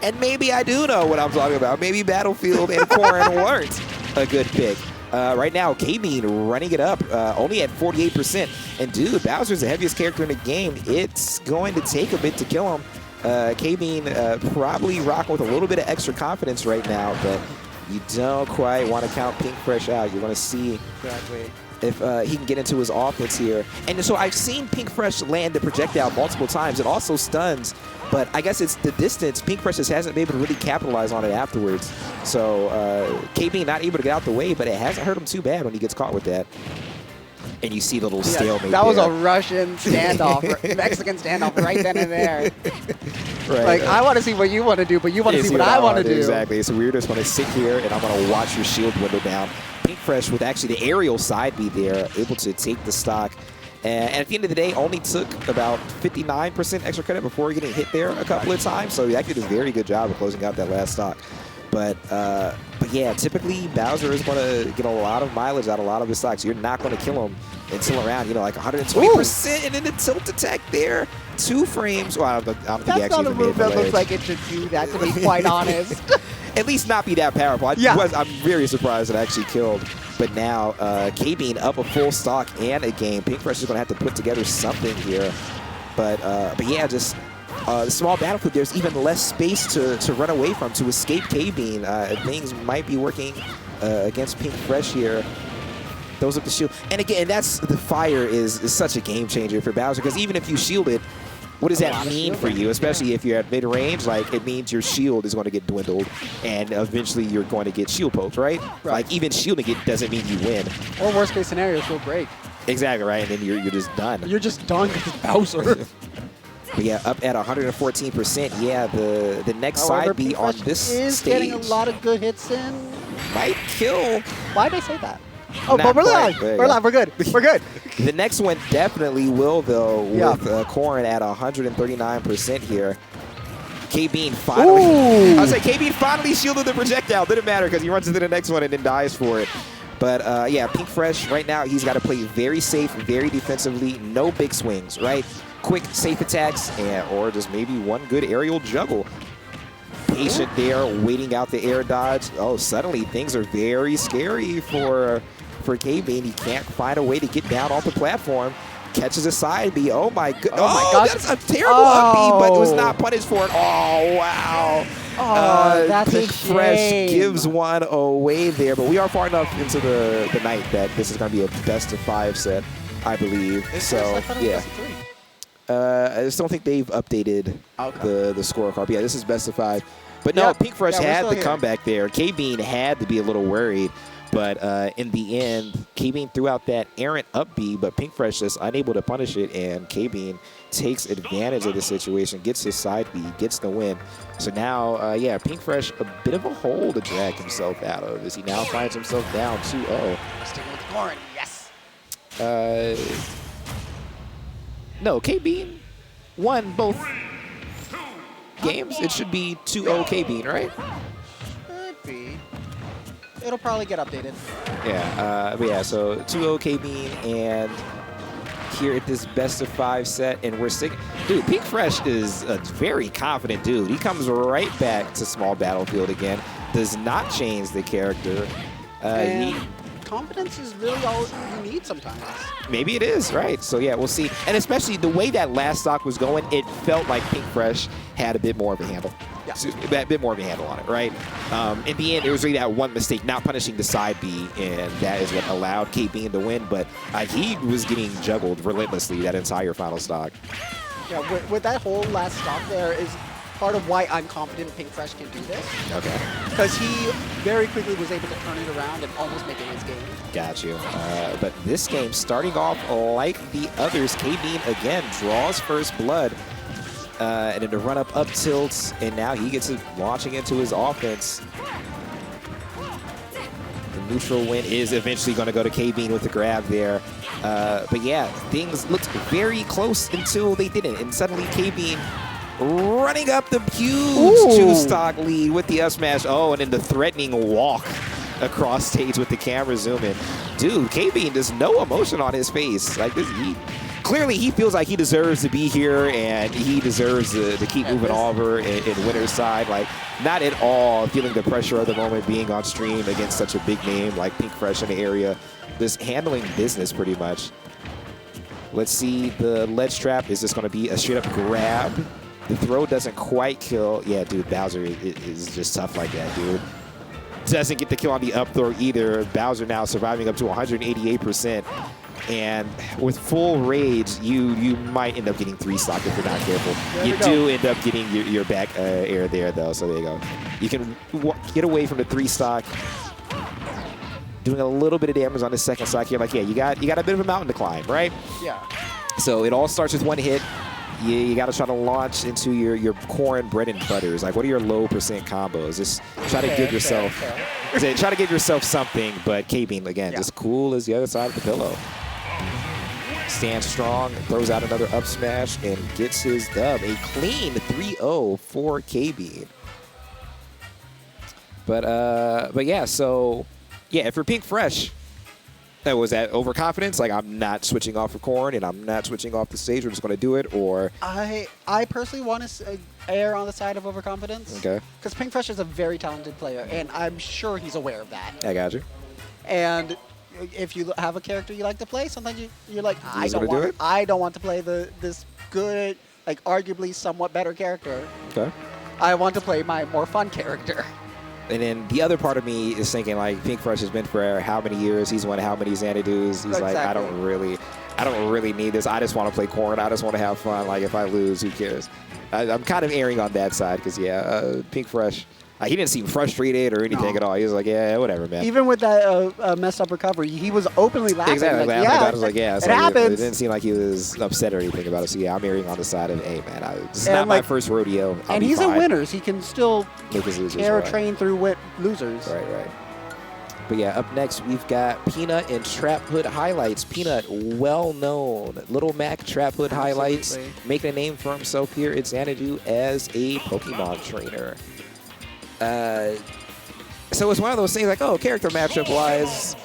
And maybe I do know what I'm talking about. Maybe Battlefield and Corrin weren't a good pick. Right now, KBean running it up, only at 48%. And dude, Bowser's the heaviest character in the game. It's going to take a bit to kill him. KBean probably rocking with a little bit of extra confidence right now, but you don't quite want to count Pink Fresh out. You're going to see Exactly. if he can get into his offense here. And so I've seen Pink Fresh land the projectile multiple times. It also stuns, but I guess it's the distance. Pink Fresh just hasn't been able to really capitalize on it afterwards. So KBean not able to get out the way, but it hasn't hurt him too bad when he gets caught with that. And you see the little stalemate That was there. a Russian standoff, Mexican standoff right then and there. Right. Like, I want to see what you want to do, but you want to Yeah, see what I want to do. Exactly. So we're just going to sit here, and I'm going to watch your shield window down. Pink Fresh with actually the aerial side B there, able to take the stock. And at the end of the day, only took about 59% extra credit before getting hit there a couple of times. So he actually did a very good job of closing out that last stock. But yeah, typically Bowser is going to get a lot of mileage out of a lot of his stocks. You're not going to kill him until around, you know, like 120%. And then the tilt attack there, 2 frames. Well, I don't think he That's actually not a even made move the that looks ledge. like it should do that, to be quite honest. At least not be that powerful. Yeah. I'm very surprised it actually killed. But now, KBean up a full stock and a game. Pink Fresh is going to have to put together something here. But yeah, just the small battlefield, there's even less space to run away from, to escape KBean. Things might be working against Pink Fresh here. Throws up the shield. And again, that's the fire is such a game changer for Bowser, because even if you shield it, what does that mean for you? Especially if you're at mid-range, like, it means your shield is going to get dwindled, and eventually you're going to get shield poked, right? Like, even shielding it doesn't mean you win. Or worst case scenario, she'll break. Exactly, right? And then you're just done. You're just done because Bowser. But yeah, up at 114%. Yeah, the next However, side B Pink on Fresh this is stage getting a lot of good hits in. might kill. Why did I say that? Oh, Not but we're quite. live. There you We're go. live. We're good. We're good. The next one definitely will, though, with Yeah. Corrin at 139% here. KBean finally. Ooh. I was like, KBean finally shielded the projectile. Didn't matter because he runs into the next one and then dies for it. But yeah, Pink Fresh right now, he's got to play very safe, very defensively, no big swings, right? Quick, safe attacks, or just maybe one good aerial juggle. Patient there, waiting out the air dodge. Oh, suddenly things are very scary for KBean. He can't find a way to get down off the platform. Catches a side B. Oh my god! Oh my gosh. That's a terrible up B, but was not punished for it. Oh wow! Oh, that's Pink a Fresh shame. gives one away there, but we are far enough into the night that this is going to be a best-of-5 set, I believe. So I thought it was yeah. best of 3. I just don't think they've updated the scorecard. But yeah, this is best-of-5. But no, Yeah. Pink Fresh Yeah, we're had still the here. comeback there. KBean had to be a little worried. But in the end, KBean threw out that errant up B, but Pink Fresh is unable to punish it, and KBean takes advantage of the situation, gets his side B, gets the win. So now, yeah, Pink Fresh, a bit of a hole to drag himself out of as he now finds himself down 2-0. Sticking with Corrin. Yes. No, KBean won both games. It should be 2-0 KBean, right? It'll probably get updated. Yeah, but yeah, so 2-0 KBean, and here at this best-of-5 set, and we're sick. Dude, Pink Fresh is a very confident dude. He comes right back to small battlefield again, does not change the character. Confidence is really all you need sometimes. Maybe it is, right? So yeah, we'll see. And especially the way that last stock was going, it felt like Pink Fresh had a bit more of a handle. Yeah. A bit more of a handle on it, right? In the end, it was really that one mistake, not punishing the side B, and that is what allowed KBean to win. But he was getting juggled relentlessly that entire final stock. Yeah, with that whole last stock there is part of why I'm confident Pink Fresh can do this. Okay. Because he very quickly was able to turn it around and almost make it his game. Got you. But this game, starting off like the others, KBean again draws first blood. And then the run-up up tilts, and now he gets it launching into his offense. The neutral win is eventually going to go to KBean with the grab there. But yeah, things looked very close until they didn't. And suddenly KBean running up the huge two-stock lead with the up smash. Oh, and then the threatening walk across stage with the camera zoom in. Dude, KBean, there's no emotion on his face. Like this, clearly he feels like he deserves to be here, and he deserves to keep moving over in winner's side. Like, not at all feeling the pressure of the moment being on stream against such a big name like Pink Fresh in the area. Just handling business pretty much. Let's see the ledge trap. Is this going to be a straight up grab? The throw doesn't quite kill. Yeah, dude, Bowser is just tough like that, dude. Doesn't get the kill on the up throw either. Bowser now surviving up to 188%. And with full rage, you might end up getting 3-stock if you're not careful. You do end up getting your back air there, though, so there you go. You can get away from the 3-stock. Doing a little bit of damage on the second stock here. Like, yeah, you got a bit of a mountain to climb, right? Yeah. So it all starts with one hit. You got to try to launch into your Corrin bread and butters. Like, what are your low percent combos? Just try to give yourself, try to give yourself something. But KBean, again, just cool as the other side of the pillow. Stands strong, throws out another up smash, and gets his dub. A clean 3-0 for KBean. But yeah, so yeah, if you're Pink Fresh, was that overconfidence? Like, I'm not switching off for Corrin, and I'm not switching off the stage. We're just going to do it, or I personally want to err on the side of overconfidence. Okay. Because Pink Fresh is a very talented player, and I'm sure he's aware of that. I got you. And if you have a character you like to play, sometimes you're like, I don't want to play this good, like arguably somewhat better character. Okay. I want to play my more fun character. And then the other part of me is thinking, like, Pink Fresh has been for how many years? He's won how many Xanadus? He's like, I don't really need this. I just want to play Corrin. I just want to have fun. Like, if I lose, who cares? I'm kind of erring on that side because, yeah, Pink Fresh, he didn't seem frustrated or anything at all. He was like, yeah, whatever, man. Even with that messed up recovery, he was openly laughing. Exactly. Like, I was like, yeah. It happens. It didn't seem like he was upset or anything about it. So, yeah, I'm erring on the side of, hey, man, this is not my first rodeo. And he's in winners. He can still train through losers. Right. But, yeah, up next, we've got Peanut and TrapHoodHighlights. Peanut, well-known. Little Mac TrapHoodHighlights, making a name for himself here at Xanadu as a Pokemon trainer. So it's one of those things like, oh, character matchup-wise,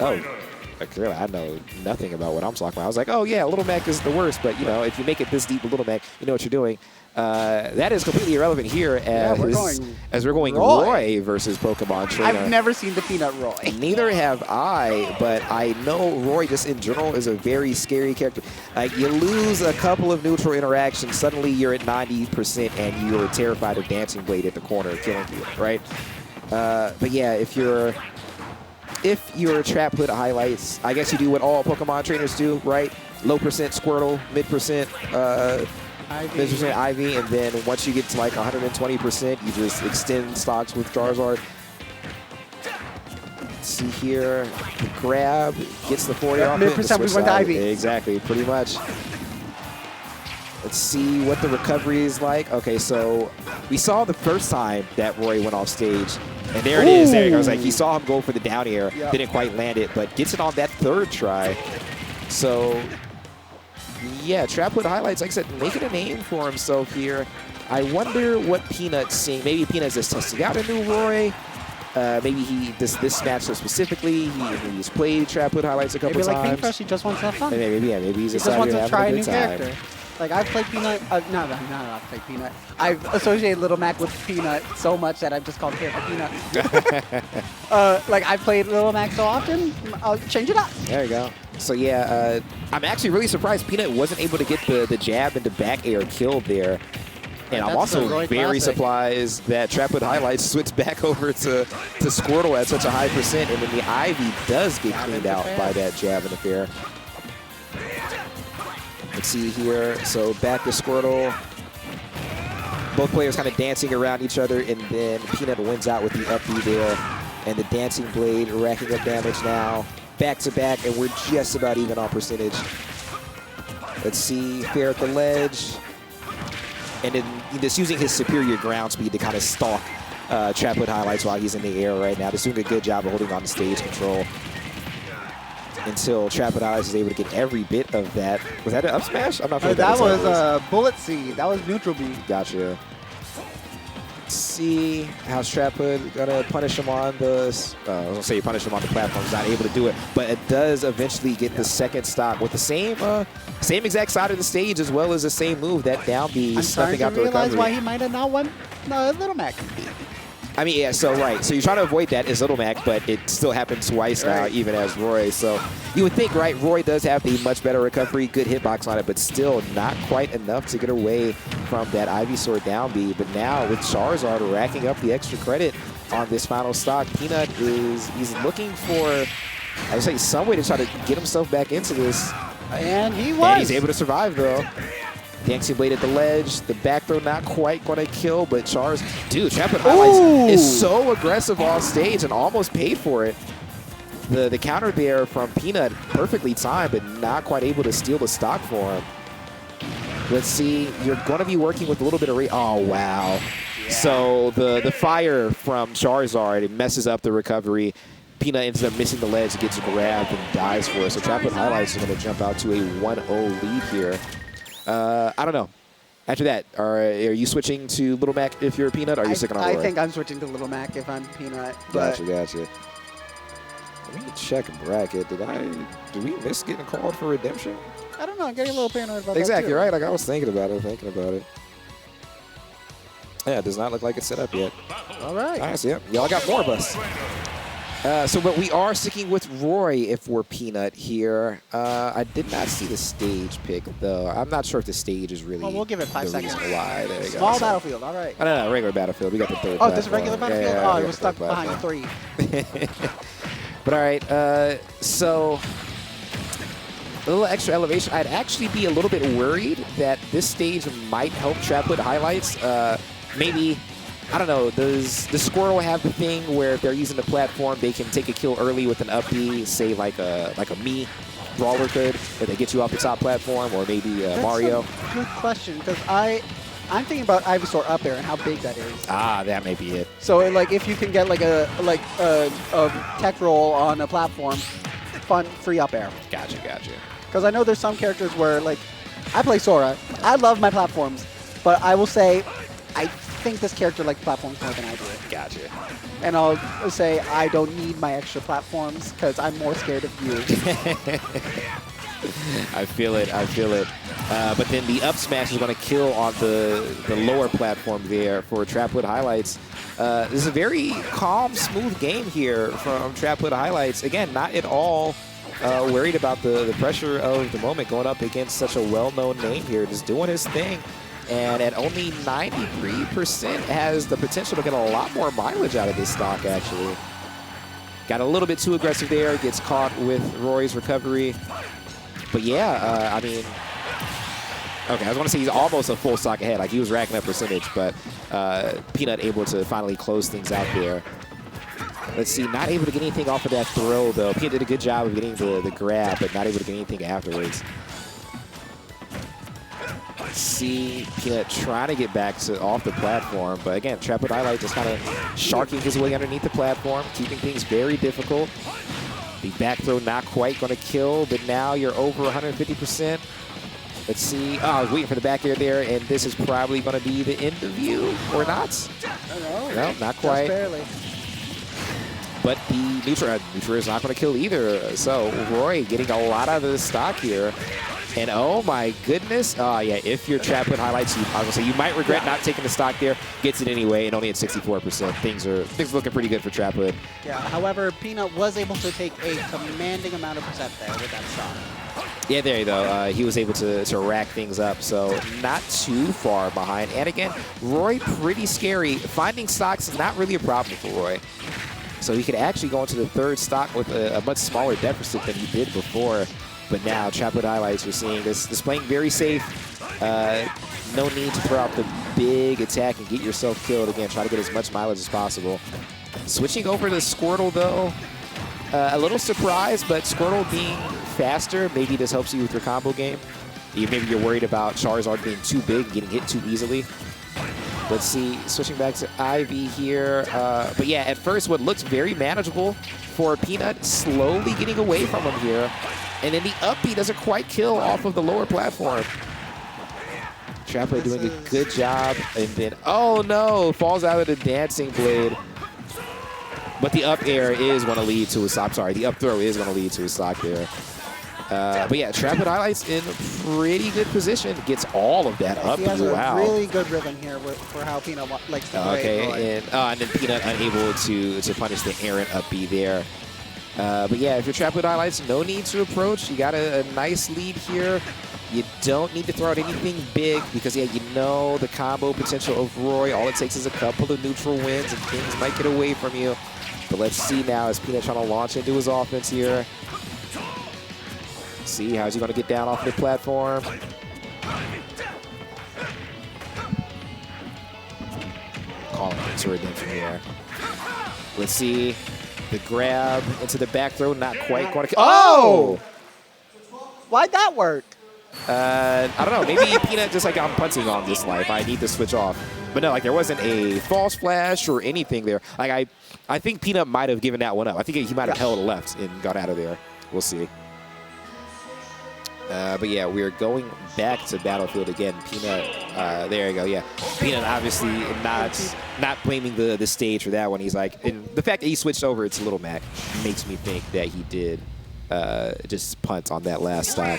really, I know nothing about what I'm talking about. I was like, oh, yeah, Little Mac is the worst, but, you know, if you make it this deep with Little Mac, you know what you're doing. That is completely irrelevant here as we're going Roy versus Pokemon Trainer. I've never seen the Peanut Roy. Neither have I, but I know Roy just in general is a very scary character. Like, you lose a couple of neutral interactions, suddenly you're at 90% and you're terrified of Dancing Blade at the corner killing you, right? But yeah, if you're TrapHoodHighlights, I guess you do what all Pokemon trainers do, right? Low percent Squirtle, mid-percent IV, and then once you get to like 120%, you just extend stocks with Charizard. Let's see here, the grab gets the 40 off mid-percent, we went to IV. Exactly, pretty much. Let's see what the recovery is like. Okay, so we saw the first time that Roy went off stage, and there it is. There he goes. Like, he saw him go for the down air, didn't quite land it, but gets it on that third try. So yeah, TrapHoodHighlights, like I said, making a name for himself here. I wonder what Peanut's seeing. Maybe Peanut's just testing out a new Roy. maybe he this matchup specifically, he's played TrapHoodHighlights a couple Maybe like times. Paintbrush, he just wants to have fun. Maybe he's He just decided wants to having try a a good new time. character. Like, I've played Peanut. Not played Peanut. I've associated Little Mac with Peanut so much that I've just called him Peanut. Like, I've played Little Mac so often, I'll change it up. There you go. So yeah, I'm actually really surprised Peanut wasn't able to get the jab into back air kill there. And I'm That's also a Roy very classic. surprised that TrapHoodHighlights switched back over to Squirtle at such a high percent, and then the Ivy does get cleaned out by that jab interfere. Let's see here. So back to Squirtle. Both players kind of dancing around each other, and then Peanut wins out with the up B there. And the Dancing Blade racking up damage now. Back to back, and we're just about even on percentage. Let's see, fair at the ledge. And then just using his superior ground speed to kind of stalk TrapHoodHighlights while he's in the air right now. Just doing a good job of holding on to stage control until TrapHoodHighlights is able to get every bit of that. Was that an up smash? I'm not sure. That was Bullet Seed. That was neutral B. Gotcha. Let's see how's TrapHood gonna punish him on the. I was gonna say punish him on the platform. He's not able to do it, but it does eventually get the second stock with the same exact side of the stage as well as the same move, that down B, I'm starting snuffing to out the realize recovery. why he might have not won Little Mac. I mean, yeah, so right. So you're trying to avoid that as Little Mac, but it still happened twice now, even as Roy. So you would think, right, Roy does have the much better recovery, good hitbox on it, but still not quite enough to get away from that Ivysaur down B. But now with Charizard racking up the extra credit on this final stock, Peanut he's looking for, I would say, some way to try to get himself back into this. And he was. And he's able to survive, though. Dancing Blade at the ledge. The back throw not quite going to kill, but dude, TrapHoodHighlights is so aggressive off stage and almost paid for it. The counter there from Peanut, perfectly timed, but not quite able to steal the stock for him. Let's see. You're going to be working with a little bit of oh, wow. Yeah. So the fire from Charizard, it messes up the recovery. Peanut ends up missing the ledge, gets grabbed, and dies for it. So TrapHoodHighlights is going to jump out to a 1-0 lead here. I don't know. After that, are you switching to Little Mac if you're Peanut, or are you sticking on Roy? I think I'm switching to Little Mac if I'm Peanut. Gotcha. Let me check bracket. Did we miss getting called for redemption? I don't know. I'm getting a little paranoid about that. Exactly, right. Like I was thinking about it. Yeah, it does not look like it's set up yet. All right. Nice, yep. Y'all got more of us. But we are sticking with Roy if we're Peanut here. I did not see the stage pick, though. I'm not sure if the stage is really. Well, we'll give it 5 the seconds. reason why. There you go. Small So- battlefield. All right. No, regular battlefield. We got the third. Oh, this is regular platform. battlefield? Yeah, Oh, we it got was the stuck third behind platform. 3. But all right, so a little extra elevation. I'd actually be a little bit worried that this stage might help TrapHoodHighlights. Maybe, I don't know, does the Squirrel have the thing where if they're using the platform, they can take a kill early with an up B, say like a me Brawler could, if they get you off the top platform, or maybe Mario? That's a good question, because I'm thinking about Ivysaur up there and how big that is. Ah, that may be it. So like if you can get like a tech roll on a platform, free up air. Gotcha. Because I know there's some characters where like I play Sora. I love my platforms, but I will say I think this character likes platforms more than I do. Gotcha. And I'll say I don't need my extra platforms because I'm more scared of you. I feel it. But then the up smash is going to kill on the lower platform there for TrapHoodHighlights. This is a very calm, smooth game here from TrapHoodHighlights. Again, not at all worried about the pressure of the moment, going up against such a well-known name here, just doing his thing. And at only 93% has the potential to get a lot more mileage out of this stock, actually. Got a little bit too aggressive there, gets caught with Roy's recovery. But yeah, I mean, okay, I was going to say he's almost a full stock ahead. Like he was racking up percentage, but Peanut able to finally close things out there. Let's see, not able to get anything off of that throw, though. Peanut did a good job of getting the grab, but not able to get anything afterwards. Let's see, Peanut trying to get back off the platform, but again, TrapHoodHighlights just kind of sharking his way underneath the platform, keeping things very difficult. The back throw not quite going to kill, but now you're over 150%. Let's see. Oh, I was waiting for the back air there, and this is probably going to be the end of you, or not? I don't know. No, not quite. Just barely. but the neutral is not going to kill either. So Roy getting a lot out of the stock here. And oh my goodness, yeah, if you're TrapHoodHighlights, I was gonna say you might regret not taking the stock there. Gets it anyway, and only at 64%. Things are looking pretty good for TrapHood. Yeah. However, Peanut was able to take a commanding amount of percent there with that stock. Yeah, there you go. He was able to rack things up, so not too far behind. And again, Roy pretty scary. Finding stocks is not really a problem for Roy. So he could actually go into the third stock with a much smaller deficit than he did before. But now, TrapHoodHighlights, you're seeing this playing very safe. No need to throw out the big attack and get yourself killed. Again, try to get as much mileage as possible. Switching over to Squirtle, though. A little surprised, but Squirtle being faster, maybe this helps you with your combo game. Maybe you're worried about Charizard being too big and getting hit too easily. Let's see, switching back to Ivy here. But yeah, at first, what looks very manageable for Peanut, slowly getting away from him here. And then the up B doesn't quite kill off of the lower platform. TrapHood doing a good job. And then, oh no, falls out of the dancing blade. But the up air is going to lead to a stock. Sorry, the up throw is going to lead to a stock there. But yeah, TrapHoodHighlights in a pretty good position. Gets all of that up. He has a wow. really good rhythm here for how Peanut likes to play. Okay, and then Peanut unable to punish the errant up B there. But yeah, if you're TrapHoodHighlights, no need to approach. You got a nice lead here. You don't need to throw out anything big because, yeah, you know the combo potential of Roy. All it takes is a couple of neutral wins and things might get away from you. But let's see now as Peanut trying to launch into his offense here. See, how's he going to get down off the platform? Calling it to redemption here. Let's see. The grab into the back throw, not quite going to kill. Oh! Why'd that work? I don't know. Maybe Peanut just like, I'm punting on this life. I need to switch off. But no, like there wasn't a false flash or anything there. Like I think Peanut might have given that one up. I think he might have held a left and got out of there. We'll see. But yeah, we're going back to Battlefield again. Peanut, there you go, yeah. Peanut obviously not blaming the stage for that one. He's like, and the fact that he switched over to Little Mac makes me think that he did just punt on that last stock.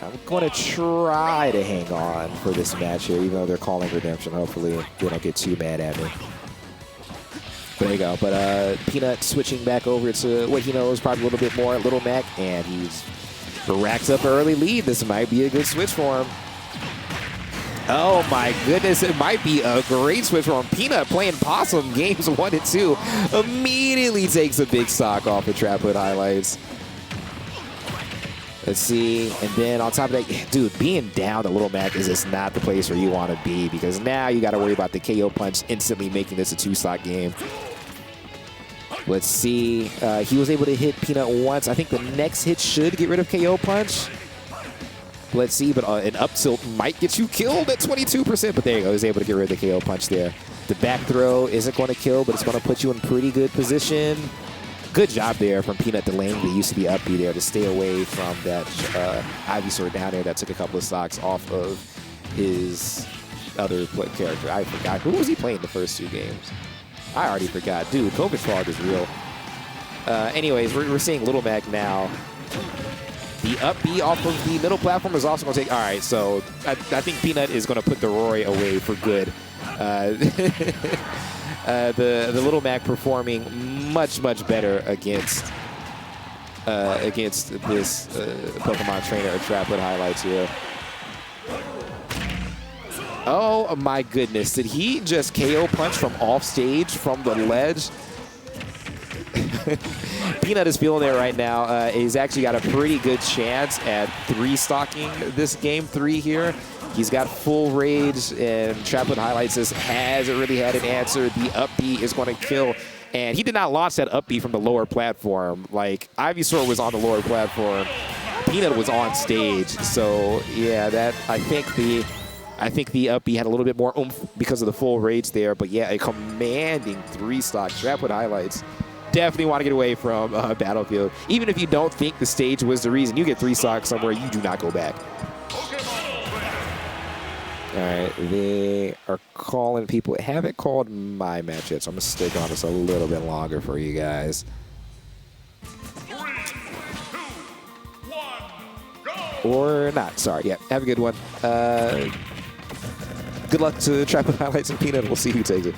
I'm going to try to hang on for this match here, even though they're calling redemption. Hopefully they don't get too mad at me. But there you go. But Peanut switching back over to what he knows probably a little bit more, Little Mac, and he's racks up an early lead. This might be a good switch for him. Oh my goodness, it might be a great switch for him. Peanut playing possum games 1 and 2. Immediately takes a big stock off of TrapHoodHighlights. Let's see, and then on top of that, dude, being down to Little Mac is just not the place where you want to be because now you got to worry about the KO punch instantly making this a 2-stock game. Let's see, he was able to hit Peanut once. I think the next hit should get rid of KO punch. Let's see, but an up tilt might get you killed at 22%, but there you go, he was able to get rid of the KO punch there. The back throw isn't going to kill, but it's going to put you in pretty good position. Good job there from Peanut delaying the use of the up B there to stay away from that Ivysaur down there that took a couple of stocks off of his other character. I forgot. Who was he playing the first 2 games? I already forgot. Dude, COVID fraud is real. Anyways, we're seeing Little Mac now. The up B off of the middle platform is also going to take... All right, so I think Peanut is going to put the Roy away for good. The Little Mac performing much better against this Pokemon trainer at TrapHoodHighlights here. Oh my goodness, did he just KO punch from off stage from the ledge? Peanut is feeling it right now. He's actually got a pretty good chance at 3-stocking this game 3 here. He's got full rage, and TrapHoodHighlights just hasn't really had an answer. The up B is going to kill, and he did not launch that up B from the lower platform. Like, Ivysaur was on the lower platform. Peanut was on stage, so yeah, that I think the up B had a little bit more oomph because of the full rage there, but yeah, a commanding 3-stock. TrapHoodHighlights definitely want to get away from Battlefield. Even if you don't think the stage was the reason, you get 3 stocks somewhere, you do not go back. All right, they are calling people. Haven't called my match yet, so I'm going to stick on this a little bit longer for you guys. 3, 2, 1, go! Or not, sorry. Yeah, have a good one. Good luck to TrapHoodHighlights and Peanut. We'll see who takes it.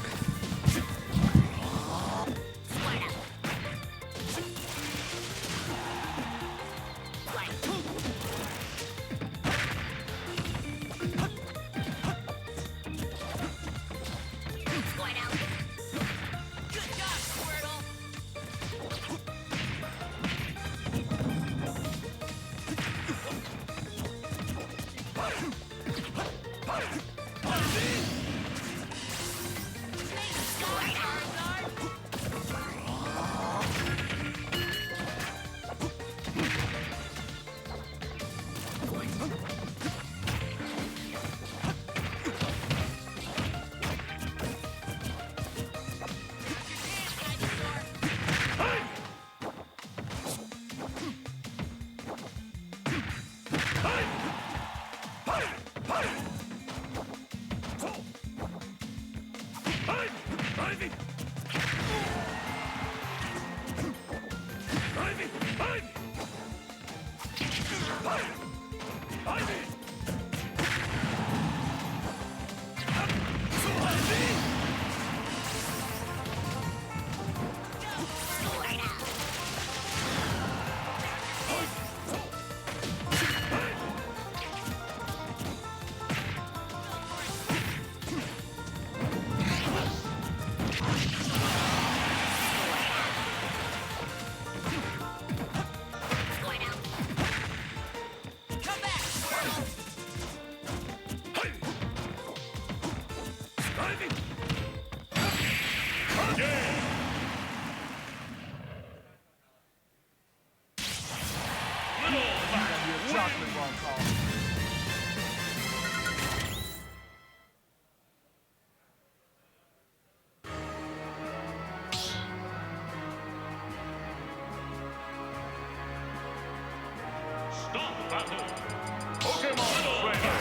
Stop the battle. Pokemon Trainer.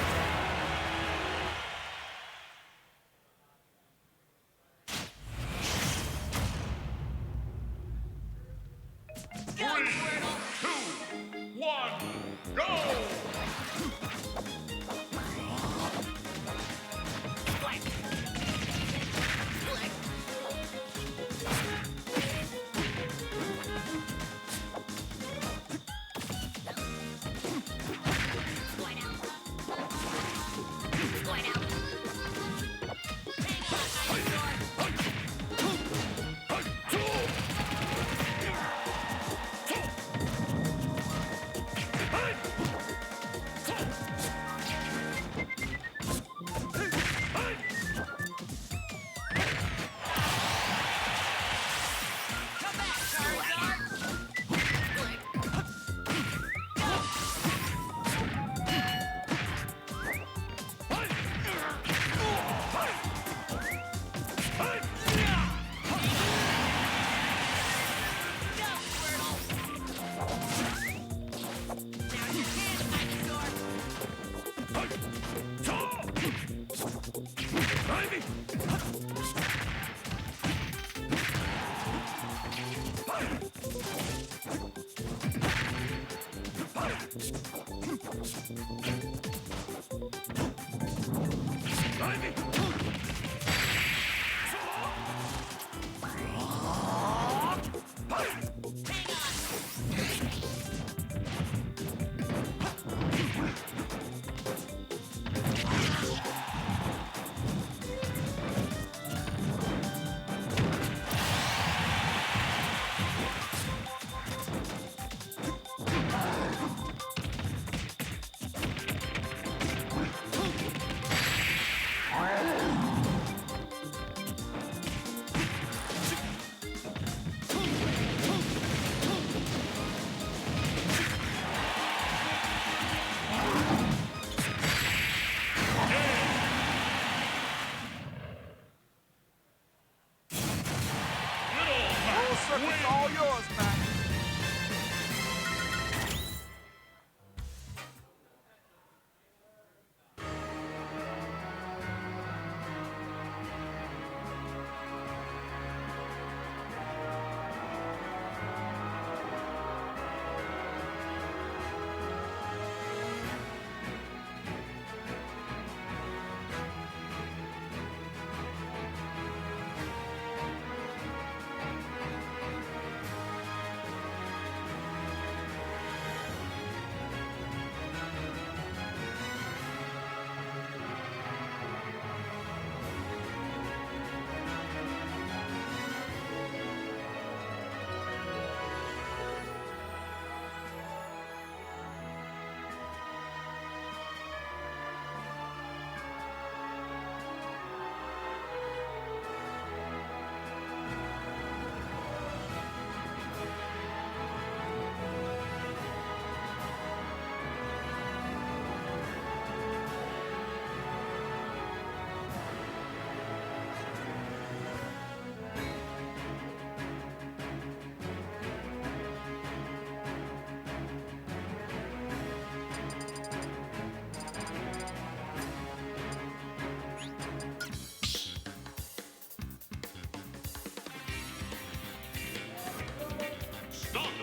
It's all yours, man.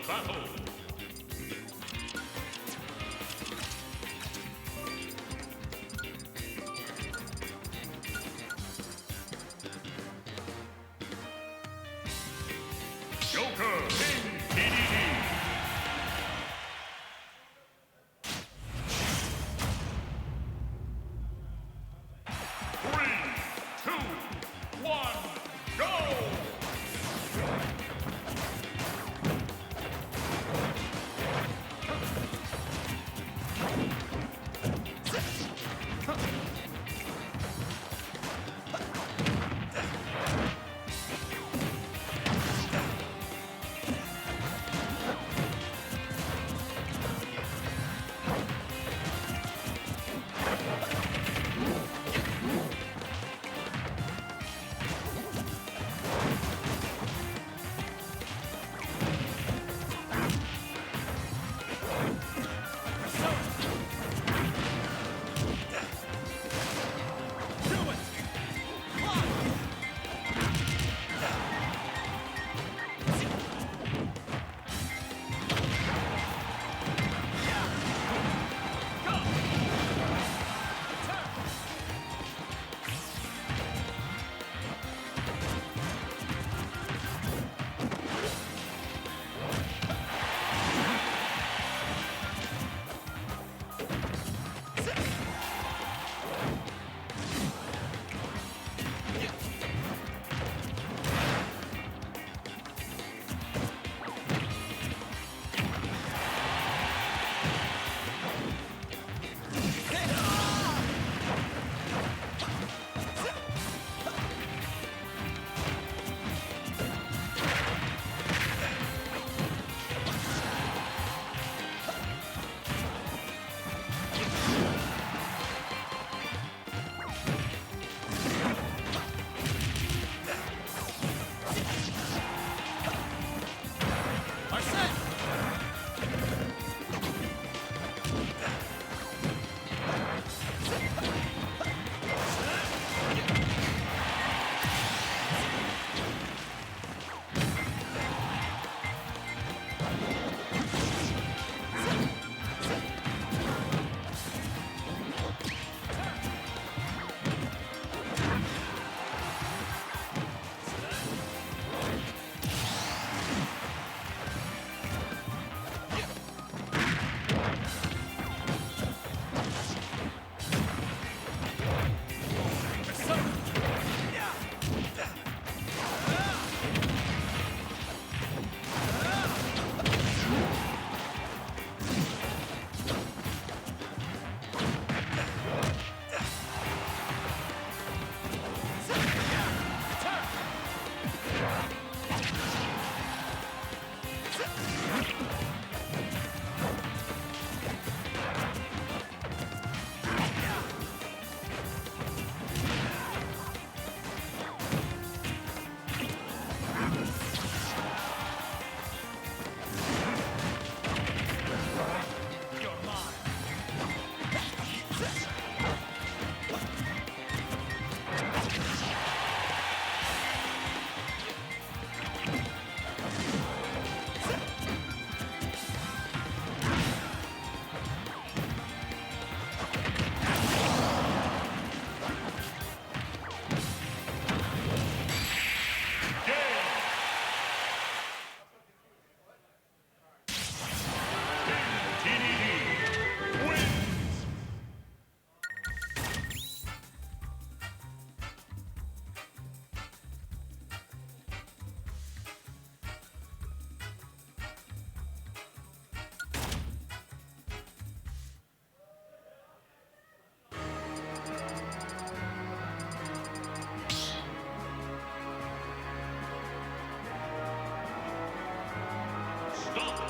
battle. Joker King Dedede. Three, two, one, go!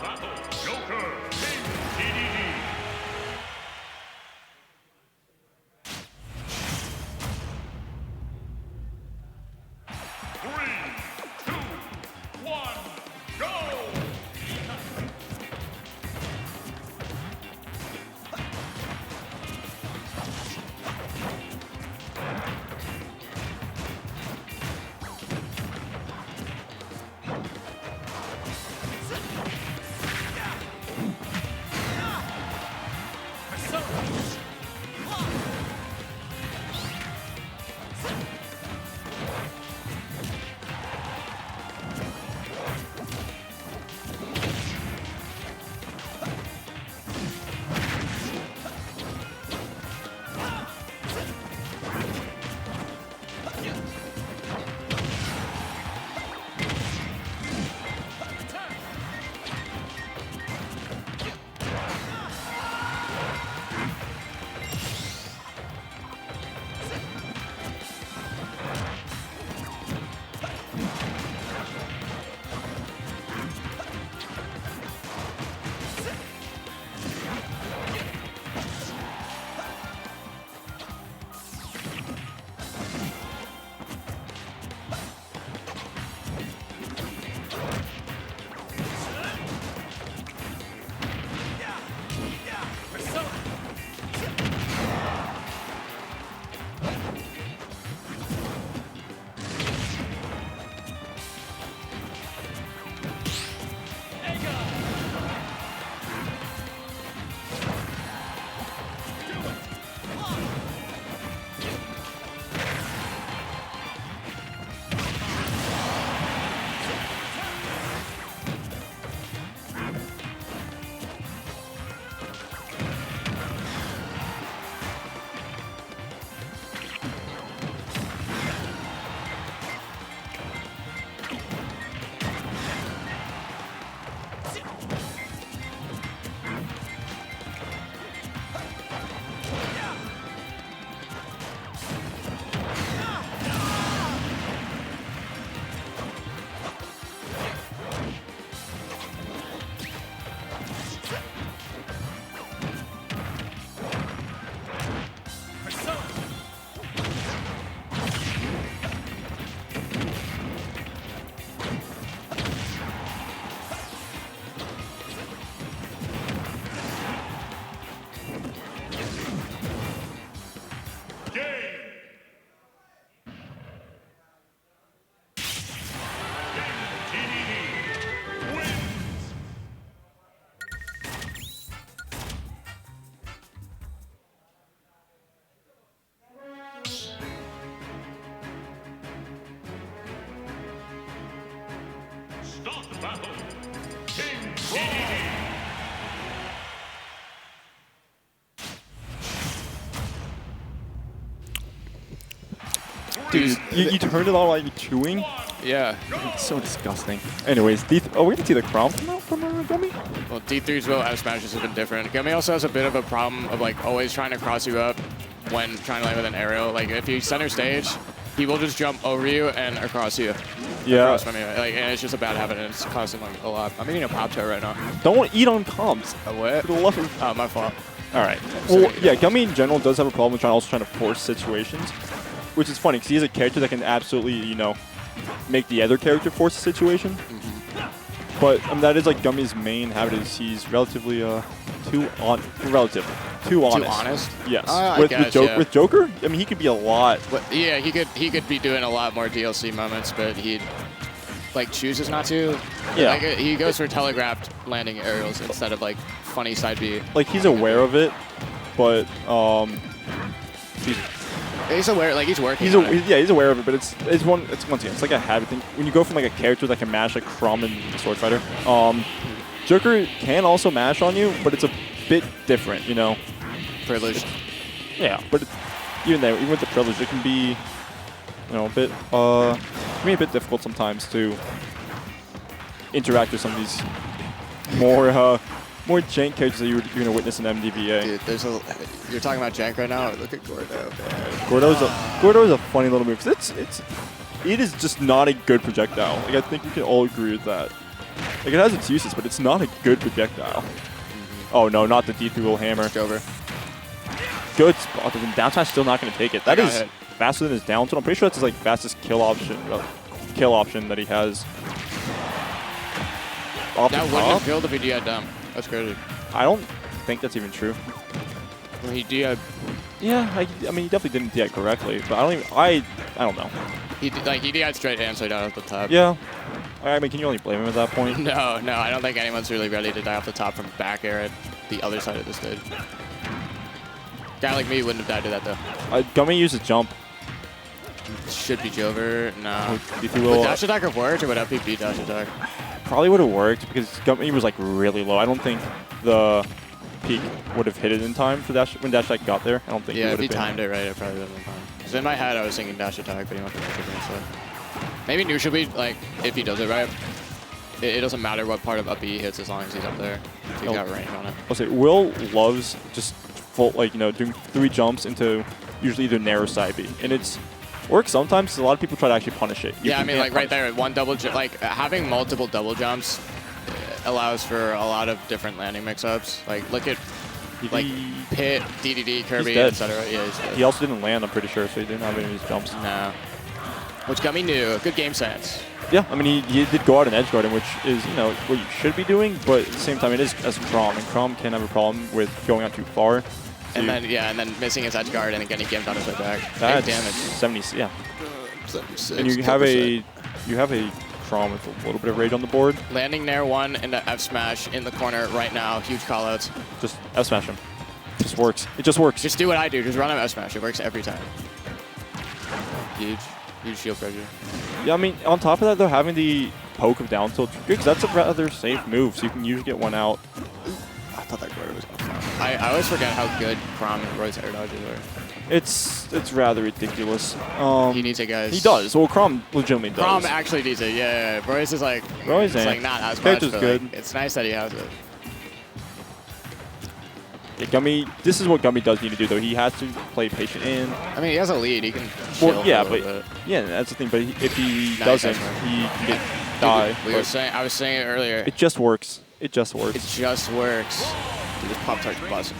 battle, Joker King Dedede. Three, two, one, go! Start the battle. KingRoBo. Dude, you turned it on while you're chewing? Yeah. It's so disgusting. Anyways, oh, we're gonna see the Chrom come out from Gummy? Well, D3's will F smashes have been different. Gummy also has a bit of a problem of like always trying to cross you up when trying to land with an aerial. Like if you center stage, he will just jump over you and across you. Yeah. Across from you. Like, and it's just a bad habit and it's costing like a lot. I'm eating a pop tart right now. Don't eat on comms. What? For the love of... Oh, my fault. All right. Well, yeah, Gummy in general does have a problem with also trying to force situations, which is funny because he is a character that can absolutely, you know, make the other character force a situation. But that is like Gummy's main habit is he's relatively too honest. Too honest? Yes. With Joker, I mean, he could be a lot. But yeah, he could be doing a lot more DLC moments, but he like chooses not to. Yeah. Like, he goes for telegraphed landing aerials instead of like funny side B. Like he's aware of it, but he's aware. Like he's working. He's aware of it, but it's once again it's like a habit thing. When you go from like a character that can mash like Chrom and the Swordfighter, Joker can also mash on you, but it's a bit different, you know. Privileged. Yeah, but even with the privilege, it can be, you know, a bit difficult sometimes to interact with some of these more jank characters that you're going to witness in MDVA. Dude, you're talking about jank right now. Look at Gordo. Gordo is a funny little move. It is just not a good projectile. Like I think we can all agree with that. Like it has its uses, but it's not a good projectile. Oh no, not the D3 will hammer. It's over. Good spot. The down smash still not going to take it. That is faster than his down tilt. I'm pretty sure that's his like fastest kill option that he has. That wouldn't have killed if he DI'd down. That's crazy. I don't think that's even true. When he DI'd. Yeah, I mean he definitely didn't DI correctly, but I don't know. He DI'd straight and so down at the top. Yeah. I mean, can you only blame him at that point? No, I don't think anyone's really ready to die off the top from back air at the other side of the stage. Guy like me wouldn't have died to that though. Gummy uses jump. Should be Jover. No. Would dash attack have worked, or would FPP dash attack? Probably would have worked because Gummy was like really low. I don't think the peak would have hit it in time for when dash attack got there. I don't think. Yeah, if he timed it right, it probably would have been fine. Because in my head, I was thinking dash attack, but he must have done it. So maybe new should be like if he does it right. It doesn't matter what part of up B he hits as long as he's up there. So he's got range on it. I'll say Will loves just full doing 3 jumps into usually either narrow side B, and it's works sometimes. A lot of people try to actually punish it. Yeah, I mean like right there, one double jump, like having multiple double jumps allows for a lot of different landing mix-ups. Like look at like Pit, Dedede, Kirby, etc. Yeah, he's dead. He also didn't land, I'm pretty sure, so he didn't have any of his jumps. No. Which got me new. Good game sense. Yeah, I mean, he did go out and edge guard him, which is, you know, what you should be doing, but at the same time, it is as Chrom, and Chrom can have a problem with going out too far. So and then missing his edge guard and then getting gimped on his way back. That's big damage. 70, yeah. 76. And you have a Chrom with a little bit of rage on the board. Landing Nair 1 into F smash in the corner right now. Huge callouts. Just F smash him. It just works. It just works. Just do what I do. Just run him F smash. It works every time. Huge shield pressure. Yeah, I mean, on top of that, though, having the poke of down tilt, because that's a rather safe move, so you can usually get one out. I thought that Gordo was going to I always forget how good Chrom and Roy's air dodges are. It's rather ridiculous. He needs it, guys. He does. Well, Chrom legitimately does. Chrom actually needs it. Yeah. Royce is like. Royce it's ain't. like not as much. Character's But good. like, it's nice that he has it. Yeah, Gummy. This is what Gummy does need to do, though. He has to play patient in. I mean, he has a lead. He can. Chill Well, yeah, for a but little bit. yeah, that's the thing. But if he No, doesn't, exactly. he can get die. I was saying it earlier. It just works. It just works. It just works. Dude, this Pop-Tart buzz.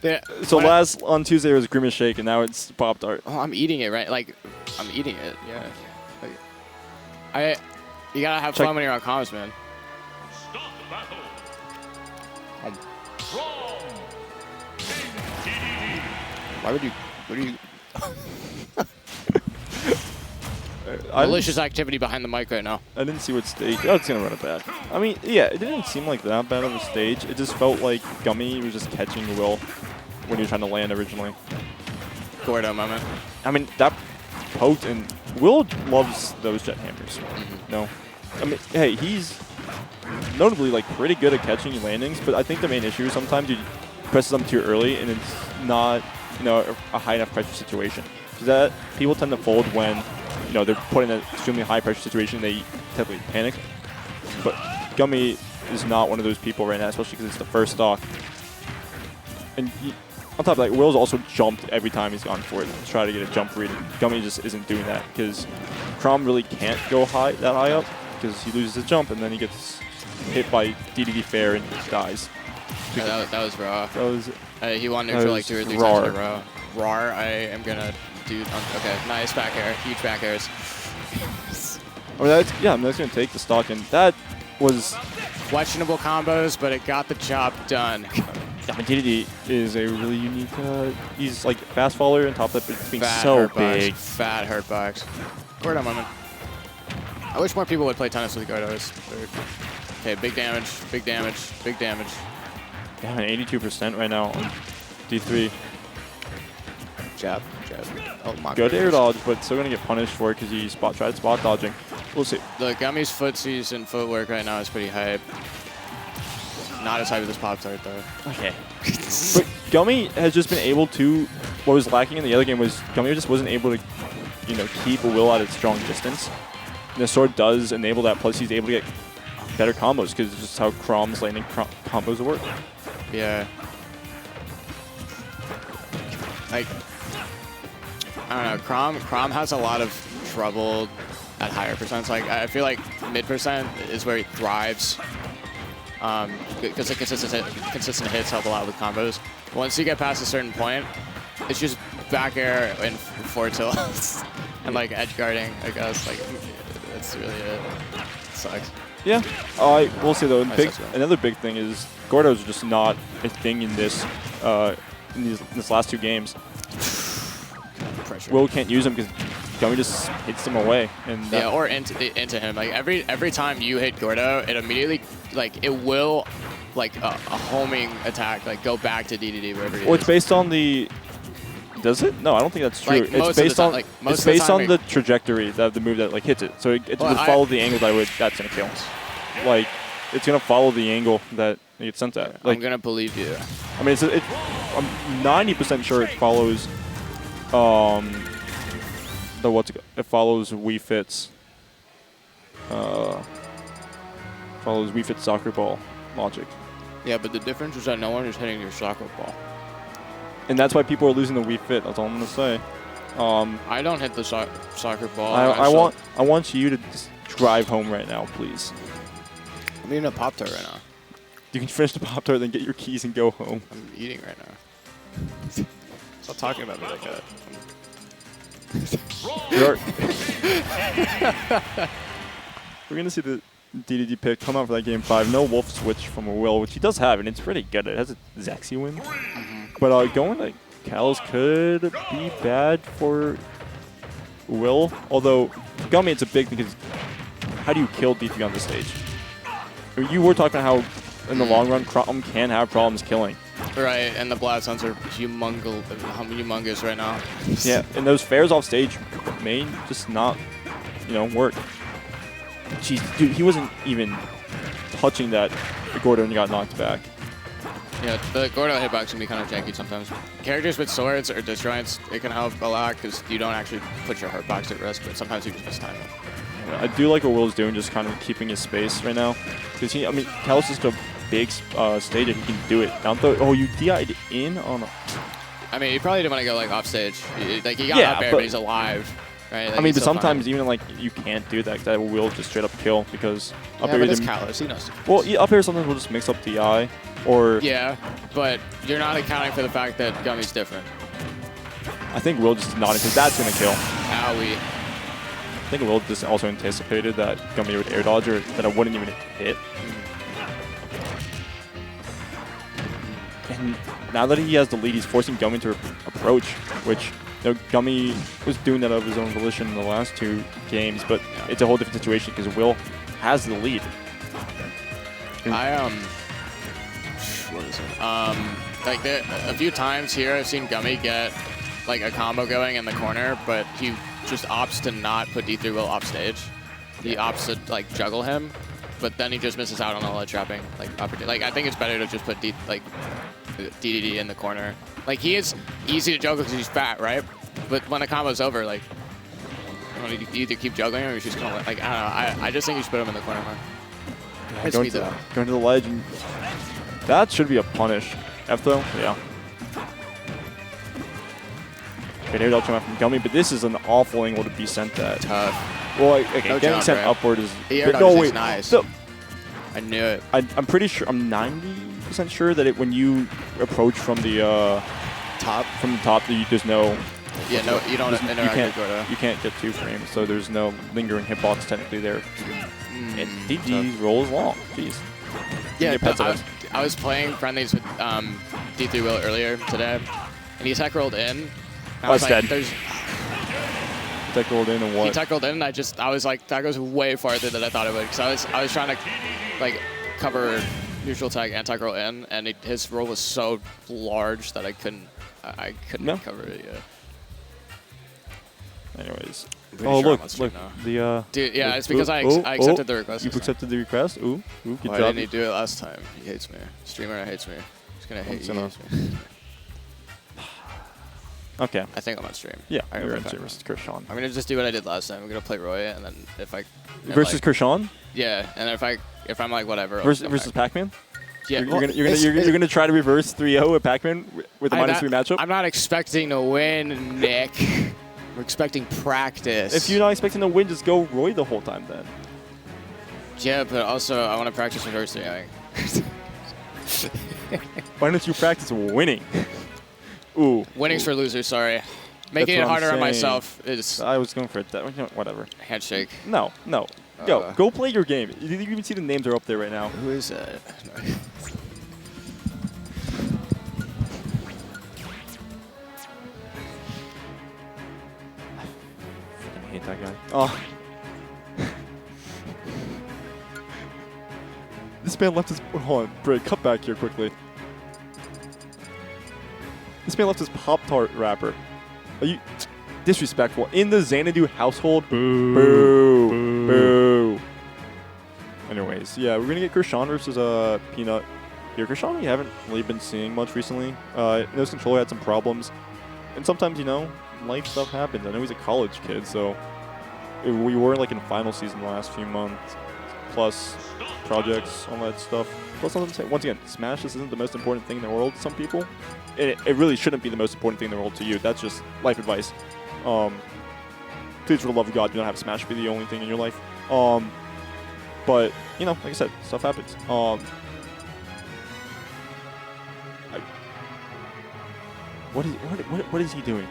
Yeah, So last on Tuesday was Grimace Shake, and now it's Pop-Tart. Oh, I'm eating it, right? Like, I'm eating it, yeah. Like, you gotta have fun when you're on comms, man. Start the battle. Um, Chrom. Dedede. Why would you? What are you? I Malicious activity behind the mic right now. didn't see what stage. Oh, it's gonna run it back. I mean, yeah, it didn't seem like that bad of a stage. It just felt like Gummy was just catching Will when he was trying to land originally. Gordo moment. I mean, that poked, and Will loves those jet hammers. No, I mean, hey, he's notably like pretty good at catching landings, but I think the main issue is sometimes you press them too early, and it's not, you know, a high enough pressure situation. Because that people tend to fold when, you know, they're put in an extremely high pressure situation. They typically panic. But Gummy is not one of those people right now, especially because it's the first stock. And on top of that, Will's also jumped every time he's gone for it to try to get a jump read. Gummy just isn't doing that because Chrom really can't go that high up because he loses his jump and then he gets hit by Dedede fair and dies. Yeah, that was raw. That was He won neutral like 2 or 3 raw. times in a row. Rar, I am gonna do. Okay, nice back air, huge back airs. I mean, that's going to take the stock, and that was. Questionable combos, but it got the job done. I mean, Dedede is a really unique. He's like fast follower, and top of that, but being Fat so hurt big. Box. Fat hurt box. Gordo moment. I wish more people would play tennis with Gordos. Okay, big damage, big damage, big damage. Yeah, 82% right now on D3. Jab. Oh my. Good air dodge, but still going to get punished for it because he tried spot dodging. We'll see. The Gummy's footsies and footwork right now is pretty hype. Not as hype as this Pop-Tart though. Okay. But Gummy has just been able to. What was lacking in the other game was Gummy just wasn't able to, you know, keep a Will at a strong distance. And the sword does enable that. Plus, he's able to get better combos because it's just how Chrom's landing combos work. Yeah. Like, I don't know. Chrom has a lot of trouble at higher percents. Like, I feel like mid percent is where he thrives. Because the consistent hits help a lot with combos. Once you get past a certain point, it's just back air and forward tilt and like edge guarding, I guess. Like, that's really it. Sucks. Yeah, I will say though, Nice. another big thing is Gordo's just not a thing in this last 2 games. Pressure. Will can't use him because Gummy just hits him away, and Yeah, or into him. Like every time you hit Gordo, it immediately it will a homing attack go back to Dedede wherever he is. well, it's based on the. Does it? No, I don't think that's true. Like, most it's of the based time- on most it's of the based time on the trajectory that the move that hits it. So it Well, would follow the angle that's gonna kill. Like it's gonna follow the angle that it gets sent at. Like I'm gonna believe you. I mean, I'm 90% sure it follows. It follows Wii Fit's. Follows Wii Fit's soccer ball logic, Yeah, but the difference is that no one is hitting your soccer ball. and that's why people are losing the Wii Fit. That's all I'm gonna say. I don't hit the soccer ball. I want you to just drive home right now, please. I'm eating a Pop-Tart right now. You can finish the Pop-Tart, then get your keys and go home. I'm eating right now. Stop talking about me like that. We're gonna see the Dedede pick come out for that game 5. No Wolf switch from a Will, which he does have, and it's pretty good. It has a Zaxi win. But going like Kalos could be bad for Will. Although, Gummy, it's a big thing because how do you kill D3 on this stage? I mean, you were talking about how in the long run, Chrom can have problems killing. Right, and the blast zones are humongous right now. Yeah, and those fairs off stage may just not, work. Jeez, dude, he wasn't even touching that Gordo and he got knocked back. Yeah, the Gordo hitbox can be kind of janky sometimes. Characters with swords or disjoints, it can help a lot because you don't actually put your hurtbox at risk, but sometimes you just miss time. I do like what Will's doing, just kind of keeping his space right now. Because I mean, Talos is a big stage and he can do it. Down throw. Oh, you DI'd in on a... I mean, you probably didn't want to go like off stage. Like he got up there, but he's alive. Right? Like, I mean, but sometimes even like you can't do that. That will just straight up kill because up yeah, here it's callous. He knows. Well, yeah, up here sometimes we'll just mix up DI or. Yeah, but you're not accounting for the fact that Gummy's different. I think Will just nodded because that's gonna kill. Owie. I think Will just also anticipated that Gummy would air dodge or that I wouldn't even hit. And now that he has the lead, he's forcing Gummy to approach, which you know, Gummy was doing that of his own volition in the last 2 games, but it's a whole different situation because Will has the lead. What is it? Like a few times here, I've seen Gummy get like a combo going in the corner, but he just opts to not put D3 Will off stage. He opts to like juggle him, but then he just misses out on all the trapping like opportunity. Like I think it's better to just put DDD in the corner. Like he is easy to juggle because he's fat, right? But when the combo's over, like you either keep juggling or you just kind of like I don't know. I just think you should put him in the corner more. Yeah, going to the ledge, and that should be a punish. F throw, yeah. Good air dodge coming out from Gummy, but this is an awful angle to be sent at. Tough. Well, okay, no getting sent right? upward is. The air dodge no, is wait, nice. So, I knew it. I'm pretty sure. I'm 90% sure that when you approach from the top, there's no. Yeah, no, you don't interact with Gordo. You can't get 2 frames, so there's no lingering hitbox technically there. And DD rolls long. Jeez. Yeah, I was playing friendlies with D3 Will earlier today, and he tech rolled in. I was like, dead. Tech rolled in and what? He tech rolled in, and I was like, that goes way farther than I thought it would. Because I was trying to like cover neutral tech and tech roll in, and his roll was so large that I couldn't cover it yet. Anyways. Oh, sure look, the dude, yeah, it's because I accepted the request. You accepted the request? Ooh, good Why job. didn't he do it last time? He hates me. Streamer hates me. He's gonna hate you. Okay. I think I'm on stream. Yeah, you're on stream versus Kurshaun. I'm gonna just do what I did last time. I'm gonna play Roy, and then if I versus Kurshaun. Yeah, and if I'm like whatever. Versus Pac-Man. Yeah, you're gonna try to reverse 3-0 at Pac-Man with a -3 matchup. I'm not expecting to win, Nick. We're expecting practice. If you're not expecting to win, just go Roy the whole time then. Yeah, but also I want to practice reverse 3-0. Why don't you practice winning? Ooh. Winning's for losers, sorry. Making it harder on myself is... I was going for it. Whatever. Handshake. No. Go play your game. You can see the names are up there right now. Who is that? I hate that guy. Oh. This man left his... Hold on, Bray, cut back here quickly. This man left his Pop-Tart wrapper. Are you... Disrespectful. In the Xanadu household? Boo. Boo. Boo. Anyways, yeah, we're going to get Kurshaun versus Peanut here. Kurshaun we haven't really been seeing much recently. His controller had some problems. And sometimes, you know, life stuff happens. I know he's a college kid, so... We were like in final season the last few months. Plus projects, all that stuff. Plus, once again, Smash, this isn't the most important thing in the world to some people. It really shouldn't be the most important thing in the world to you. That's just life advice. Please, for the love of God, do not have Smash be the only thing in your life. But, you know, like I said, stuff happens. What is he doing?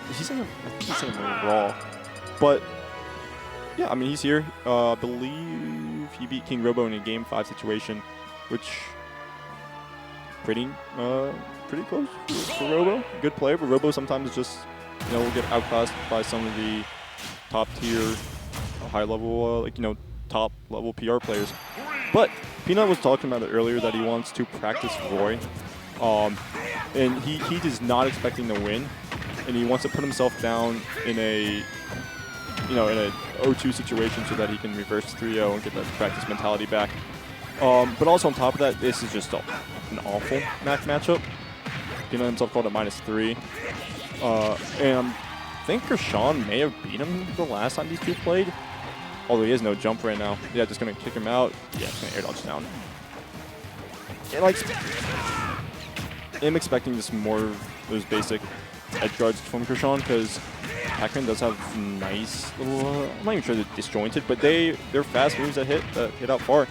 Is he saying? I think he's saying Raw. But yeah, I mean he's here. I believe he beat KingRoBo in a Game 5 situation, which pretty close for Robo. Good player, but Robo sometimes just will get outclassed by some of the top tier, high level, top level PR players. But Peanut was talking about it earlier that he wants to practice Roy, and he is not expecting to win, and he wants to put himself down in a in a 0-2 situation so that he can reverse 3-0 and get that practice mentality back. But also on top of that, this is just an awful matchup. Peanut himself called it -3. And I think Kurshaun may have beat him the last time these two played. Although he has no jump right now. Yeah, just going to kick him out. Yeah, just going to air dodge down. And like, I'm expecting just more of those basic edge guards from Kurshaun because Pac-Man does have nice little, I'm not even sure they're disjointed, but they're fast moves that hit out far.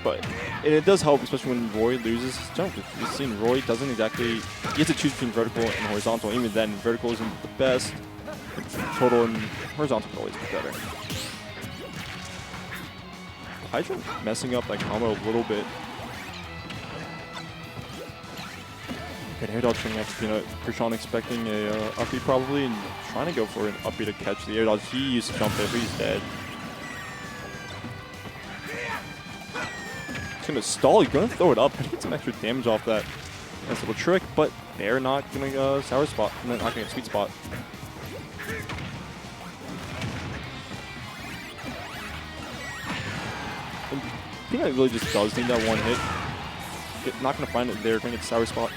But it does help, especially when Roy loses his jump. You've seen Roy doesn't exactly, he has to choose between vertical and horizontal. Even then, vertical isn't the best. Total and horizontal will always be better. Hydra messing up that combo a little bit. Good air dodge coming out for Peanut. Kurshaun expecting a up B probably and trying to go for an up B to catch the air dodge. He used to jump there, but he's dead. He's going to stall. He's going to throw it up and get some extra damage off that nice little trick, but they're not going to sour spot. They're not going to sweet spot. And Peanut really just does need that one hit. Not going to find it there. Going to get sour spot.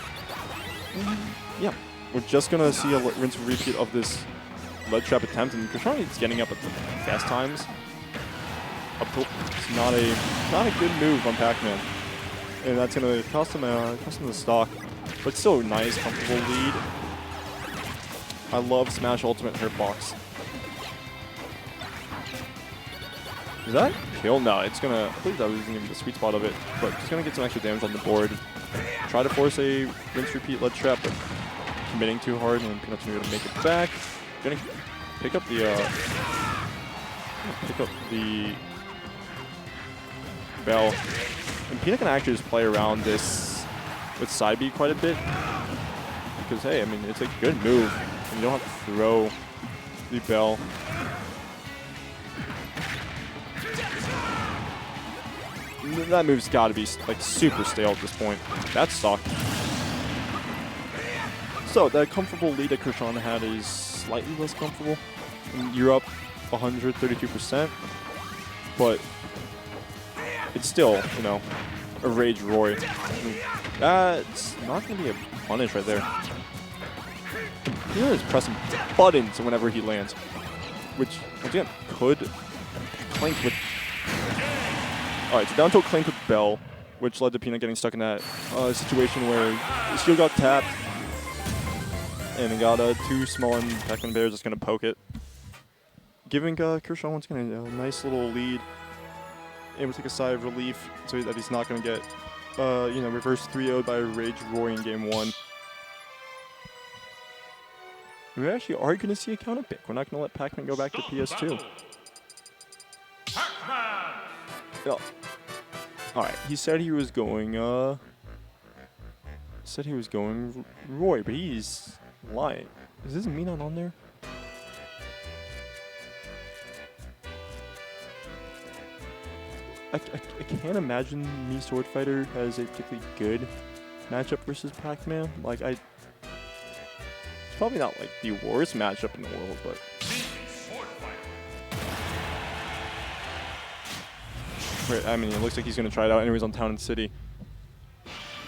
Yeah, we're just going to see a rinse and repeat of this lead trap attempt, and Kurshaun is getting up at the fast times. It's not a good move on Pac-Man, and that's going to cost him the stock, but still a nice, comfortable lead. I love Smash Ultimate Hurtbox. Is that kill? No, it's going to, I believe that wasn't even the sweet spot of it, but just going to get some extra damage on the board. Try to force a rinse repeat lead trap, but committing too hard, and Peanut's going to make it back. Going to pick up the bell. And Peanut can actually just play around this with side B quite a bit. Because, hey, I mean, it's a good move. And you don't have to throw the bell. That move's got to be like super stale at this point. That sucked. So that comfortable lead that Kurshaun had is slightly less comfortable. And you're up 132%, but it's still, you know, a Rage Roy. That's not going to be a punish right there. He is pressing buttons whenever he lands, which, once again, could clink with... Alright, so down to a clink with Bell, which led to Peanut getting stuck in that situation where the shield got tapped, and he got two small and Pac-Man Bears just going to poke it. Giving Kurshaun once again a nice little lead. Able to take a sigh of relief so that he's not going to get, you know, reverse 3-0'd by Rage Roy in game 1. We actually are going to see a counter pick. We're not going to let Pac-Man go back to PS2. Pac-Man! Yeah. Alright, he said he was going, Roy, but he's lying. Is this me not on there? I can't imagine me Swordfighter has a particularly good matchup versus Pac-Man. Like, it's probably not like the worst matchup in the world, but right, I mean, it looks like he's gonna try it out anyways on Town and City.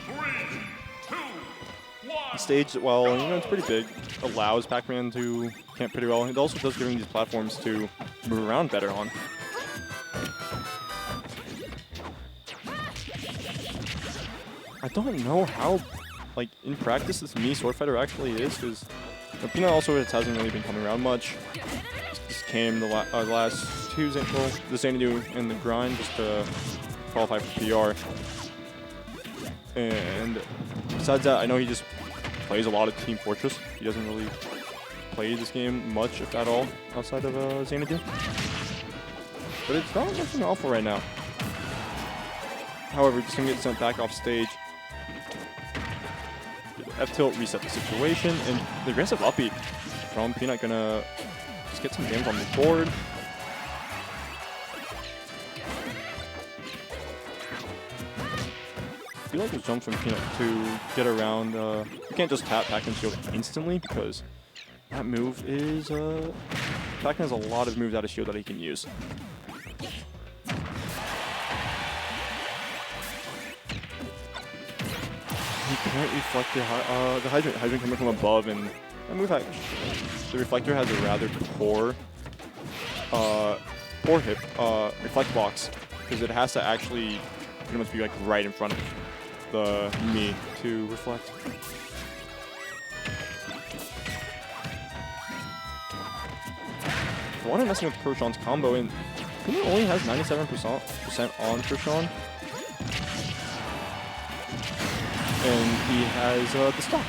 3, 2, 1. The stage, well, you know, it's pretty big. Allows Pac-Man to camp pretty well. It also does give him these platforms to move around better on. I don't know how, like, in practice this me Swordfighter actually is, because Peanut also hasn't really been coming around much. Just came the last two, well, the Xanadu and the grind just to qualify for PR. And besides that, I know he just plays a lot of Team Fortress. He doesn't really play this game much, if at all, outside of Xanadu. But it's not looking awful right now. However, just gonna get sent back off stage. F-tilt, reset the situation, and the aggressive up beat from Peanut gonna just get some damage on the board. I feel like there's jumps from Peanut to get around. You can't just tap Pac-Man shield instantly because That move is, Pac-Man has a lot of moves out of shield that he can use. He can't reflect the hydrant coming from above, and that move, the reflector has a rather poor hip reflect box, because it has to actually pretty much be like right in front of the me to reflect. I want to messing with Kurshaun's combo, and he only has 97% on Kurshaun. And he has the stock.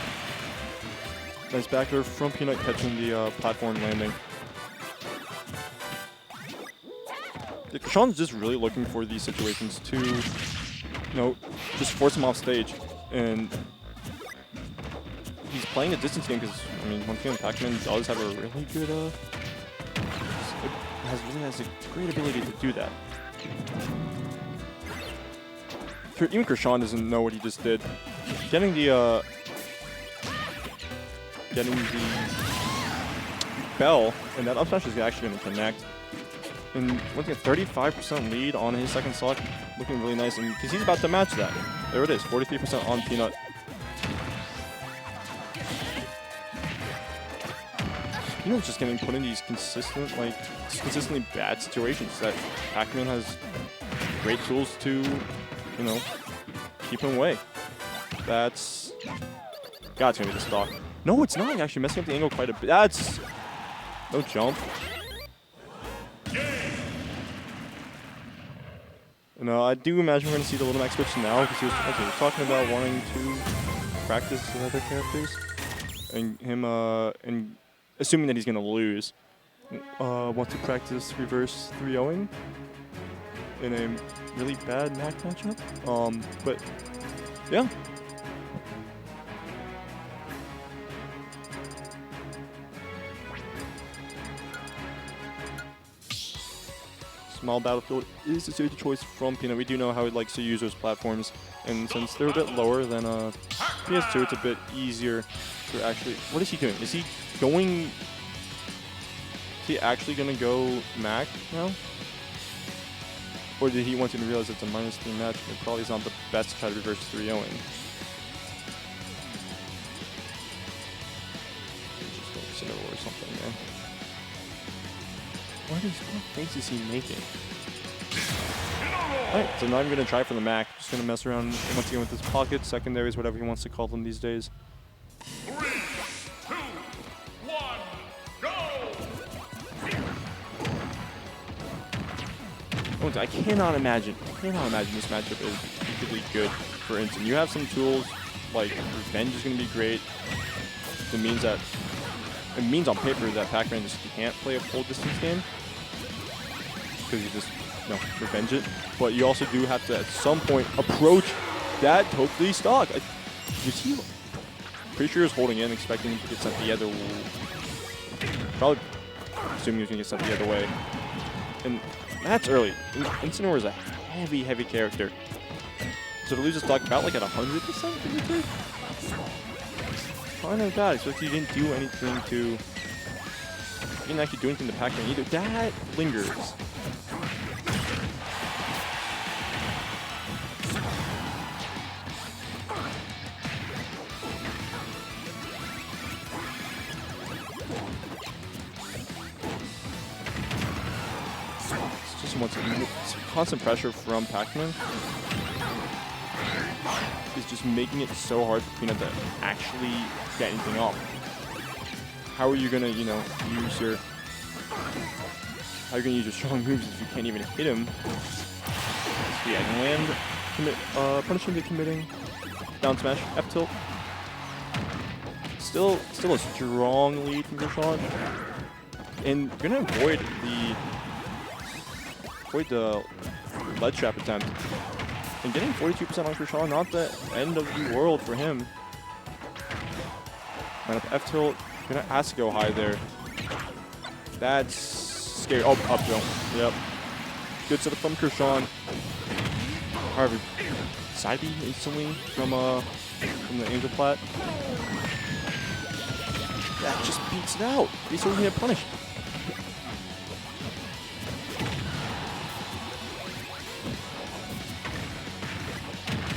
Nice backer from Peanut catching the platform landing. Yeah, Kurshaun's just really looking for these situations to, just force him off stage. And he's playing a distance game because, I mean, once again, Pac-Man does have a really good, really has a great ability to do that. Even Kurshaun doesn't know what he just did. Getting the bell, and that up smash is actually going to connect. And looking at 35% lead on his second stock, looking really nice. And because he's about to match that. There it is, 43% on Peanut. Peanut's just getting put in these consistently bad situations that Pac-Man has great tools to, keep him away. That's it's gonna be the stock. No, it's not. Actually messing up the angle quite a bit. That's no jump. No, I do imagine we're gonna see the Little Mac switch now because he was talking about wanting to practice with other characters, and him and assuming that he's gonna lose, wants to practice reverse 3-0ing in a really bad Mac matchup. But yeah. Small battlefield is the stage of choice from Peanut. We do know how he likes to use those platforms, and since they're a bit lower than PS2, it's a bit easier to actually. What is he doing? Is he actually gonna go Mac now? Or did he want you to realize it's a -3 match? It probably is not the best to try to reverse 3-0ing. Just go Incineroar or something, man. What face is he making? Alright, so now I'm going to try for the Mac. Just going to mess around once again with his pockets, secondaries, whatever he wants to call them these days. 3, 2, 1, go! I cannot imagine this matchup is particularly good for Incin. You have some tools, like Revenge is going to be great. It means on paper that Pac-Man just can't play a full distance game because you just revenge it. But you also do have to at some point approach that totally stock. Pretty sure he was holding in, expecting him to get sent the other way. Probably assuming he was going to get sent the other way. And that's early. Incineroar is a heavy character. So to lose his stock about like at 100%, did you think? Probably not bad, especially you didn't do anything to. You didn't actually do anything to Pac-Man either. That lingers. Constant pressure from Pac-Man is just making it so hard for Peanut to actually get anything off. How are you gonna, use your strong moves if you can't even hit him? So yeah, land, punish him to committing, down smash, F tilt. Still a strong lead from Kurshaun, and you're gonna avoid the ledge trap attempt. And getting 42% on Kurshaun, not the end of the world for him. And up F tilt, gonna ask to go high there. That's scary. Oh, up tilt. Yep. Good setup from Kurshaun. However, side B instantly from the Angel Plat. That just beats it out. He's going to get punished.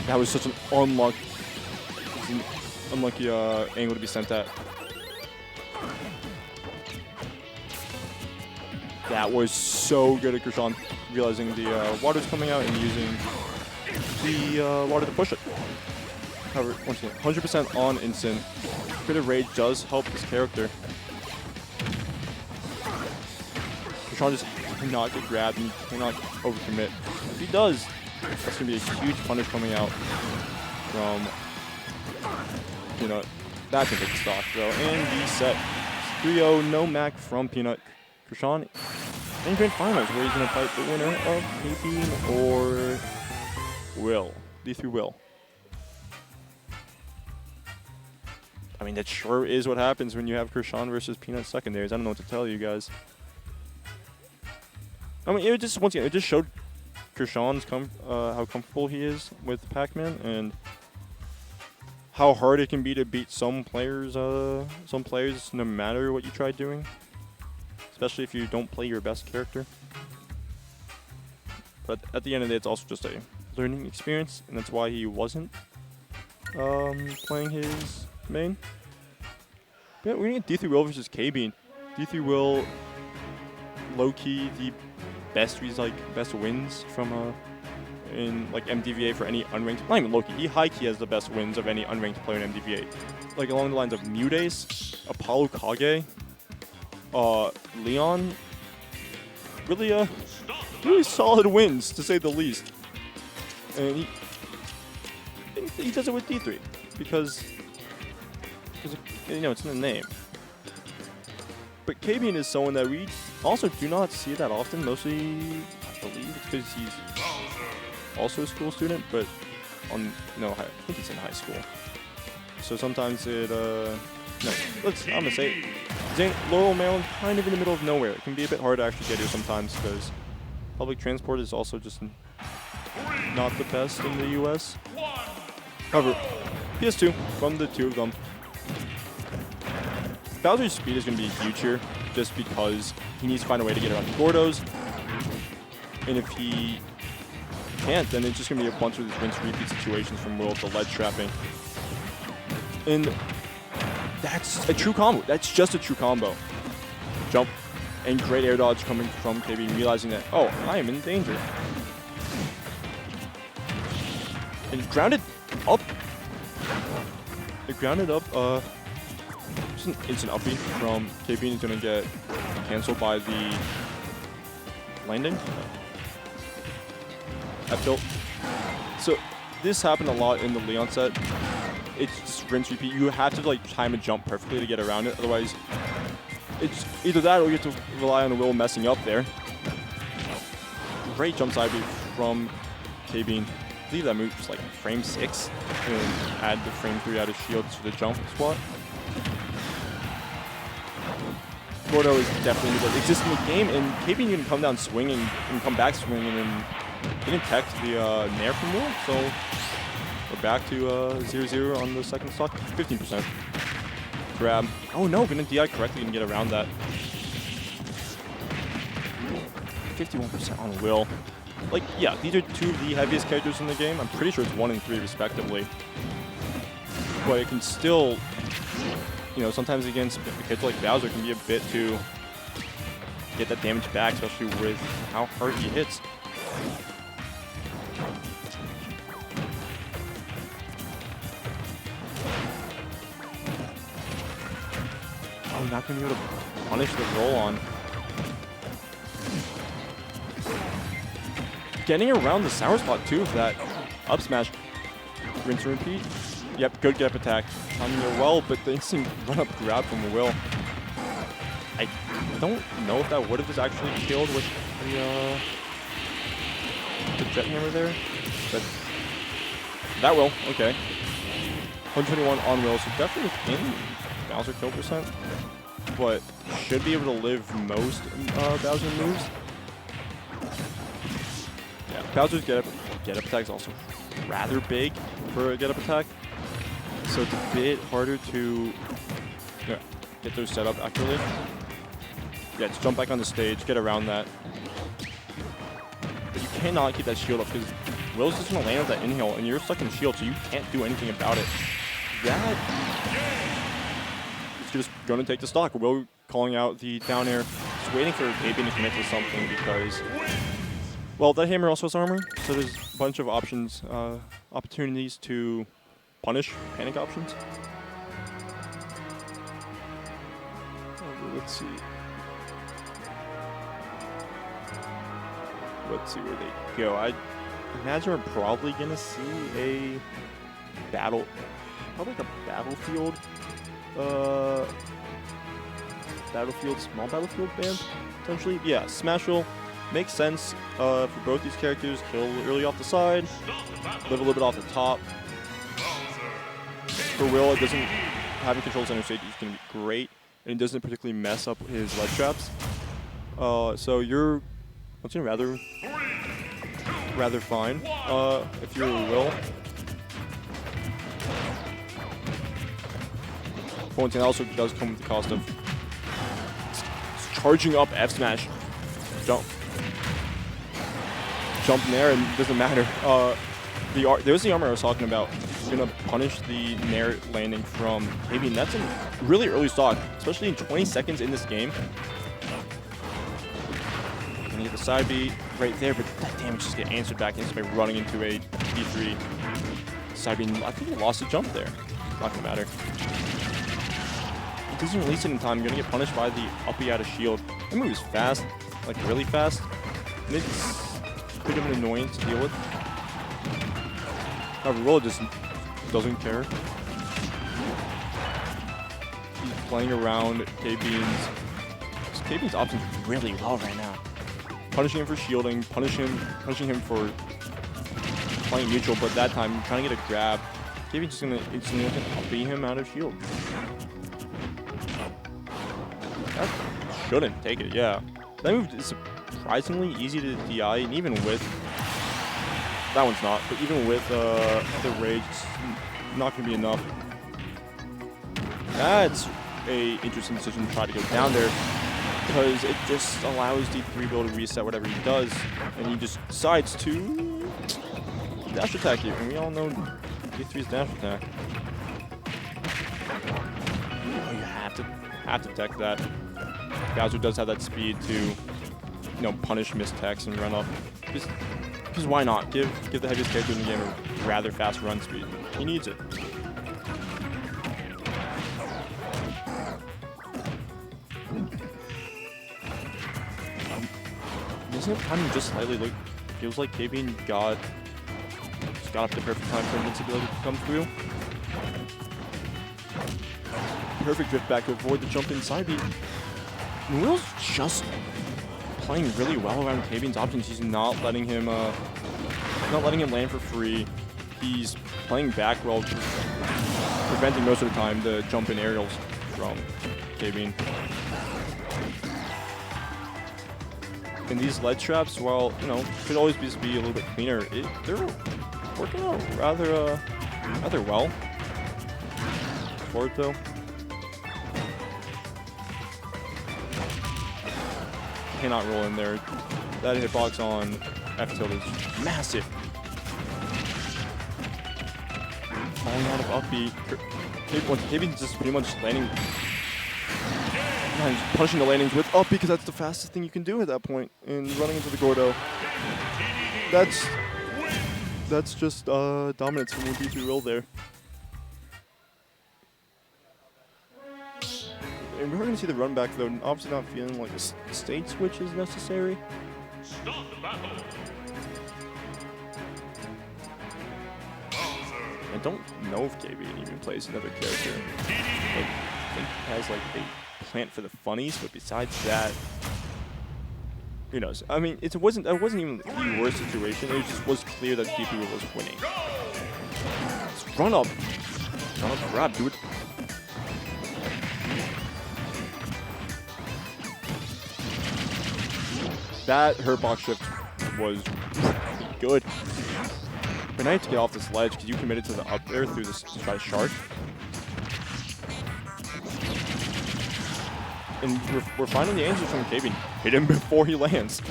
That was such an unlucky angle to be sent at. That was so good at Kurshaun, realizing the water's coming out and using the water to push it. However, once again, 100% on instant. Bit of rage does help this character. Kurshaun just cannot get grabbed and cannot overcommit. If he does, that's going to be a huge punish coming out from Peanut. That's a big stock though. And reset. 3-0, no Mac from Peanut. Kurshaun in Grand Finals, where he's going to fight the winner of KBean or Will. D3 Will. I mean, that sure is what happens when you have Kurshaun versus Peanut secondaries. I don't know what to tell you guys. I mean, it just, once again, it just showed Kurshaun's how comfortable he is with Pac-Man and how hard it can be to beat some players no matter what you try doing. Especially if you don't play your best character. But at the end of the day, it's also just a learning experience, and that's why he wasn't playing his main. But yeah, we're gonna get D3 Will versus KBean. D3 Will, low-key the best wins from in like MDVA for any unranked. Not even low-key. He high-key has the best wins of any unranked player in MDVA. Like along the lines of Mudace, Apollo Kage, Leon. Really solid wins to say the least. And he does it with D3 because you know it's in the name. But KBean is someone that we also do not see that often. Mostly, I believe it's because he's also a school student, but I think he's in high school. So sometimes it I'm gonna say Laurel, Maryland, kind of in the middle of nowhere. It can be a bit hard to actually get here sometimes because public transport is also just not the best in the US. However, PS2 from the two of them. Bowser's speed is going to be huge here just because he needs to find a way to get around the Gordos. And if he can't, then it's just going to be a bunch of these rinse repeat situations from World to ledge trapping. And that's a true combo. That's just a true combo. Jump and great air dodge coming from KBean, realizing that, oh, I am in danger. And grounded up. It grounded up, just an instant uppie from KBean is going to get canceled by the landing. F tilt. So this happened a lot in the Leon set. It's just rinse repeat. You have to like time a jump perfectly to get around it. Otherwise, it's either that or you have to rely on the Will messing up there. Great jump side beat from KBean. I believe that move was like frame 6 and add the frame 3 out of shields for the jump squat. Gordo is definitely what exists in the game, and KBean can come down swinging and come back swinging and didn't tech the Nair from Will, so we're back to 0-0 on the second stock. 15%. Grab. Oh no, gonna DI correctly and get around that. 51% on Will. Like, yeah, these are two of the heaviest characters in the game. I'm pretty sure it's 1 and 3 respectively. But it can still, you know, sometimes against a character like Bowser, it can be a bit to get that damage back, especially with how hard he hits. Oh, not going to be able to punish the roll on. Getting around the sour spot too with that up smash. Rinse and repeat. Yep, good get up attack. Timing it well, but the instant run up grab from Will. I don't know if that would have just actually killed with the jet hammer there, but that will. Okay. 121 on Will, so definitely within Bowser kill percent, but should be able to live most Bowser moves. Yeah, Bowser's get up attack is also rather big for a get up attack, so it's a bit harder to get those set up accurately. Yeah, just jump back on the stage, get around that. But you cannot keep that shield up because Will's just going to land with that inhale, and you're stuck in shield, so you can't do anything about it. That is just going to take the stock. Will calling out the down air, just waiting for KBean to commit to something because, well, that hammer also has armor, so there's a bunch of options, opportunities to punish panic options. Let's see. Let's see where they go. I imagine we're probably gonna see a battle, probably like a battlefield, small battlefield band, potentially. Yeah, Smashville makes sense for both these characters. Kill early off the side, live a little bit off the top. For Will, it doesn't having control center stage is gonna be great, and it doesn't particularly mess up his ledge traps. So you're. What's your rather fine if you're Will. Points, and also does come with the cost of charging up F smash. Jump in there, and it doesn't matter. There's the armor I was talking about. It's gonna punish the Nair landing from KBean. That's a really early stock, especially in 20 seconds in this game. You get the side B right there, but that damage just get answered back by running into a D3. Side B, I think he lost a jump there. Not gonna matter. He doesn't release it in time. You're gonna get punished by the uppy out of shield. That move is fast, like really fast. And it's a bit of an annoyance to deal with. However, Rool just doesn't care. He's playing around KBean's options really well right now. Punishing him for shielding, punishing him for playing neutral, but that time trying to get a grab. KBean's just gonna instantly beat him out of shield. That shouldn't take it, yeah. That move is surprisingly easy to DI, and even with that one's not, but even with the rage, it's not gonna be enough. That's a interesting decision to try to go down there, because it just allows D3 to reset whatever he does, and he just decides to dash attack you, and we all know D3's dash attack. Oh, you have to tech that. Kazuya does have that speed to, punish mistechs and run up. Because why not? Give the heaviest character in the game a rather fast run speed. He needs it. Doesn't it timing just slightly feels like KBean got up the perfect time for invincibility to come through. Perfect drift back to avoid the jump inside beat. Will's just playing really well around KBean's options. He's not letting him land for free. He's playing back well, preventing most of the time the jump in aerials from KBean. And these ledge traps, while could always be a little bit cleaner, they're working out rather well. Forward though. Cannot roll in there. That hitbox on F tilt is massive. Falling out of upbeat. KBean's just pretty much landing. He's punishing the landings with up because that's the fastest thing you can do at that point. And running into the Gordo. That's just dominance from D3 Rool there. And we're going to see the run back though, obviously not feeling like a state switch is necessary. Start the battle. I don't know if KBean even plays another character. I think he has like a plant for the funnies, but besides that, who knows? I mean, that wasn't even the worst situation. It just was clear that D3 was winning. Just run up, grab, do it. That hurt box shift was really good. But now you have to get off this ledge because you committed to the up there through this by shark. And we're finding the answers from KBean. Hit him before he lands.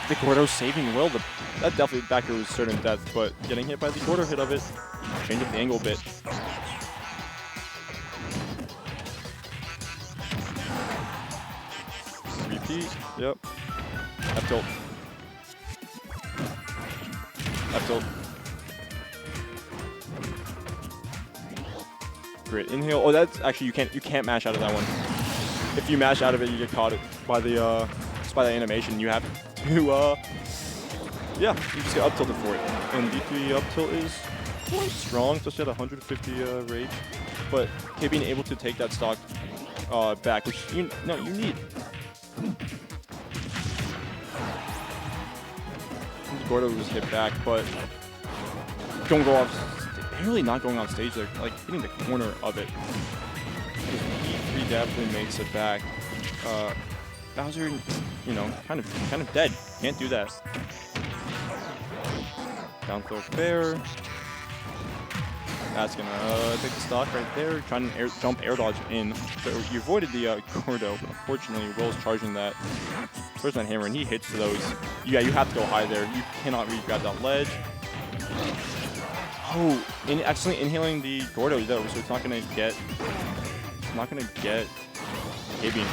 The Gordo saving Will. That definitely back here was certain death, but getting hit by the Gordo hit of it changed up the angle a bit. Repeat. Yep. F tilt. F tilt. Great inhale. Oh, that's actually you can't mash out of that one. If you mash out of it, you get caught by the just by the animation. You have to yeah, you just get up tilted for it. And D3 up tilt is quite strong, especially at 150 rage. But KBean able to take that stock back, which you need. Gordo was hit back, but don't go off. Barely not going on stage there, like hitting the corner of it. D3 definitely makes it back. Bowser, you know, kind of dead. Can't do that. Down throw fair. That's gonna take the stock right there. Trying to jump air dodge in. So you avoided the Gordo. Unfortunately, Will's charging that. First that hammer, and he hits those. Yeah, you have to go high there. You cannot re-grab that ledge. Oh, accidentally inhaling the Gordo though, so it's not gonna get. KBean.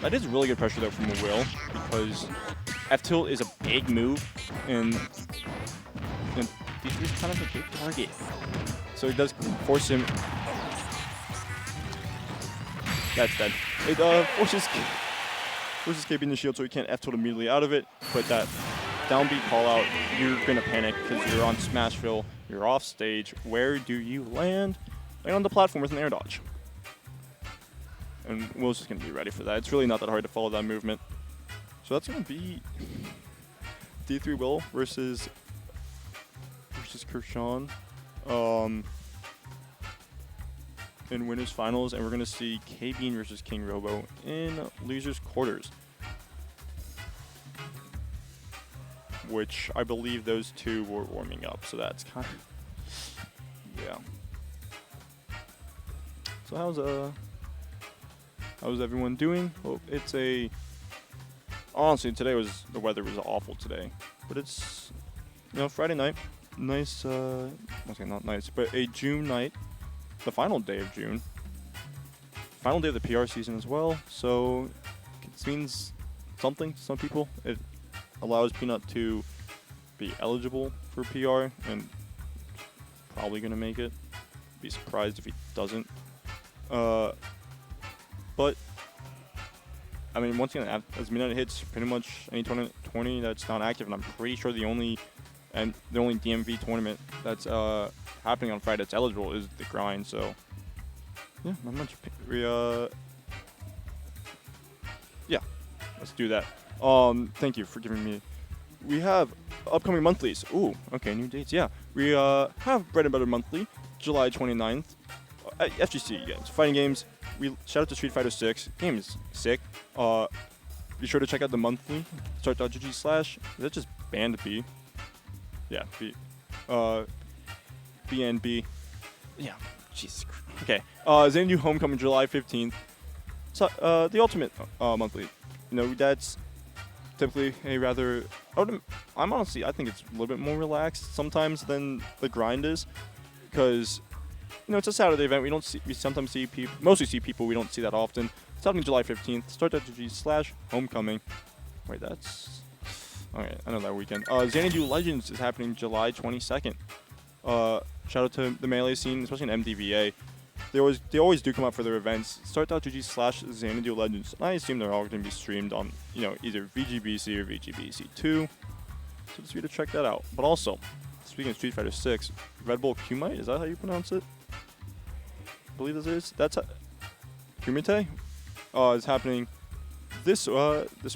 That is really good pressure though from Will, because F-tilt is a big move, and D3 is kind of a big target. So it does force him. That's dead. It forces KBean the shield so he can't F-tilt immediately out of it. But that down B call out, you're going to panic because you're on Smashville, you're off stage. Where do you land? Land on the platform with an air dodge. And Will's just going to be ready for that. It's really not that hard to follow that movement. So that's going to be D3 Will versus Kurshaun in winners finals, and we're going to see KBean versus KingRoBo in losers quarters, which I believe those two were warming up. So that's kind of, yeah. So how's everyone doing? Well, it's a honestly the weather was awful today, but it's Friday night, nice. Okay, not nice, but a June night, the final day of June, final day of the PR season as well. So it means something to some people. It allows Peanut to be eligible for PR and probably gonna make it. Be surprised if he doesn't. But I mean, once again, as midnight hits, pretty much any tournament 20 that's not active, and I'm pretty sure the only DMV tournament that's happening on Friday that's eligible is the grind. So yeah, not much. Yeah, let's do that. Thank you for giving me. We have upcoming monthlies. Ooh, okay, new dates. Yeah, we have Bread and Butter Monthly, July 29th. FGC games, fighting games. We shout out to Street Fighter 6. Game is sick. Be sure to check out the monthly. Start.gg/ is that just band B? Yeah, B. BNB. Yeah, Jesus Christ. Okay. Xanadu Homecoming, July 15th. So, the Ultimate monthly. That's typically a rather. I think it's a little bit more relaxed sometimes than the grind is, because it's a Saturday event. We sometimes see people, mostly see people we don't see that often. It's happening July 15th. Start.gg/ homecoming. Wait, that's. Okay, I know that weekend. Xanadu Legends is happening July 22nd. Shout out to the Melee scene, especially in MDVA. They always do come out for their events. Start.gg/ Xanadu Legends. I assume they're all going to be streamed on, either VGBC or VGBC2. So just be to check that out. But also, speaking of Street Fighter 6, Red Bull Kumite, is that how you pronounce it? I believe this is. That's Kumite. Is happening this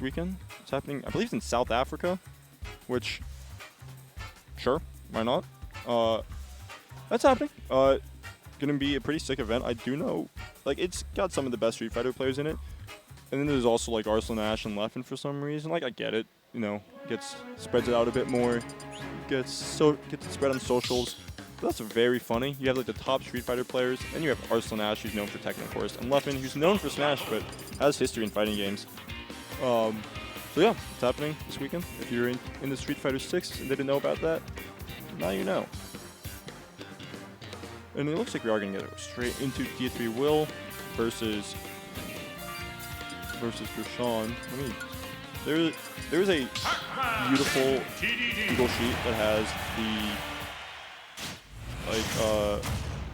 weekend. It's happening, I believe, in South Africa, which, sure, why not? That's happening. gonna be a pretty sick event. I do know, like, it's got some of the best Street Fighter players in it, and then there's also like Arslan, Ash, and Leffen for some reason. Like, I get it, you know, spreads it out a bit more, gets it spread on socials. But that's very funny. You have like the top Street Fighter players, and you have Arslan, Ash, who's known for Tekken, of course, and Leffen, who's known for Smash, but has history in fighting games. So yeah, it's happening this weekend. If you're in the Street Fighter 6 and didn't know about that, now you know. And it looks like we are going to get straight into D3 Will versus Kurshaun. There's a beautiful Google sheet that has the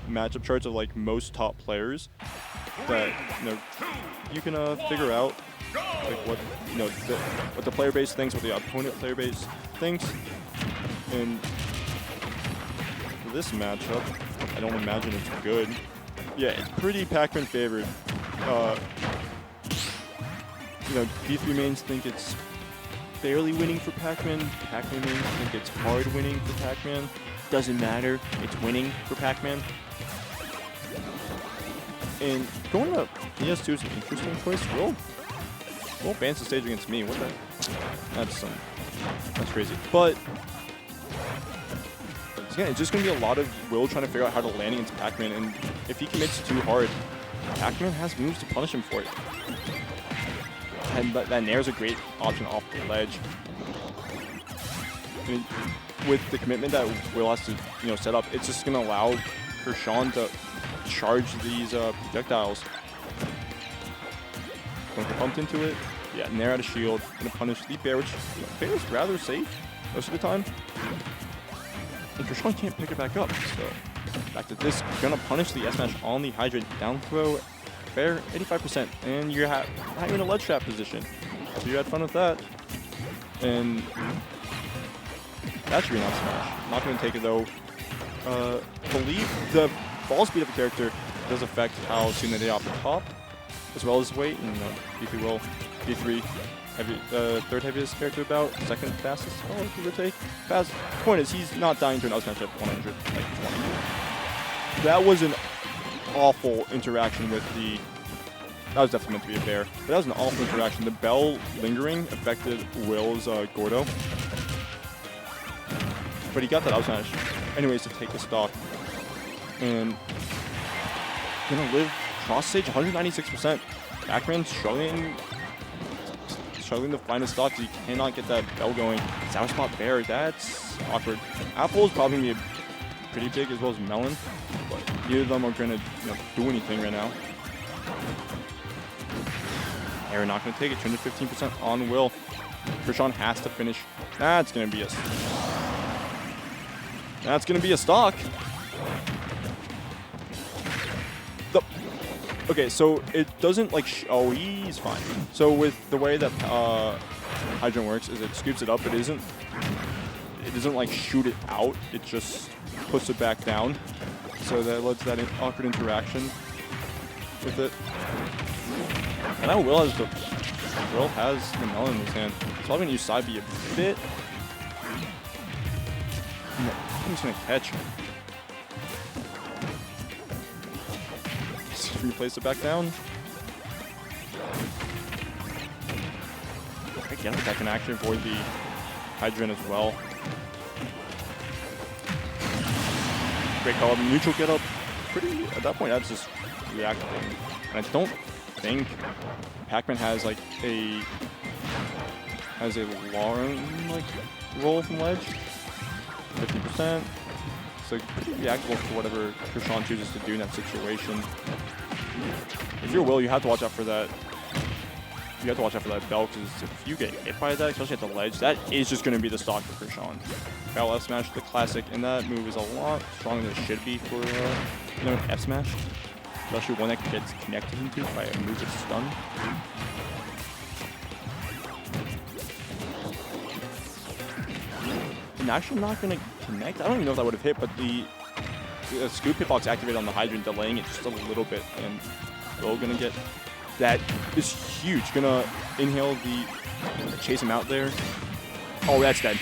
matchup charts of like most top players that you can figure out like what what the player base thinks, what the opponent player base thinks, and for this matchup, I don't imagine it's good. Yeah, it's pretty Pac-Man favored. D3 mains think it's barely winning for Pac-Man. Pac-Man mains think it's hard winning for Pac-Man. Doesn't matter, it's winning for Pac-Man. And going up ES2 is an interesting choice. Will advance the stage against me. What the? That's crazy. But yeah, it's just gonna be a lot of Will trying to figure out how to land against Pac-Man, and if he commits too hard, Pac-Man has moves to punish him for it. And that Nair's a great option off the ledge. I mean, with the commitment that Will has to set up, it's just gonna allow Kurshaun to charge these projectiles. Going to bumped into it. Yeah, Nair out of shield. Gonna punish the Bear, which Bear is rather safe most of the time. And Kurshaun can't pick it back up. So back to this. Gonna punish the S-Smash on the Hydrant. Down throw. Bear 85%. And you're not in a ledge trap position. So you had fun with that. And that should be an up-smash. Not gonna take it though. Believe the ball speed of the character does affect how soon they off the top, as well as weight. And D3 Will, D3, third heaviest character about, second fastest, give or take. Point is, he's not dying to an up smash at 100, like 20. That was an awful interaction with the. That was definitely meant to be a Bear. But that was an awful interaction. The bell lingering affected Will's Gordo. But he got that up smash anyways to take the stock. And gonna live cross stage 196%. Pac-Man struggling to find a stock. He cannot get that bell going. Sour spot Bear, that's awkward. Apple is probably gonna be pretty big, as well as Melon, but neither of them are gonna do anything right now. They're not gonna take it. 215% on Will. Kurshaun has to finish. That's gonna be a stock. Okay, so it doesn't like, oh, he's fine. So with the way that Hydrant works is it scoops it up, it doesn't like shoot it out, it just puts it back down. So that lets that awkward interaction with it. And now Will has the melon in his hand. So I'm gonna use side B a bit. No, he's gonna catch. Replace it back down. Again, that can actually avoid the Hydrant as well. Great call. Neutral get up. Pretty at that point. That's just reacting. And I don't think Pac-Man has like a long roll from ledge. 50%. So pretty reactable to whatever Kurshaun chooses to do in that situation. If you're Will, you have to watch out for that. You have to watch out for that bell, because if you get hit by that, especially at the ledge, that is just going to be the stock for Kurshaun. Bell F smash, the classic, and that move is a lot stronger than it should be for an F smash, especially one that gets connected into by a move that's stun. And actually not going to connect. I don't even know if that would have hit, but the scoop hitbox activated on the Hydrant, delaying it just a little bit, and Will gonna get that is huge. Gonna inhale the chase him out there. Oh, that's dead.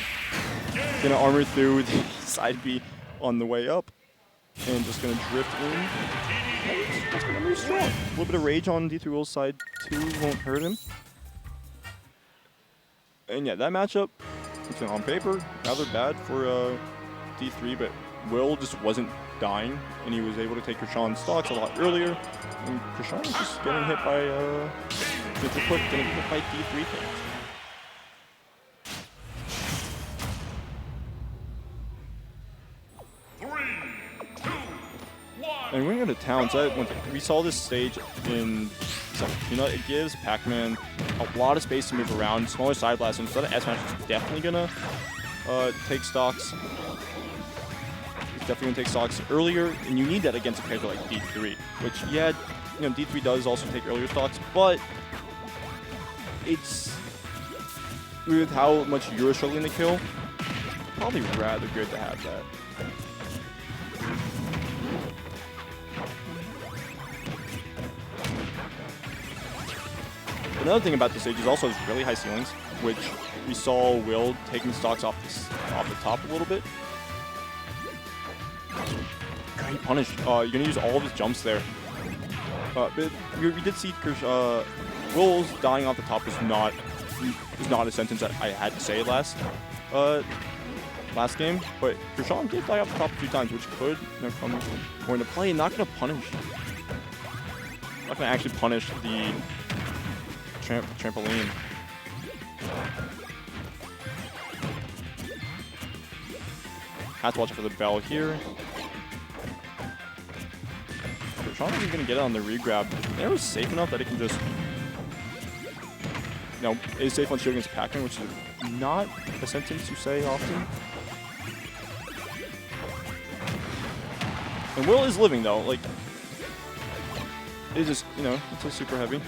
Gonna armor through the side B on the way up. And just gonna drift in. That's gonna move strong. A little bit of rage on D3 Will's side too won't hurt him. And yeah, that matchup, on paper, rather bad for D3, but Will just wasn't dying, and he was able to take Kurshaun's stocks a lot earlier. And Kurshaun was just getting hit by getting hit by D3 things. And we're going to town, so we saw this stage in it gives Pac-Man a lot of space to move around, smaller side blasts, and so that S-Smash is definitely going to take stocks. It's definitely going to take stocks earlier, and you need that against a character like D3, which, yeah, D3 does also take earlier stocks, but it's, with how much you're struggling to kill, probably rather good to have that. Another thing about this stage is also its really high ceilings, which we saw Will taking stocks off the top a little bit. Great punish. You're gonna use all of his jumps there. But we did see Will's dying off the top is not a sentence that I had to say last game, but Kurshaun did fly off the top a few times, which could come more into play. Not gonna punish. Not gonna actually punish the trampoline. Have to watch for the bell here. Kurshaun isn't gonna get it on the regrab. It was safe enough that it can just, is safe on shield against Pac-Man, which is not a sentence you say often. And Will is living though, like, it's just, it's a super heavy.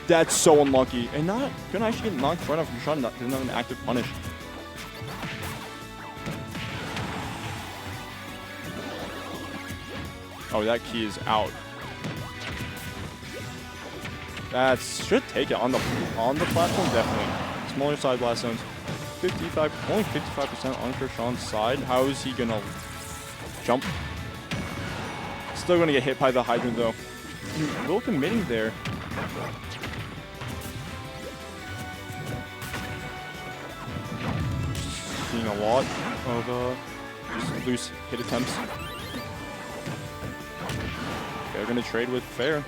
That's so unlucky. And not gonna actually get knocked front of Kurshaun, doesn't have an active punish. Oh, that key is out. That should take it on the platform, definitely. Smaller side blast zones. Only 55% on Kurshaun's side. How is he gonna jump? Still gonna get hit by the hydrant though. Will committing there. Seeing a lot of just loose hit attempts. They're gonna trade with fair.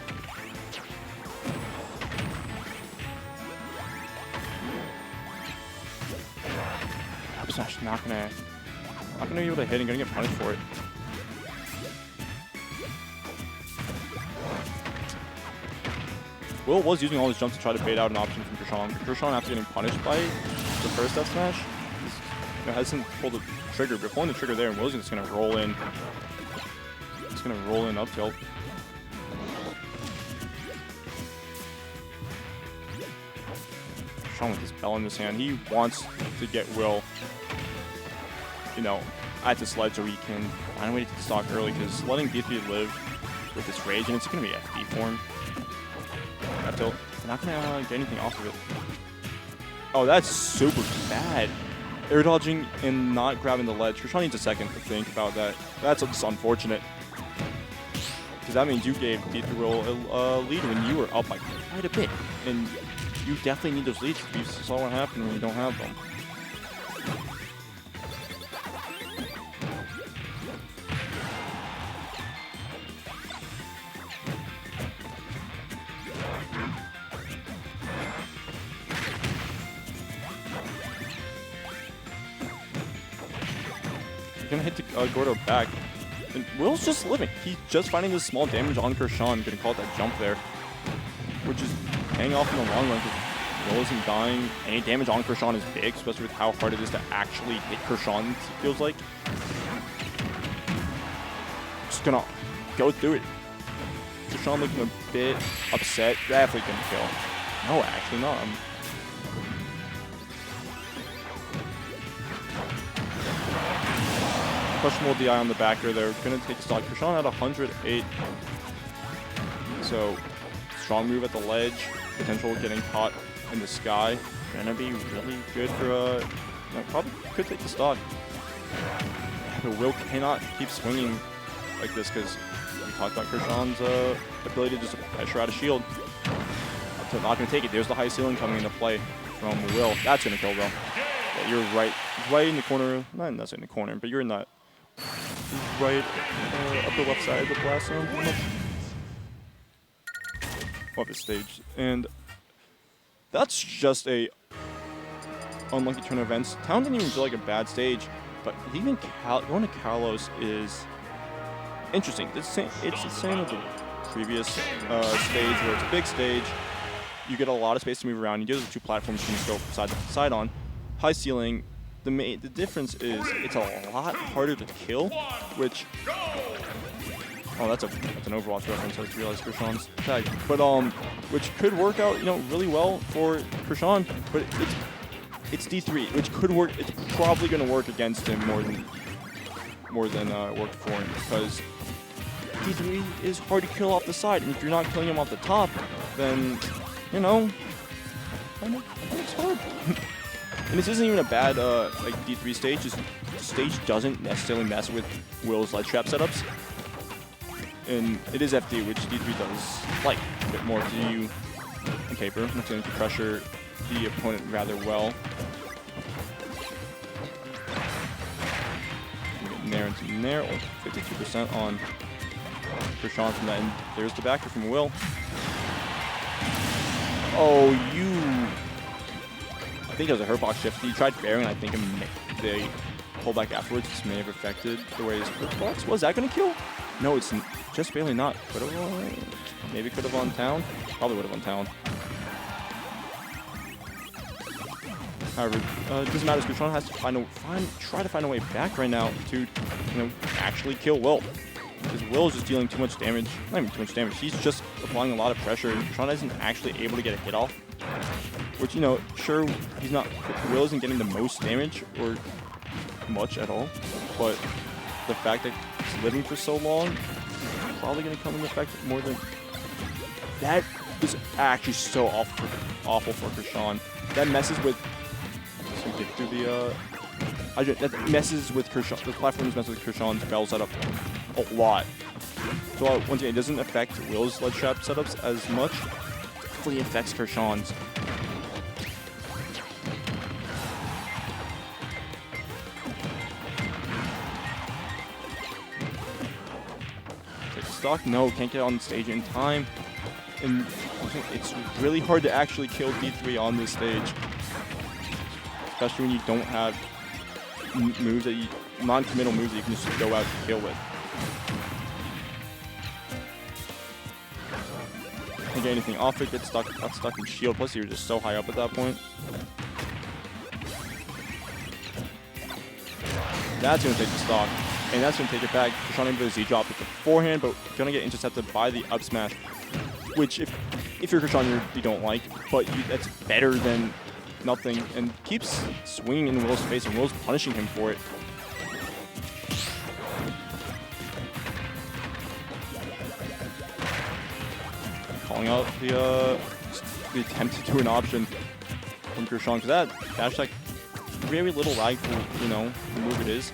Up smash not gonna be able to hit and gonna get punished for it. Will was using all his jumps to try to bait out an option from Kurshaun. Kurshaun, after getting punished by the first F smash, hasn't pulled the trigger, but pulling the trigger there, and Will's just gonna roll in. Just gonna roll in up tilt. Kurshaun with his bell in his hand, he wants to get Will, at this ledge so he can find a way to get the stock early, because letting D3 live with this rage, and it's gonna be FD form. Up tilt. They're not gonna get anything off of it. Oh, that's super bad. Air dodging and not grabbing the ledge. Kurshaun needs a second to think about that. That's just unfortunate. Because that means you gave D3 Will a lead when you were up by quite a bit. And you definitely need those leads. You saw what happened when you don't have them. Gonna hit the Gordo back. And Will's just living. He's just finding this small damage on Kurshaun. Gonna call it that jump there. Which is paying off in the long run because Will isn't dying. Any damage on Kurshaun is big, especially with how hard it is to actually hit Kurshaun, it feels like. Just gonna go through it. Kurshaun looking a bit upset. Definitely gonna kill. No, actually not. Questionable DI on the backer. They're going to take a stock. Kurshaun at 108. So, strong move at the ledge. Potential getting caught in the sky. Going to be really good for, probably could take the stock. But Will cannot keep swinging like this because we talked about Kurshaun's ability to just pressure out a shield. So not going to take it. There's the high ceiling coming into play from Will. That's going to kill, though. Yeah, you're right in the corner. Not necessarily in the corner, but you're in that right upper left side of the blast zone. Off the stage. And that's just a unlucky turn of events. Town didn't even feel like a bad stage, but even going to Kalos is interesting. It's the same as the previous stage where it's a big stage. You get a lot of space to move around. You get the 2 platforms you can go side to side on. High ceiling. The difference is it's a lot harder to kill, which that's an Overwatch reference. I just realized Kurshaun's tag, but which could work out really well for Kurshaun, but it's D3, which could work. It's probably going to work against him more than it worked for him because D3 is hard to kill off the side, and if you're not killing him off the top, then it's hard. And this isn't even a bad like D3 stage. This stage doesn't necessarily mess with Will's ledge trap setups, and it is FD, which D3 does like a bit more to you on paper. It's going to pressure the opponent rather well. In there, 52% on Kurshaun from that, and there's the backer from Will. Oh, I think it was a hurt box shift. He tried bearing, I think the pullback afterwards just may have affected the way his hurt box was. That going to kill? No, it's just barely not. Could have maybe could have on town. Probably would have on town. However, it doesn't matter. Kurshaun has to try to find a way back right now to actually kill Will. Because Will is just dealing too much damage. Not even too much damage. He's just applying a lot of pressure. Kurshaun isn't actually able to get a hit off. Which, sure, Will isn't getting the most damage or much at all. But the fact that he's living for so long is probably going to come into effect more than... That is actually so awful for Kurshaun. That messes with... So get through the... that messes with Kurshaun. The platforms mess with Kurshaun's bell setup a lot. So once again, it doesn't affect Will's ledge trap setups as much. It definitely affects Kurshaun's. Take the stock. No, can't get on the stage in time. And it's really hard to actually kill D3 on this stage. Especially when you don't have moves that non-committal moves that you can just go out and kill with. Can't get anything off it, got stuck in shield, plus you're just so high up at that point. That's going to take the stock, and that's going to take it back. Kurshaun into the Z-drop with the forehand, but going to get intercepted by the up smash, which if you're Kurshaun, you don't like, but that's better than nothing, and keeps swinging in Will's face, and Will's punishing him for it. Calling out the attempt to do an option from Kurshaun, because that dash attack, very little lag for, the move it is.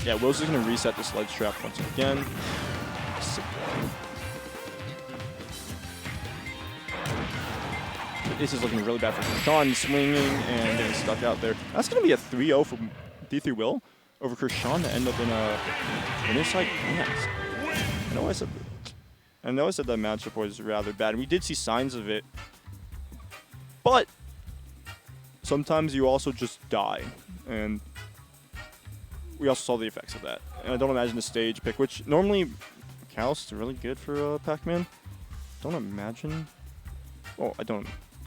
Yeah, Will's just going to reset the sledge trap once again. This is looking really bad for Kurshaun, swinging and getting stuck out there. That's going to be a 3-0 from D3 Will over Kurshaun to end up in a winner's side dance. I know I said that matchup was rather bad, and we did see signs of it, but sometimes you also just die, and we also saw the effects of that. And I don't imagine a stage pick, which normally Kalos is really good for Pac-Man. Don't imagine. Oh,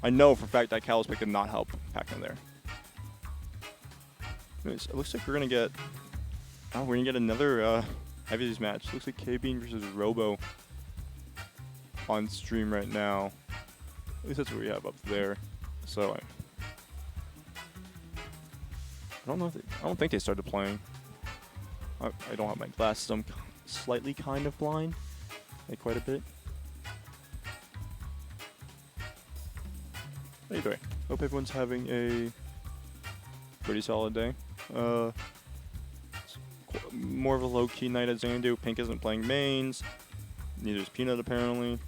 I know for a fact that Kalos pick did not help Pac-Man there. Anyways, it looks like we're gonna get another heavies match. Looks like KBean versus Robo on stream right now. At least that's what we have up there. So I don't think they started playing. I don't have my glasses. I'm slightly kind of blind, like quite a bit. Anyway, hope everyone's having a pretty solid day. more of a low-key night at Xanadu. Pink isn't playing mains. Neither is Peanut, apparently.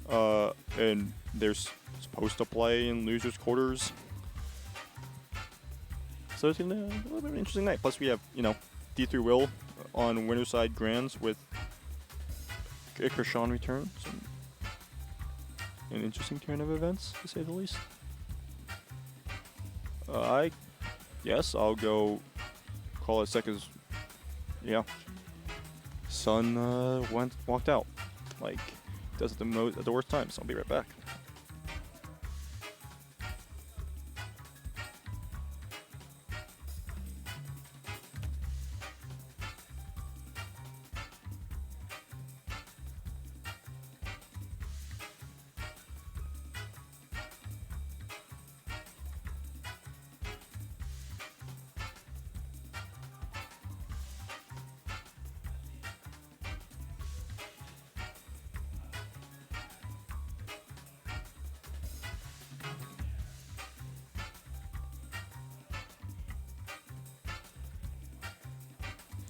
And they're supposed to play in losers' quarters. So it's gonna be a little bit of an interesting night. Plus, we have, you know, D3 Will on winner side grands with Kurshaun returns. An interesting turn of events, to say the least. Yes, I'll go call it sec as, yeah. Sun walked out. Like, does it at the worst times. I'll be right back.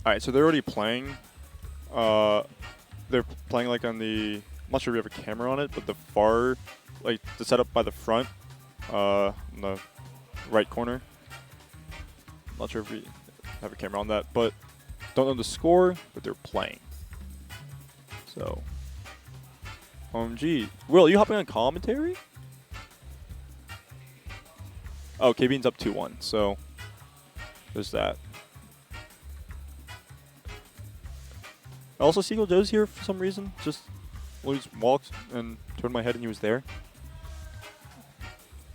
Alright, so they're already playing. They're playing like on the, I'm not sure if we have a camera on it, but the far, like the setup by the front, in the right corner. I'm not sure if we have a camera on that, but don't know the score, but they're playing. So, OMG. Will, you hopping on commentary? Oh, KBean's up 2-1, so there's that. Also, Seagull Joe's here for some reason. Just Louis walked and turned my head and he was there.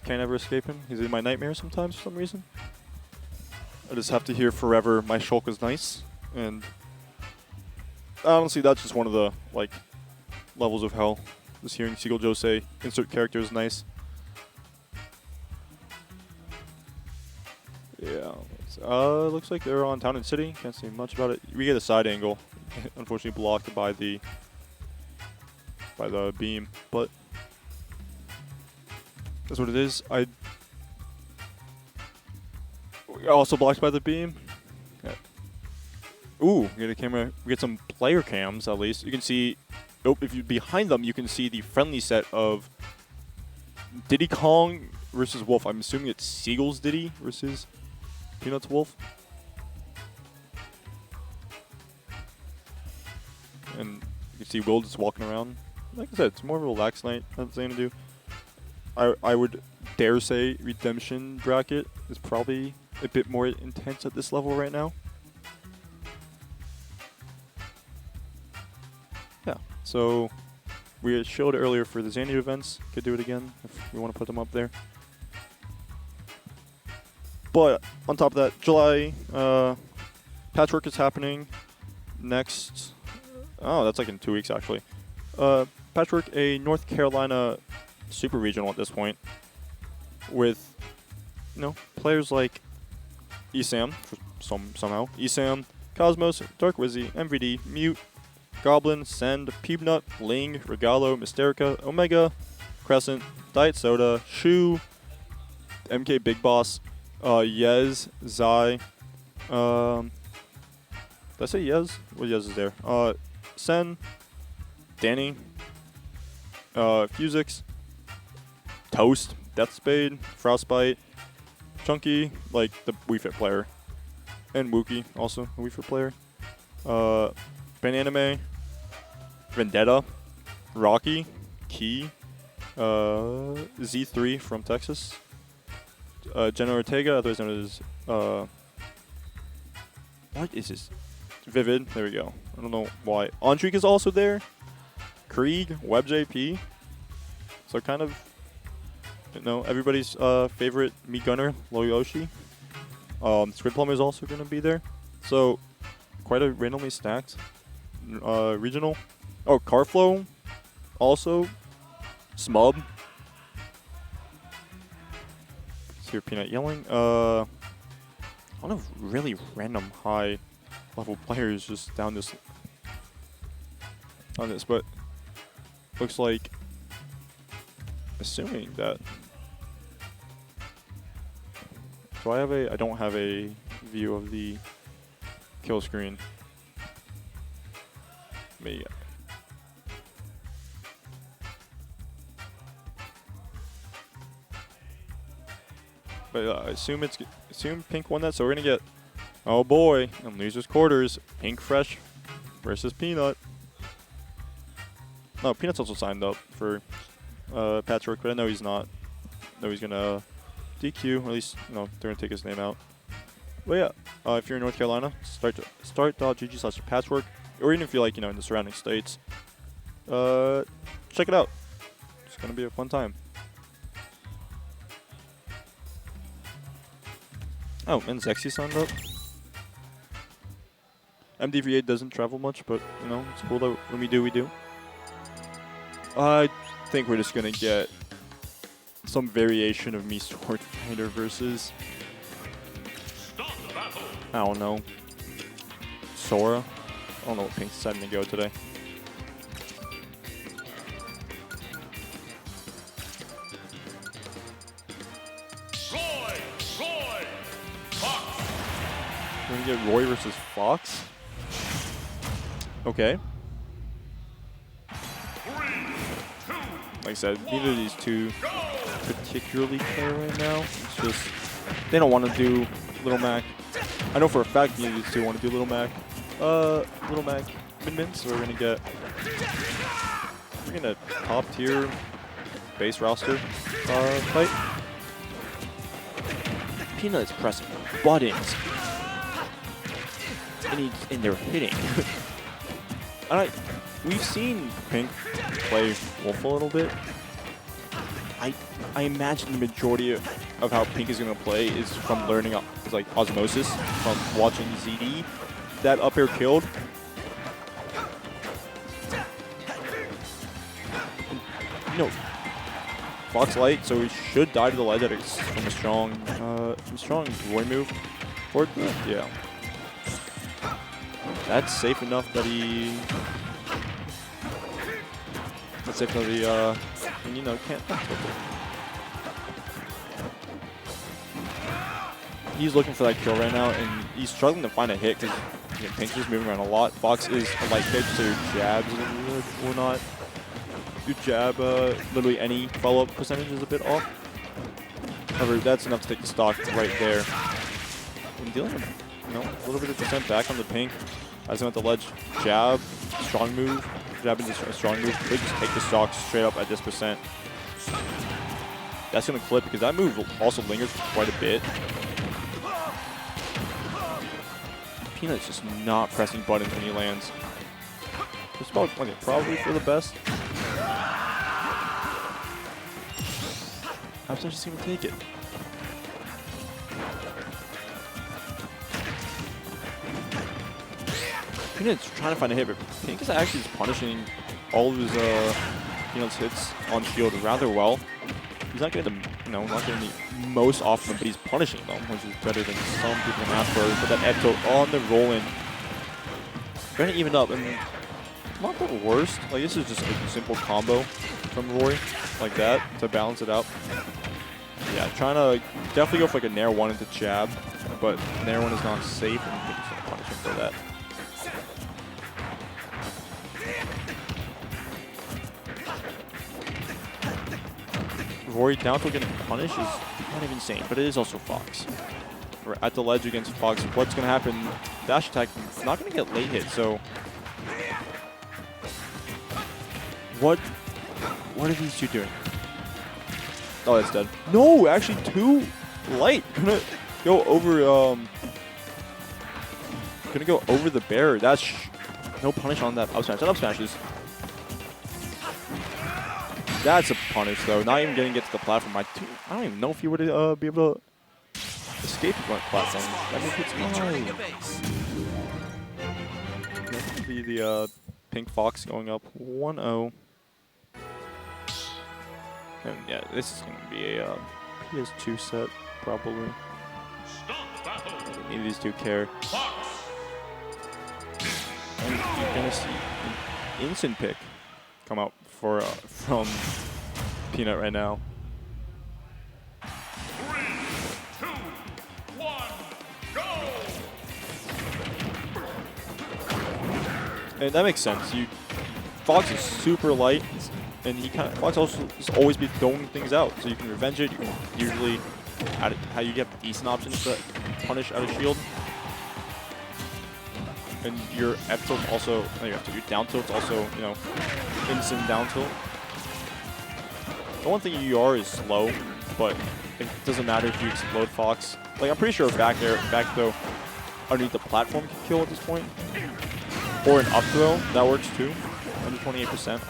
Can't ever escape him. He's in my nightmares sometimes for some reason. I just have to hear forever, my shulk is nice. And honestly, that's just one of the like levels of hell. Just hearing Seagull Joe say, insert character is nice. Yeah. Looks like they're on Town and City. Can't see much about it. We get a side angle. Unfortunately blocked by the beam, but that's what it is. Also blocked by the beam. Yeah. Ooh, we get a camera. We get some player cams at least. You can see. Oh, if you behind them, you can see the friendly set of Diddy Kong versus Wolf. I'm assuming it's Seagull's Diddy versus Peanut's Wolf. And you can see Will just walking around. Like I said, it's more of a relaxed night at Xanadu. I would dare say Redemption bracket is probably a bit more intense at this level right now. Yeah, so we showed it earlier for the Xanadu events. Could do it again if we want to put them up there. But on top of that, July, Patchwork is happening next. Oh, that's like in 2 weeks, actually. Patchwork, a North Carolina super regional at this point, with, you know, players like Esam, somehow, Esam, Cosmos, Dark Wizzy, MVD, Mute, Goblin, Send, Peanut, Ling, Regalo, Mysterica, Omega, Crescent, Diet Soda, Shu, MK Big Boss, Yez, Zai, did I say Yez? What Yez is there? Sen, Danny, Fusix, Toast, Deathspade, Frostbite, Chunky, like the Wii Fit player, and Wookie, also a Wii Fit player, Bananime, Vendetta, Rocky, Key, Z3 from Texas, Jenna Ortega, otherwise known as, what is this? Vivid, there we go. I don't know why. Ontrique is also there. Krieg, WebJP. So kind of, you know, everybody's favorite meat gunner, Loyoshi. Squid Plumber is also going to be there. So quite a randomly stacked regional. Oh, Carflow also. Smub. Hear Peanut yelling. A lot of really random high level players just down this on this, but looks like, assuming that, I don't have a view of the kill screen. me. But I assume Pink won that, so we're gonna get, oh boy, in losers quarters, Pink Fresh versus Peanut. No, Peanut's also signed up for Patchwork, but I know he's not. No, he's gonna DQ, or at least they're gonna take his name out. But yeah, if you're in North Carolina, start.gg/patchwork, or even if you're like in the surrounding states, check it out. It's gonna be a fun time. Oh, and Zexy signed up. MDVA doesn't travel much, but it's cool that when we do, we do. I think we're just gonna get some variation of me Swordfighter versus, I don't know, Sora. I don't know what Pink's deciding to go today. We're gonna get Roy versus Fox. Okay. Like I said, neither of these two particularly care right now. It's just they don't want to do Little Mac. I know for a fact neither of these two want to do Little Mac. Little Mac Min-Min, so we're gonna top tier base roster fight. Peanut is pressing buttons. And they're hitting. We've seen Pink play Wolf a little bit. I imagine the majority of how Pink is going to play is from learning like osmosis, from watching ZD. That up air killed. Fox light, so he should die to the ledge from a strong Roy move. Forward move, yeah. That's safe enough that he. That's safe enough that he, can't. He's looking for that kill right now, and he's struggling to find a hit because Pink's just moving around a lot. Fox is a light catch, so jabs or not. Your jab, literally any follow-up percentage is a bit off. However, that's enough to take the stock right there. And dealing with, a little bit of percent back on the Pink. As him at the ledge, jab, strong move, jab into a strong move. They just take the stock straight up at this percent. That's gonna clip because that move also lingers for quite a bit. Peanut's just not pressing buttons when he lands. It's probably for the best. I'm just gonna take it. Peanut's trying to find a hit, but Pink is actually just punishing all of his Peanut's hits on shield rather well. He's not getting the most off them, but he's punishing them, which is better than some people can ask for. But that F tilt on the rolling, very even up, and not the worst. Like this is just a simple combo from Roy, like that, to balance it out. Yeah, trying to definitely go for like a Nair 1 into jab, but Nair 1 is not safe, and Pink's gonna punish him for that. Rory down to getting punished is kind of insane, but it is also Fox. We're at the ledge against Fox. What's going to happen? Dash attack is not going to get late hit, so... What are these two doing? Oh, that's dead. No, actually too light. Gonna go over, gonna go over the bear. That's no punish on that up smash. That up smash is... That's a punish, though. Not even getting it to the platform. I don't even know if he would be able to escape the platform. That means it's That's going to be the Pink Fox going up 1-0. And yeah, this is going to be a PS2 set, probably. Neither of these two care. And you're going to see an instant pick come out from Peanut right now. 3, 2, 1, go! And that makes sense. Fox is super light, and Fox also just always be throwing things out, so you can revenge it. You can usually how you get decent options to punish out of shield. And your F tilt also, your down tilt's also, you know, instant down tilt. The one thing you are is slow, but it doesn't matter if you explode Fox. Like, I'm pretty sure back throw underneath the platform can kill at this point. Or an up throw, that works too, under 28%.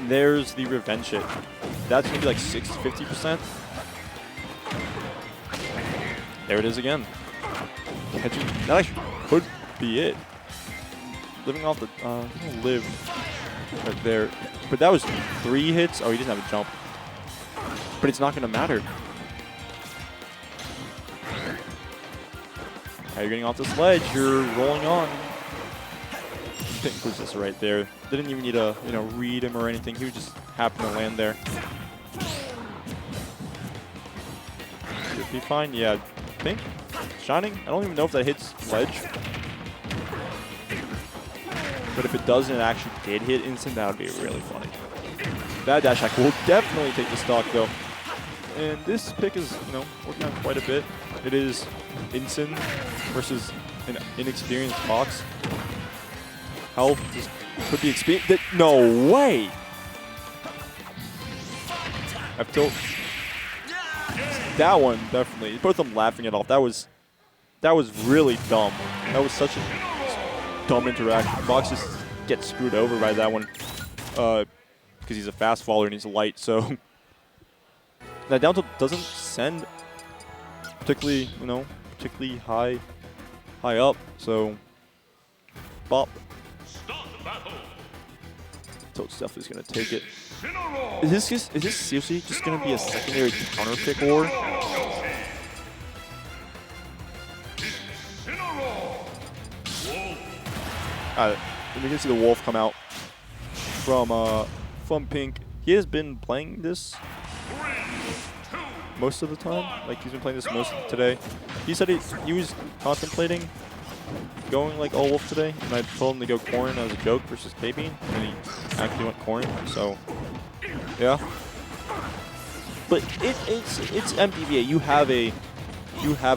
There's the revenge hit. That's gonna be like 50%. There it is again. Catching, that actually could be it. Living off the, live right there. But that was 3 hits. Oh, he doesn't have a jump. But it's not gonna matter. Now you're getting off this ledge, you're rolling on. Pink was just right there. Didn't even need to, you know, read him or anything. He would just happen to land there. Should be fine. Yeah, Pink shining. I don't even know if that hits ledge. But if it does and it actually did hit instant, that would be really funny. That dash hack will definitely take the stock though. And this pick is, you know, working out quite a bit. It is Instant versus an inexperienced Fox. Health could be experienced. No way! F tilt. That one definitely. Both of them laughing it off. That was really dumb. That was such a dumb interaction. Fox just gets screwed over by that one because he's a fast faller and he's light. So that down tilt doesn't send particularly, you know, particularly high up. So bop. Tilt stuff is gonna take it. Is this seriously just gonna be a secondary counter pick war? You can see the wolf come out from Pink. He has been playing this most of the time. Like, he's been playing this most of today. He said he was contemplating going like all wolf today, and I told him to go Corrin as a joke versus KBean, and he actually went Corrin. So yeah, but it's MPVA. You have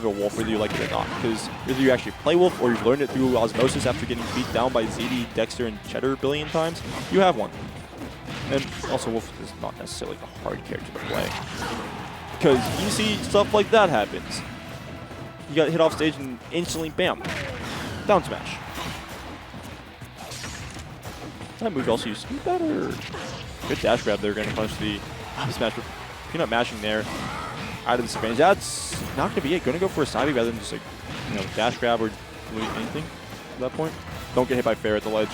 a wolf whether you like it or not, because whether you actually play wolf or you've learned it through osmosis after getting beat down by ZD, Dexter, and Cheddar a billion times, you have one. And also, wolf is not necessarily a hard character to play, because you see stuff like that happens. You got hit off stage and instantly, bam, down smash. That move also used to be better. Good dash grab there, going to punish the smash. Peanut mashing there out of disadvantage. That's not going to be it. Going to go for a side B rather than just like, you know, dash grab or really anything at that point. Don't get hit by fair at the ledge.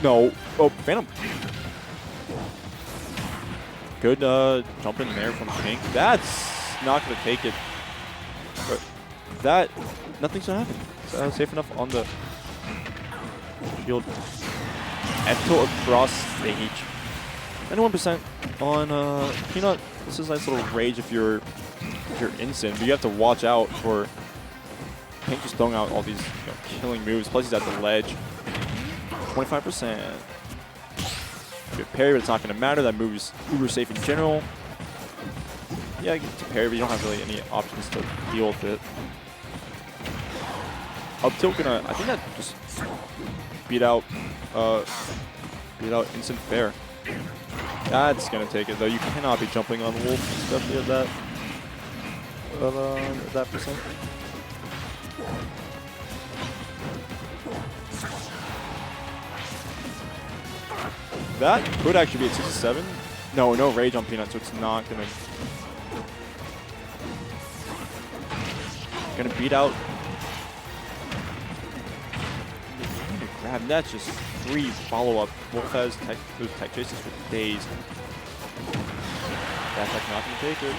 No. Oh, Phantom. Good jump in there from Pink. That's not going to take it. But that, nothing's going to happen. Safe enough on the field. F-tilt across stage. 91% on Peanut. This is a nice little rage if you're instant, but you have to watch out for Pink just throwing out all these, you know, killing moves. Plus he's at the ledge. 25%. Good parry, but it's not going to matter. That move is uber safe in general. Yeah, you get to parry, but you don't have really any options to deal with it. Up tilt gonna, I think that just beat out instant fair. That's gonna take it though. You cannot be jumping on Wolf, especially at that percent. That could actually be at 67. No rage on Peanut, so it's not gonna beat out. Grab, and that's just 3 follow-up. Wolf has those tech chases for days. That's like not gonna take it.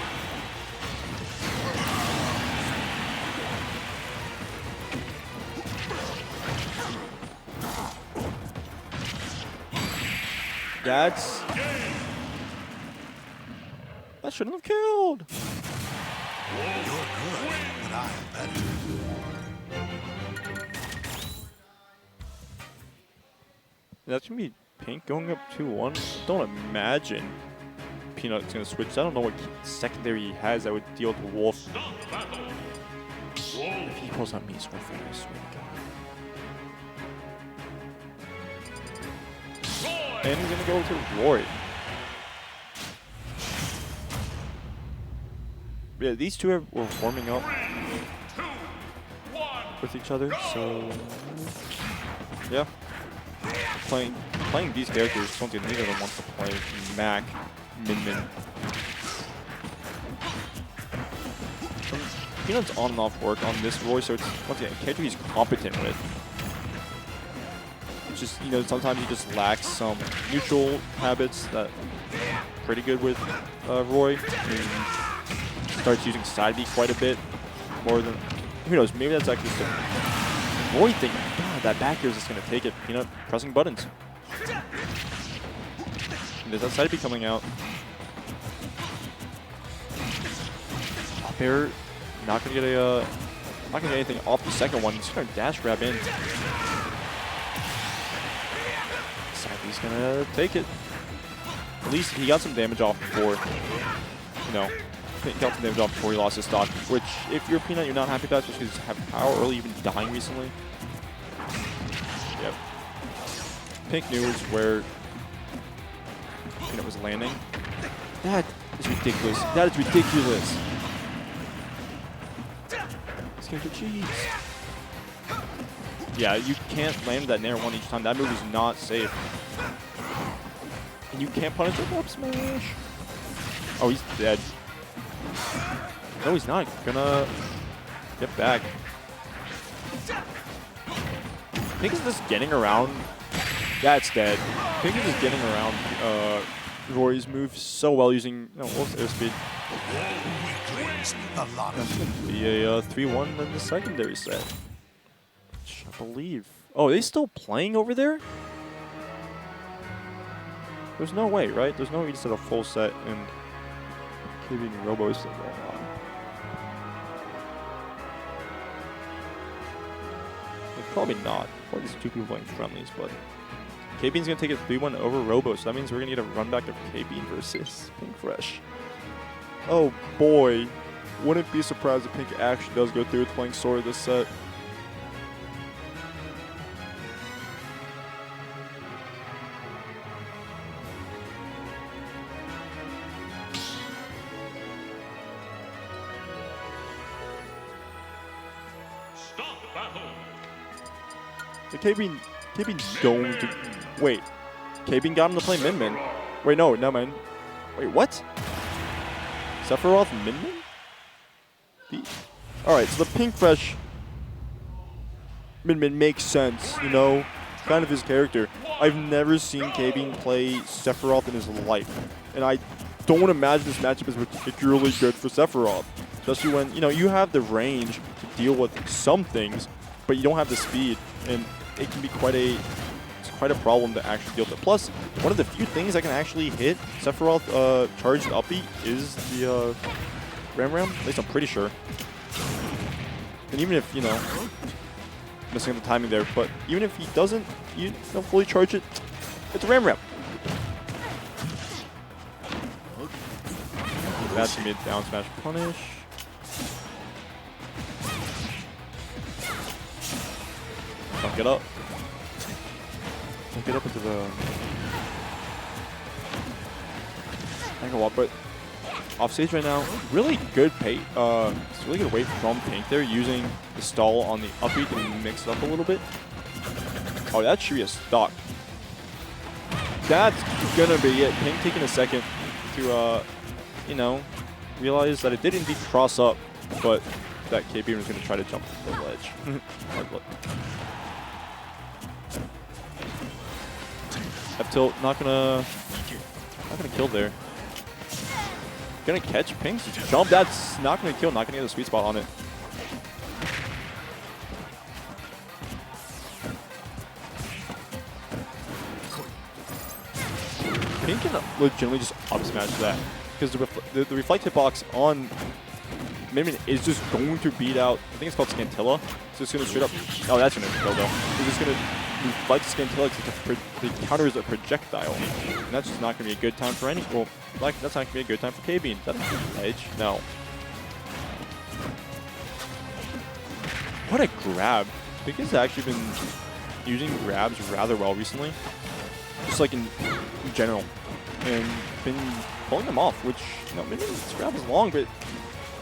That shouldn't have killed. That's going to be Pink going up 2-1. Don't imagine Peanut's going to switch. I don't know what secondary he has that would deal with Wolf. If he pulls out me, Swordfighter, I swear to God. And he's going to go to Roy. Yeah, these two were warming up with each other, so yeah. Playing these characters, don't think neither of them wants to play Mac, Min. Peanut's on and off work on this Roy, so it's once again a character he's competent with. It's just, you know, sometimes he just lacks some neutral habits that pretty good with Roy. He starts using side B quite a bit more than, who knows, maybe that's actually just a Roy thing. God, that back air is just going to take it. Peanut pressing buttons. And there's that side B coming out. Up air, not going to get anything off the second one. He's going to dash grab in. Side B's going to take it. At least he got some damage off before, you know. He got some damage off before he lost his stock, which, if you're Peanut, you're not happy about, just because you have power early, you've been dying recently. Yep. Pink knew was where Peanut was landing. That is ridiculous. That is ridiculous. This character cheese. Yeah, you can't land that Nair one each time. That move is not safe. And you can't punish with up smash. Oh, he's dead. No, he's not. Gonna get back. Pink is just getting around. That's dead. Pink is just getting around Roy's move so well using airspeed. That's going to be a 3-1 in the secondary set. Which I believe. Oh, are they still playing over there? There's no way, right? There's no way to set a full set and KingRoBo is still going on. Probably not. Probably just two people playing friendlies, but KBean's going to take a 3-1 over Robo, so that means we're going to get a run back of KBean versus Pink Fresh. Oh boy, wouldn't be surprised if Pink actually does go through with playing Sora this set. The KBean going to wait. KBean got him to play Min Min. Wait, no, man. Wait, what? Sephiroth Min Min? Alright, so the Pink Fresh Min Min makes sense, you know? Kind of his character. I've never seen KBean play Sephiroth in his life. And I don't imagine this matchup is particularly good for Sephiroth. Especially when, you know, you have the range to deal with some things, but you don't have the speed. And it can be quite a problem to actually deal with it. Plus, one of the few things that can actually hit Sephiroth charged upbeat is the Ram Ram. At least I'm pretty sure. And even if, you know, missing the timing there, but even if he doesn't, you know, fully charge it, it's a Ram Ram. That's mid down smash punish. Don't get up. Don't get up into the angle wall, but off stage right now. Really good pay. It's really good wave from Pink there, using the stall on the upbeat to mix it up a little bit. Oh, that should be a stock. That's gonna be it. Pink taking a second to, you know, realize that it did indeed cross up, but that KBean was gonna try to jump the ledge. Hard look. F tilt, not gonna kill there. Gonna catch Pink's jump. That's not gonna kill. Not gonna get the sweet spot on it. Pink can legitimately just up smash that because the reflect hitbox on Min is just going to beat out, I think it's called Scantilla. It's just going to straight up, oh, that's going to kill though. He's just going to reflect Scantilla because it counters a projectile. And that's just not going to be a good time for any, well, like, that's not going to be a good time for KBean. Is that a good edge? No. What a grab. Big has actually been using grabs rather well recently. Just like in general. And been pulling them off, which, you know, maybe this grab is long, but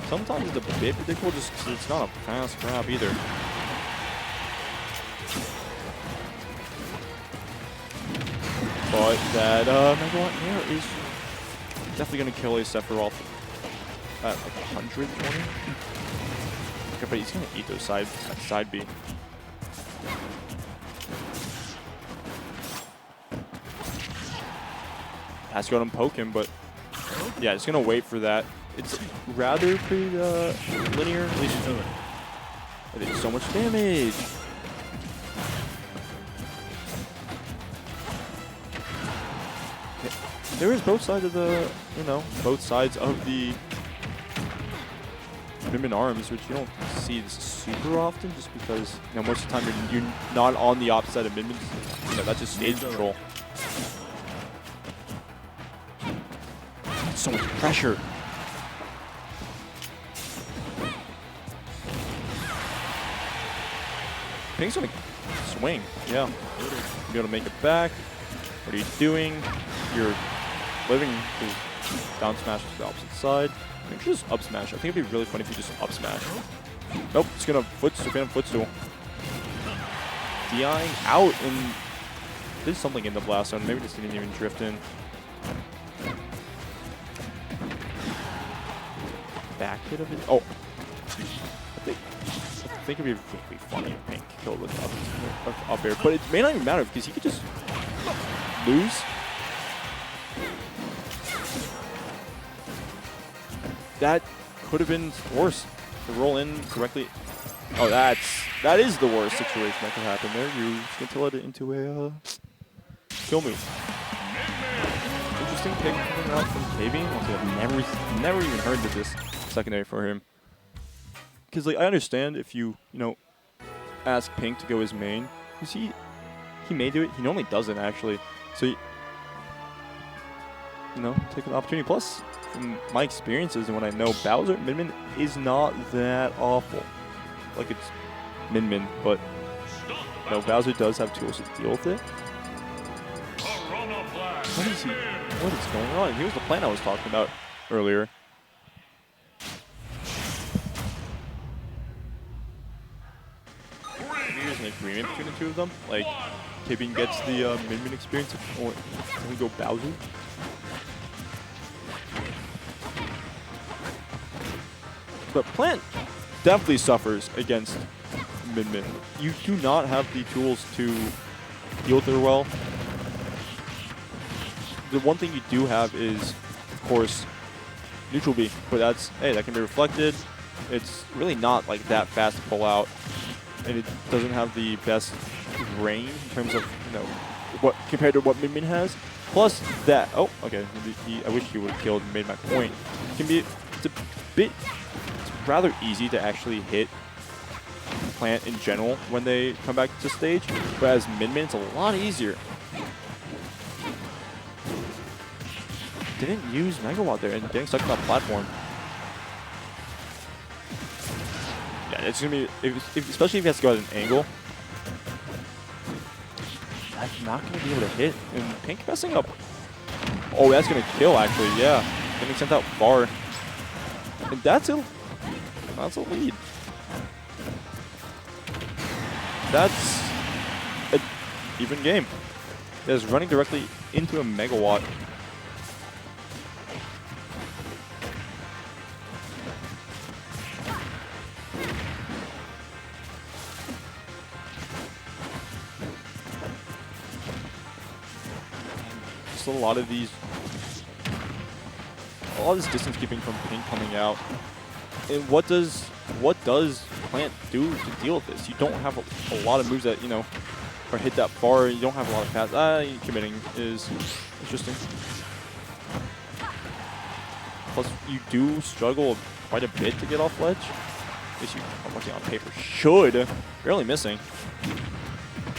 sometimes it's a bit predictable just because it's not a fast grab either. But that Megawatt Nair is definitely going to kill a Sephiroth at like 120. Okay, but he's going to eat those side B. Has to go and poke him, but yeah, it's going to wait for that. It's rather pretty linear. At least it did so much damage. There is both sides of the, you know, both sides of the Min arms, which you don't see this super often, just because, you know, most of the time you're not on the opposite side of Min. You know, that's just stage control. So much pressure. Pink's gonna swing. Yeah. Be able to make it back. What are you doing? You're living to down smash to the opposite side. Maybe just up smash. I think it'd be really funny if you just up smash. Nope, it's gonna footstool. DIing out and did something in the blast zone. Maybe just didn't even drift in. Back hit of it. Oh, I think it'd be really funny if Pink killed with up air, but it may not even matter because he could just lose. That could have been worse. To roll in correctly. Oh, that is the worst situation that could happen there. You scintillate it into a kill move. Interesting pick coming out from KBean. I've never even heard of this secondary for him. Because like I understand if you know ask Pink to go his main, because he may do it. He normally doesn't actually. So you know, take an opportunity. Plus, from my experiences and when I know Bowser, Min is not that awful. Like it's Min, but no, Bowser does have tools to deal with it. What is going on? Here's the plan I was talking about earlier. Maybe there's an agreement between the two of them. Like, KBean gets the Min experience, or can we go Bowser? But Plant definitely suffers against Min. You do not have the tools to deal with it well. The one thing you do have is, of course, neutral B, but that's, hey, that can be reflected. It's really not like that fast to pull out, and it doesn't have the best range in terms of, you know, what compared to what Min has. Plus that, oh, okay, I wish he would have killed and made my point. It can be, it's rather easy to actually hit Plant in general when they come back to stage, but as Min, it's a lot easier. Didn't use Megawatt there and getting stuck on that platform. Yeah, it's gonna be, especially if he has to go at an angle. That's not gonna be able to hit. And Pink messing up. Oh, that's gonna kill actually. Yeah, getting sent out far. And that's a lead. That's an even game. It's running directly into a Megawatt. A lot of this distance keeping from Pink coming out. And what does Plant do to deal with this? You don't have a lot of moves that, you know, are hit that far. You don't have a lot of paths. Committing is interesting. Plus, you do struggle quite a bit to get off ledge. At least you, on paper, should. Barely missing.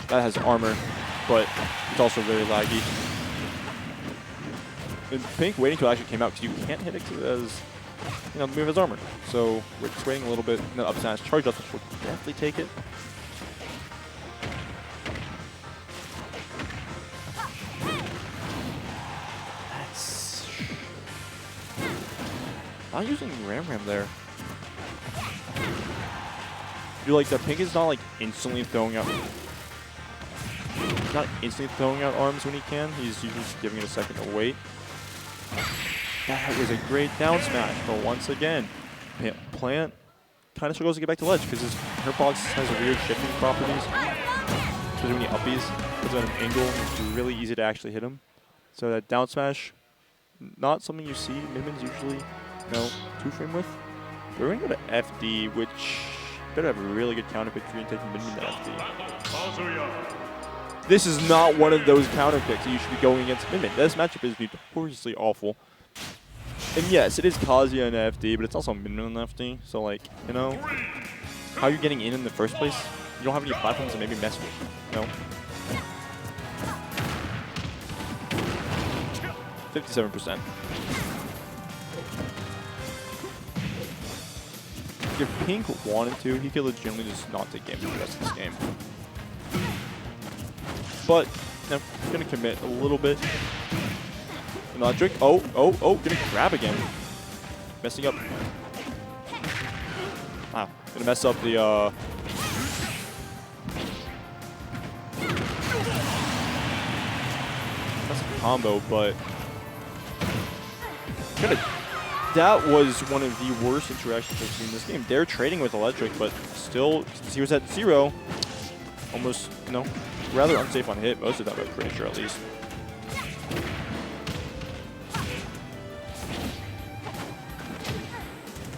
That has armor, but it's also very laggy. And Pink waiting till it actually came out because you can't hit it as, you know, the move has armor. So we're just waiting a little bit. No, up smash, charge up, which will definitely take it. That's not using Ram there. You're like, the Pink is not like instantly throwing out. He's not instantly throwing out arms when he can. He's usually just giving it a second to wait. That was a great down smash, but once again, Plant kind of struggles to get back to ledge because her box has a weird shifting properties. Especially when he uppies, puts it at an angle, it's really easy to actually hit him. So that down smash, not something you see Midman's usually, you know, 2-frame with. We're going to go to FD, which better have a really good counter pick for you and taking Midman to FD. This is not one of those counter picks that you should be going against Midman. This matchup is notoriously awful. And yes, it is Kazuya in FD, but it's also Midman in FD. So, like, you know, how are you getting in the first place? You don't have any platforms to maybe mess with, you know? 57%. If Pink wanted to, he could legitimately just not take game for the rest of this game. But, you know, he's going to commit a little bit. Electric. Oh, gonna grab again. Messing up. Wow. Gonna mess up the, that's a combo, but that was one of the worst interactions I've seen in this game. They're trading with Electric, but still, since he was at 0, almost, you know, rather unsafe on hit. Most of that, I'm pretty sure, at least.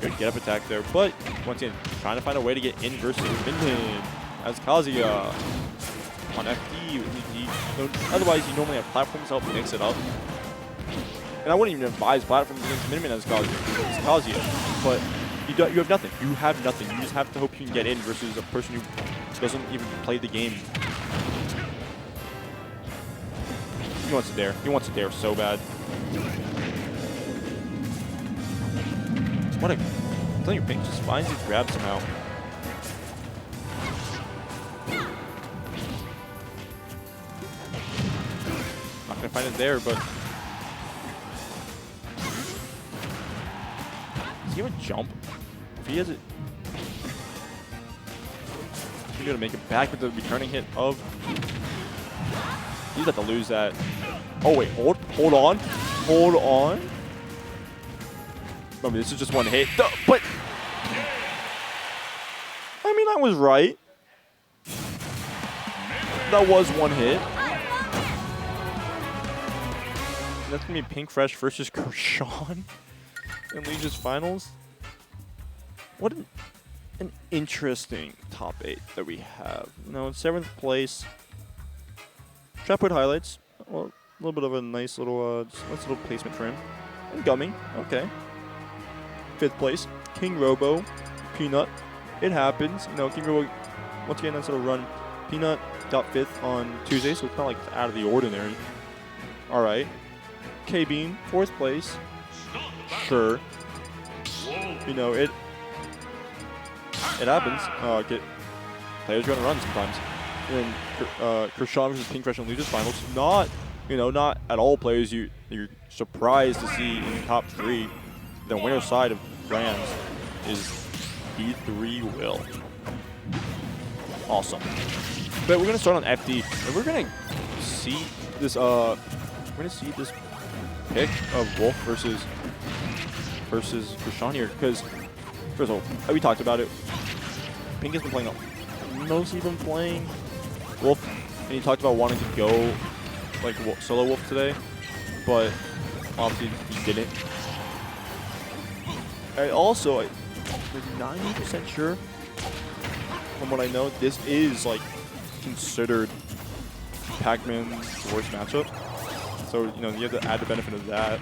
Good get up attack there, but once again, trying to find a way to get in versus Midman as Kazuya on FD. Otherwise, you normally have platforms to help mix it up. And I wouldn't even advise platforms against Midman as Kazuya, but you have nothing. You have nothing. You just have to hope you can get in versus a person who doesn't even play the game. He wants it there. He wants it there so bad. What a... I'm telling you, Pink just finds these grabs somehow. Not gonna find it there, but... Does he have a jump? If he has it... He's gonna make it back with the returning hit of... He's about to lose that. Oh wait, hold on. Hold on. I mean, this is just one hit, but I mean, I was right. That was one hit. That's gonna be Pink Fresh versus Kurshaun in Legion's finals. What an interesting top 8 that we have. You know, in 7th place, TrapHoodHighlights. Well, a little bit of a nice little placement for him. And GUMMY, okay. 5th place, KingRoBo, Peanut. It happens. You know, KingRoBo, once again, nice little run. Peanut got 5th on Tuesday, so it's not like out of the ordinary. All right. KBean, 4th place. Sure. You know, it happens. Players are going to run sometimes. And Kurshaun versus Pink Fresh in Legion's finals. Not at all players you're surprised to see in the top 3. The winner side of Rams is B3 Will. Awesome. But we're gonna start on FD, and we're gonna see this pick of Wolf versus Kurshaun here, because first of all, we talked about it. Pink has been playing mostly been playing Wolf, and he talked about wanting to go like solo Wolf today, but obviously he didn't. I'm 90% sure, from what I know, this is like considered Pac-Man's worst matchup. So, you know, you have to add the benefit of that.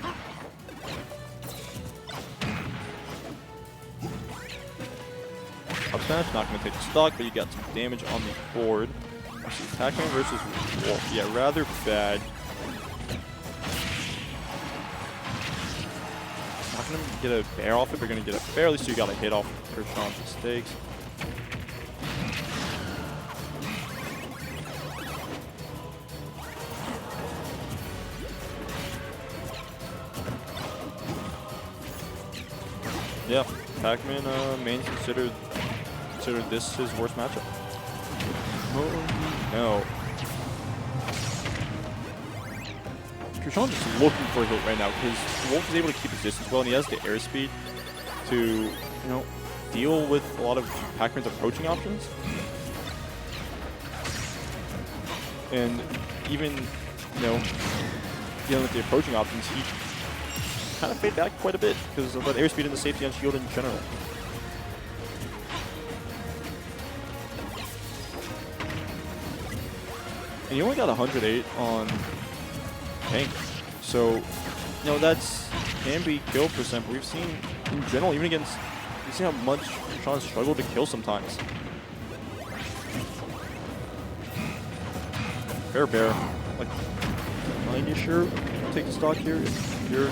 smash, not going to take the stock, but you got some damage on the board. Pac-Man versus Wolf. Yeah, rather bad. Not going to get a bear off it, but going to get a barely, so you got a hit off Kurshaun's mistakes. Yeah, Pac-Man main considered this his worst matchup. Oh no. Kurshaun just looking for a hit right now because Wolf is able to keep his distance well, and he has the airspeed to, deal with a lot of Pac-Man's approaching options. And even, dealing with the approaching options, he kind of fade back quite a bit because of that airspeed and the safety on shield in general. And he only got 108 on tank, so that's can be kill percent. But we've seen in general, even against, we've seen how much Kurshaun struggled to kill sometimes. Fair bear, like, are you sure take the stock here if you're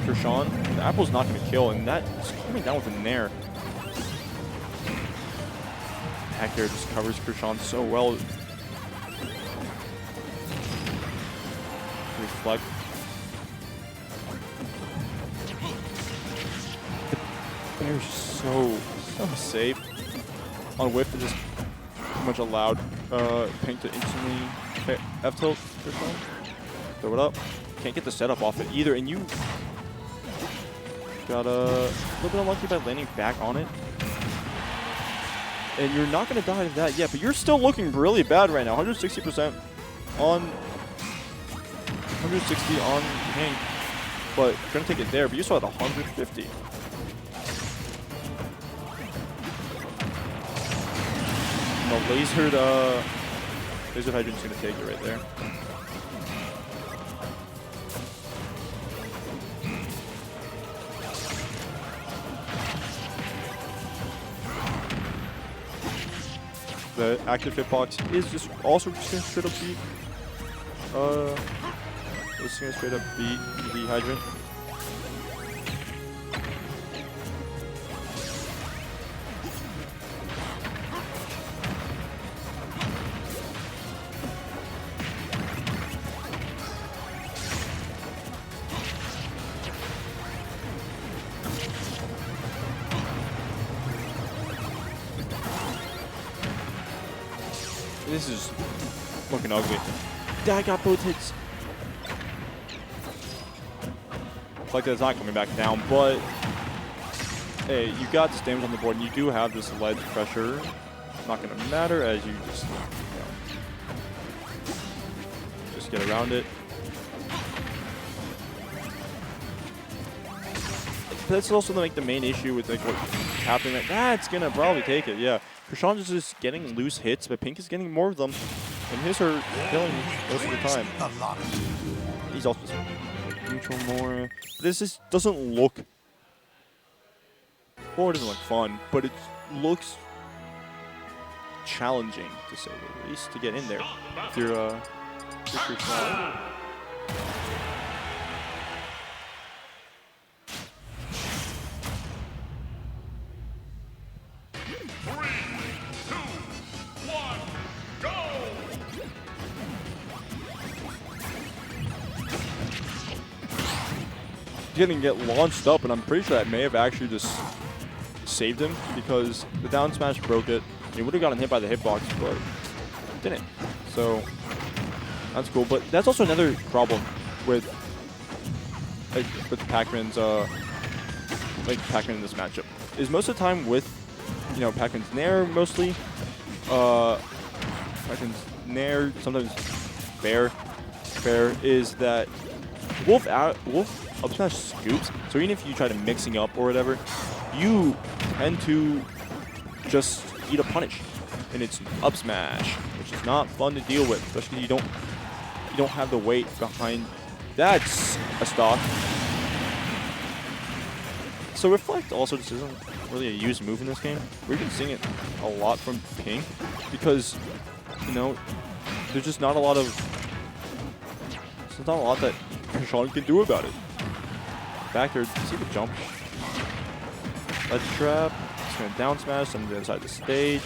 Kurshaun? The apple's not going to kill, and that's coming down with a nair. Back air just covers Kurshaun so well. Reflect. The bear's so safe. On whiff, it just pretty much allowed Pink to instantly F-tilt Kurshaun. Throw it up. Can't get the setup off it either, and you got a little bit unlucky by landing back on it. And you're not going to die to that yet, but you're still looking really bad right now. 160% on 160 on Pink, but you're going to take it there, but you still had 150. And the laser hydrant's going to take it right there. The active hitbox is just also just going to straight up beat. It's going to straight up beat the hydrant. This is looking ugly. Dad got both hits. It's like that's not coming back down, but hey, you got this damage on the board, and you do have this ledge pressure. Not going to matter as you just get around it. But that's also like the main issue with like what's happening. Like, that's gonna probably take it. Yeah. Kurshaun is just getting loose hits, but Pink is getting more of them, and his are killing most of the time. He's also neutral more. But this just doesn't look. Well, it doesn't look fun, but it looks challenging to say the least to get in there. If you're Kurshaun. Getting get launched up, and I'm pretty sure that may have actually just saved him because the down smash broke it. He would have gotten hit by the hitbox, but didn't. So that's cool. But that's also another problem with Pac-Man's Pac-Man in this matchup is most of the time with Pac-Man's nair mostly. Pac-Man's nair, sometimes fair is that Wolf up smash scoops, so even if you try to mixing up or whatever, you tend to just eat a punish, and it's up smash, which is not fun to deal with, especially you don't have the weight behind. That's a stock. So Reflect also just isn't really a used move in this game. We've been seeing it a lot from Pink because, you know, there's just not a lot of, there's not a lot that Kurshaun can do about it. Back there, see the jump. Ledge trap. It's going to down smash on the inside the stage.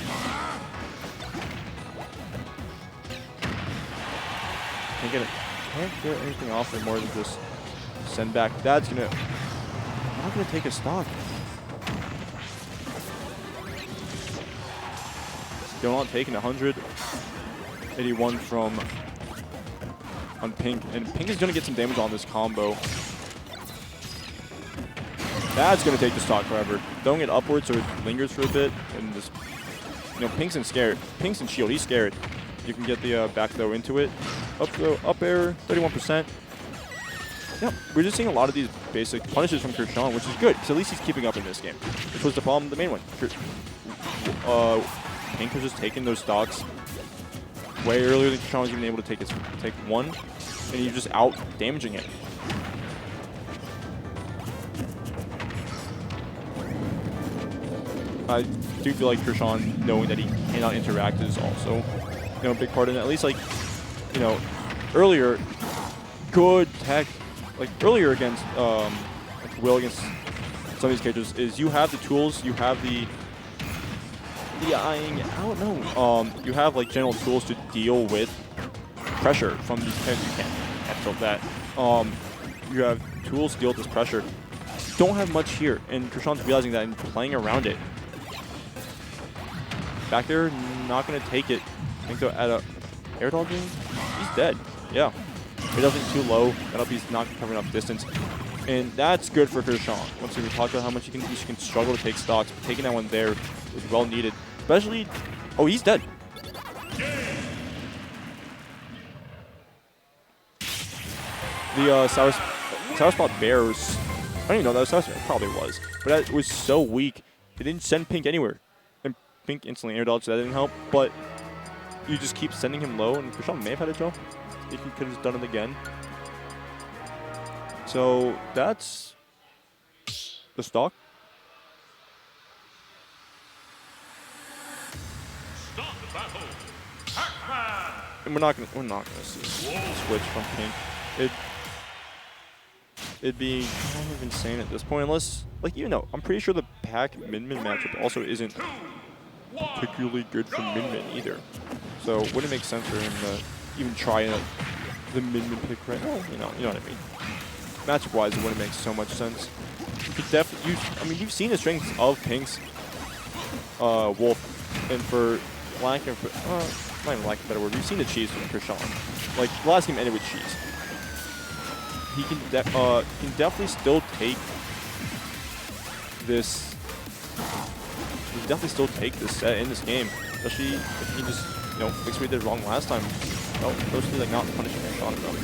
Can't get anything off there more than just send back. That's going to, not going to take a stock. Still not taking 181 from on Pink, and Pink is going to get some damage on this combo. That's going to take the stock, however. Throwing it upwards so it lingers for a bit, and just, you know, Pink's in scared. Pink's in shield, he's scared. You can get the back throw into it. Up throw, up air, 31%. Yeah, we're just seeing a lot of these basic punishes from Kurshaun, which is good, because at least he's keeping up in this game, which was the problem, the main one. Pink was just taking those stocks way earlier than Kurshaun was even able to take one, and he's just out damaging it. I do feel like Kurshaun knowing that he cannot interact is also, you know, a big part in it. At least, like, you know, earlier, good tech, like earlier against like Will against some of these characters is you have the tools, you have the I don't know, you have like general tools to deal with pressure from these characters. You can't tilt that. You have tools to deal with this pressure. Don't have much here, and Kurshaun's realizing that and playing around it. Back there, not going to take it. I think they're at a air dodging. He's dead. Yeah. Air dodging too low. That up, he's not covering up distance. And that's good for Kurshaun. Once we talked about how much he can struggle to take stocks, but taking that one there was well needed. Especially, oh, he's dead. The Sour Spot Bears, I don't even know that was Sour Spot, it probably was. But that was so weak, it didn't send Pink anywhere. And Pink instantly air dodged, so that didn't help. But you just keep sending him low, and Kurshaun may have had a jump if he could have done it again. So that's the stock. Start the battle. Pac-Man. And we're not gonna see a switch from Pink. It'd be kind of insane at this point, unless, like, you know, I'm pretty sure the Pac Min-Min matchup also isn't particularly good for Min-Min either. So it wouldn't make sense for him to even try the Min-Min pick right now. You know what I mean. Matchup-wise, it wouldn't make so much sense. You could definitely, I mean, you've seen the strengths of Pink's Wolf, and for lack of, not even lack of a better word, we've seen the cheese from Kurshaun. Like, the last game ended with cheese. He can definitely still take this. He can definitely still take this set in this game, especially if he just, you know, fix what he did wrong last time. Well, mostly like not punishing Kurshaun enough.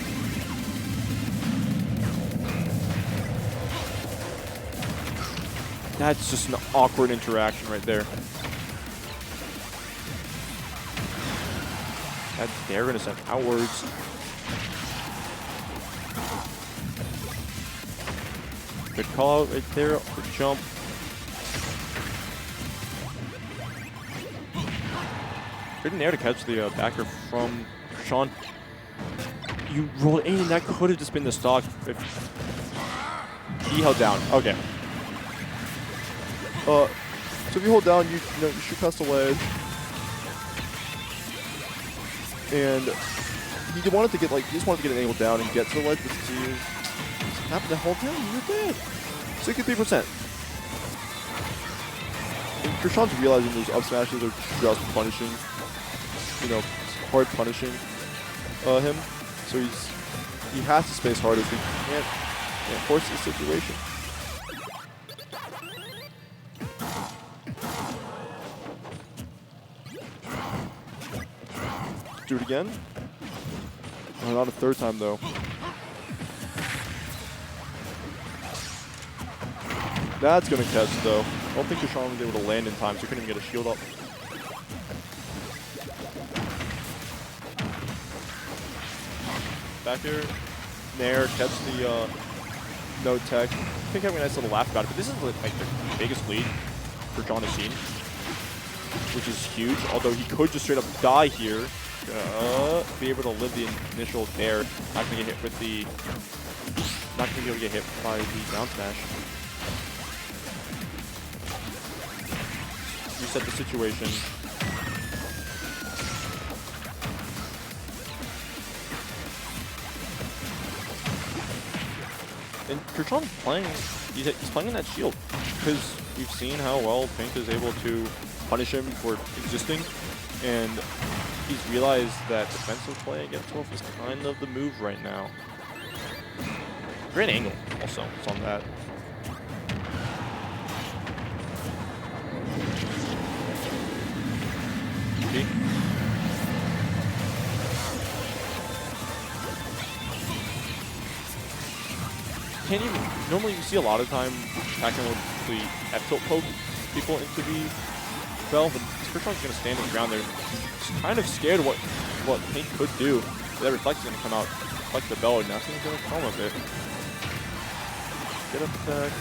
That's just an awkward interaction right there. That they're gonna send outwards. Good call out right there. Good jump. Good in there to catch the backer from Kurshaun. You rolled in, and that could have just been the stock if he held down. Okay. So if you hold down, you shoot past the ledge, and he wanted to get he just wanted to get an angle down and get to the ledge, but since you happened to hold down, you're dead. 63%. And Kurshaun's realizing those up smashes are just punishing, you know, hard punishing him. So he has to space hard as he can't force the situation. Do it again. Oh, not a third time though. That's gonna catch though. I don't think Kurshaun was able to land in time, so he couldn't even get a shield up. Back here, Nair, catch the no tech. I think having a nice little laugh about it, but this is like their biggest lead. Kurshaun has seen, which is huge. Although he could just straight up die here, be able to live the initial air. Not gonna get hit with the, not gonna be able to get hit by the down smash. Reset the situation. And Kurshaun's playing, he's playing in that shield because we've seen how well Pink is able to punish him for existing, and he's realized that defensive play against Wolf is kind of the move right now. Great angle also, it's on that. Okay. Can't even, normally you see a lot of time Pac-Man will the F-tilt poke people into the bell, but Kurshaun's going to stand his ground there. He's kind of scared what Pink could do. That reflect is going to come out, reflect the bell, and nothing's going to come of it. Get up attack.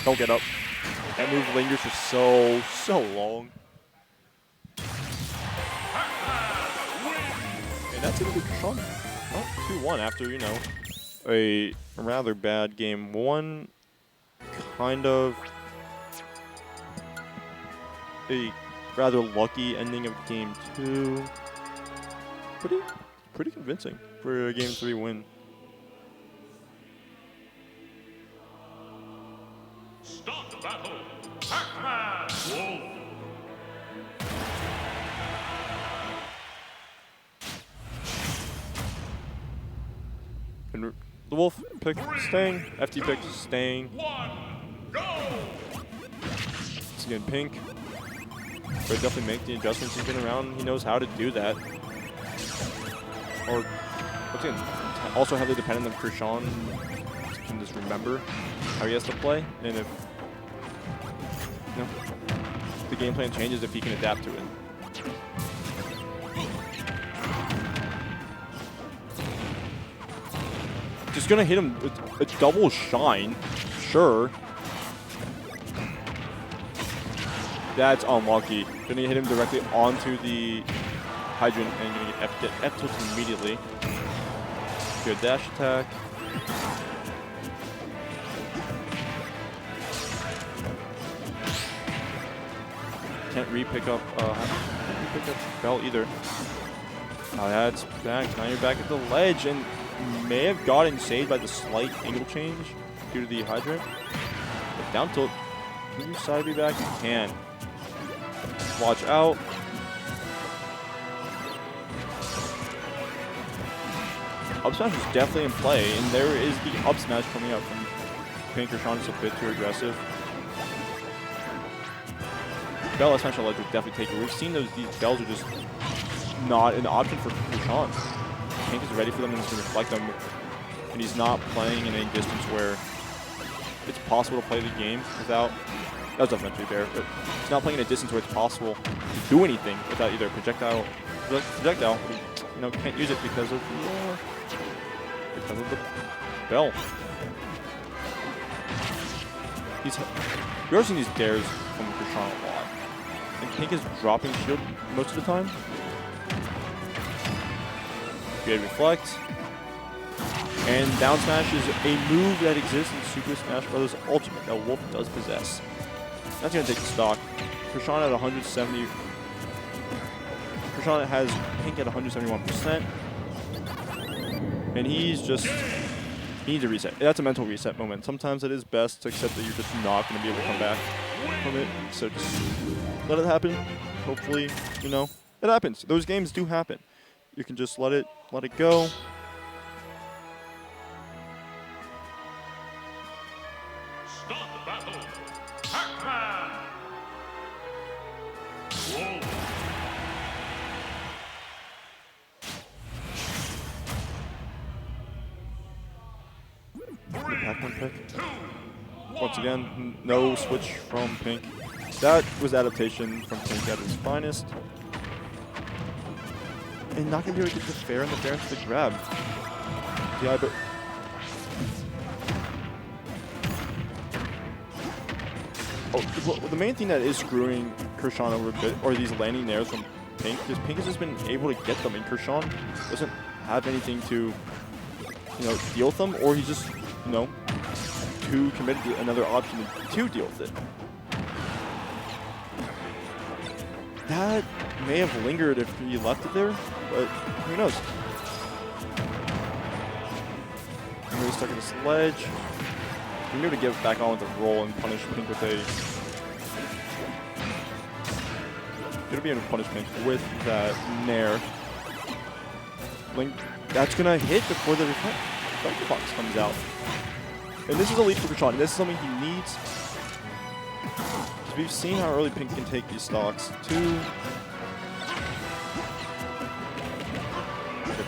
Don't get up. That move lingers for so long. That's going to be Chrom. Oh, 2-1 after, you know, a rather bad game 1. Kind of a rather lucky ending of game 2. Pretty convincing for a game 3 win. Start the battle. Pac-Man. Wolf. And the Wolf pick staying, FT pick staying. Go! It's again Pink. But definitely make the adjustments. He's been around. He knows how to do that. Or, once again, also heavily dependent on Kurshaun. Can just remember how he has to play, and if you know, the game plan changes, if he can adapt to it. Just gonna hit him with a double shine, sure. That's unlucky. Gonna hit him directly onto the hydrant and gonna get F-tilted immediately. Good dash attack. Can't re-pick up Bell either. Oh, that's back. Now you're back at the ledge, and may have gotten saved by the slight angle change due to the hydrant. But down tilt, can you side B back? You can. Watch out. Up smash is definitely in play, and there is the up smash coming out from Pink. Kurshaun is a bit too aggressive. Bell up smash on ledge would definitely take it. We've seen these bells are just not an option for Kurshaun. Pink is ready for them and he's going to reflect them, and he's not playing in a distance where it's possible to play the game without. That was definitely fair, but he's not playing in a distance where it's possible to do anything without either projectile. You know, can't use it because of the bell. You're seeing these dares from Kurshaun a lot, and Pink is dropping shield most of the time. Good reflect. And down smash is a move that exists in Super Smash Bros. Ultimate that Wolf does possess. That's going to take the stock. Kurshaun at 170. Kurshaun has Pink at 171%. And he's just, he needs a reset. That's a mental reset moment. Sometimes it is best to accept that you're just not going to be able to come back from it. So just let it happen. Hopefully, you know, it happens. Those games do happen. You can just let it go. Start the battle. Pac-Man. Wolf. Pac-Man pick. Once again, no switch from Pink. That was adaptation from Pink at its finest. And not going to be able to get the fair and the fair into the grab. Yeah, but well, the main thing that is screwing Kurshaun over a bit are these landing nairs from Pink, because Pink has just been able to get them, and Kurshaun doesn't have anything to, deal with them, or he's just, too committed to another option to deal with it. That may have lingered if he left it there, but who knows? Really stuck at this ledge. We need to get back on with the roll and punish Pink with a. Gonna be able to punish Pink with that nair. Link, that's gonna hit before the reflector box comes out. And this is a lead for Kurshaun. This is something he needs. Because we've seen how early Pink can take these stocks. Get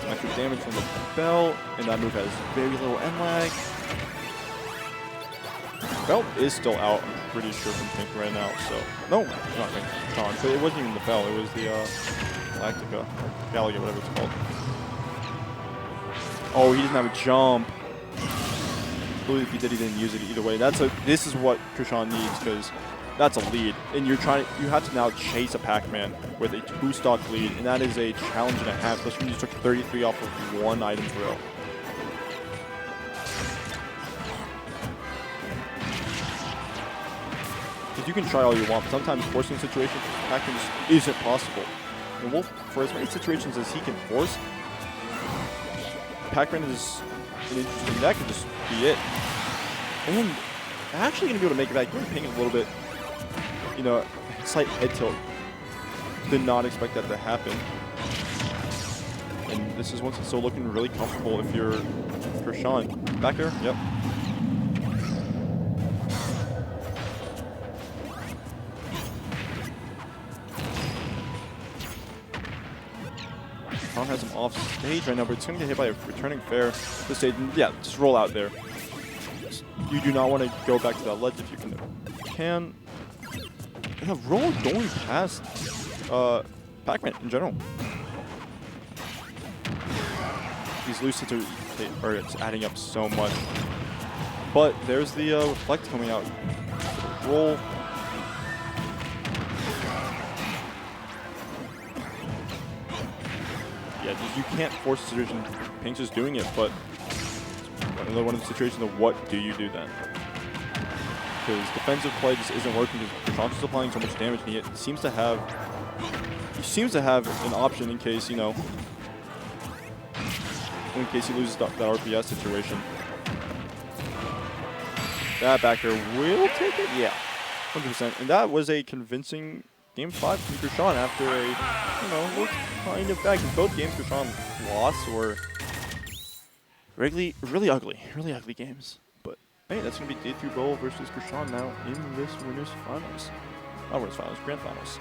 some extra damage from the belt, and that move has very little end lag. Belt is still out, I'm pretty sure, from Pink right now, so. No, not Pink, Kurshaun, but it wasn't even the belt, it was the Galactica, Galaga, whatever it's called. Oh, he doesn't have a jump. I believe if he did, he didn't use it either way. This is what Kurshaun needs, because that's a lead. And you have to now chase a Pac-Man with a 2-stock lead, and that is a challenge and a half, especially when you took 33 off of one item throw. You can try all you want, but sometimes forcing situations with Pac-Man just isn't possible. And Wolf, for as many situations as he can force, Pac-Man is an interesting, that could just be it. And actually going to be able to make it back. You're pinging a little bit, slight head tilt. Did not expect that to happen. And this is once it's still looking really comfortable if you're Kurshaun. Back there, yep. Chrom has him off stage right now, but it's going to get hit by a returning fair this stage. And yeah, just roll out there. You do not want to go back to that ledge if you can. Yeah, Rool going past Pac-Man in general. These loose hits are it's adding up so much. But there's the reflect coming out. Roll. Yeah, you can't force a situation. Pink's just doing it, but another one of the situations of what do you do then? Because defensive play just isn't working because Kurshaun's still applying so much damage, and he seems to have an option in case, in case he loses that RPS situation. That backer will take it, yeah, 100%. And that was a convincing Game 5 from Kurshaun after a, looked kind of bad. Because both games Kurshaun lost were really ugly games. But hey, that's going to be D3 versus Kurshaun now in this winners finals. Not winners finals, grand finals.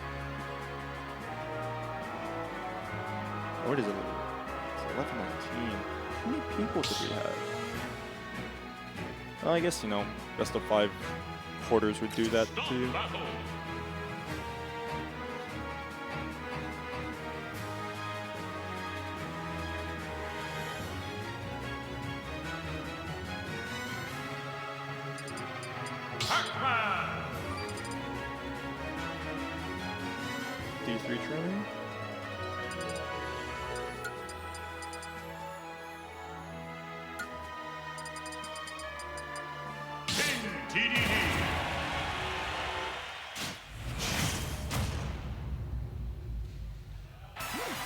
What is it? It's 11-19. How many people did we have? Well, I guess, best of 5 quarters would do that to you. D3 training. Dedede.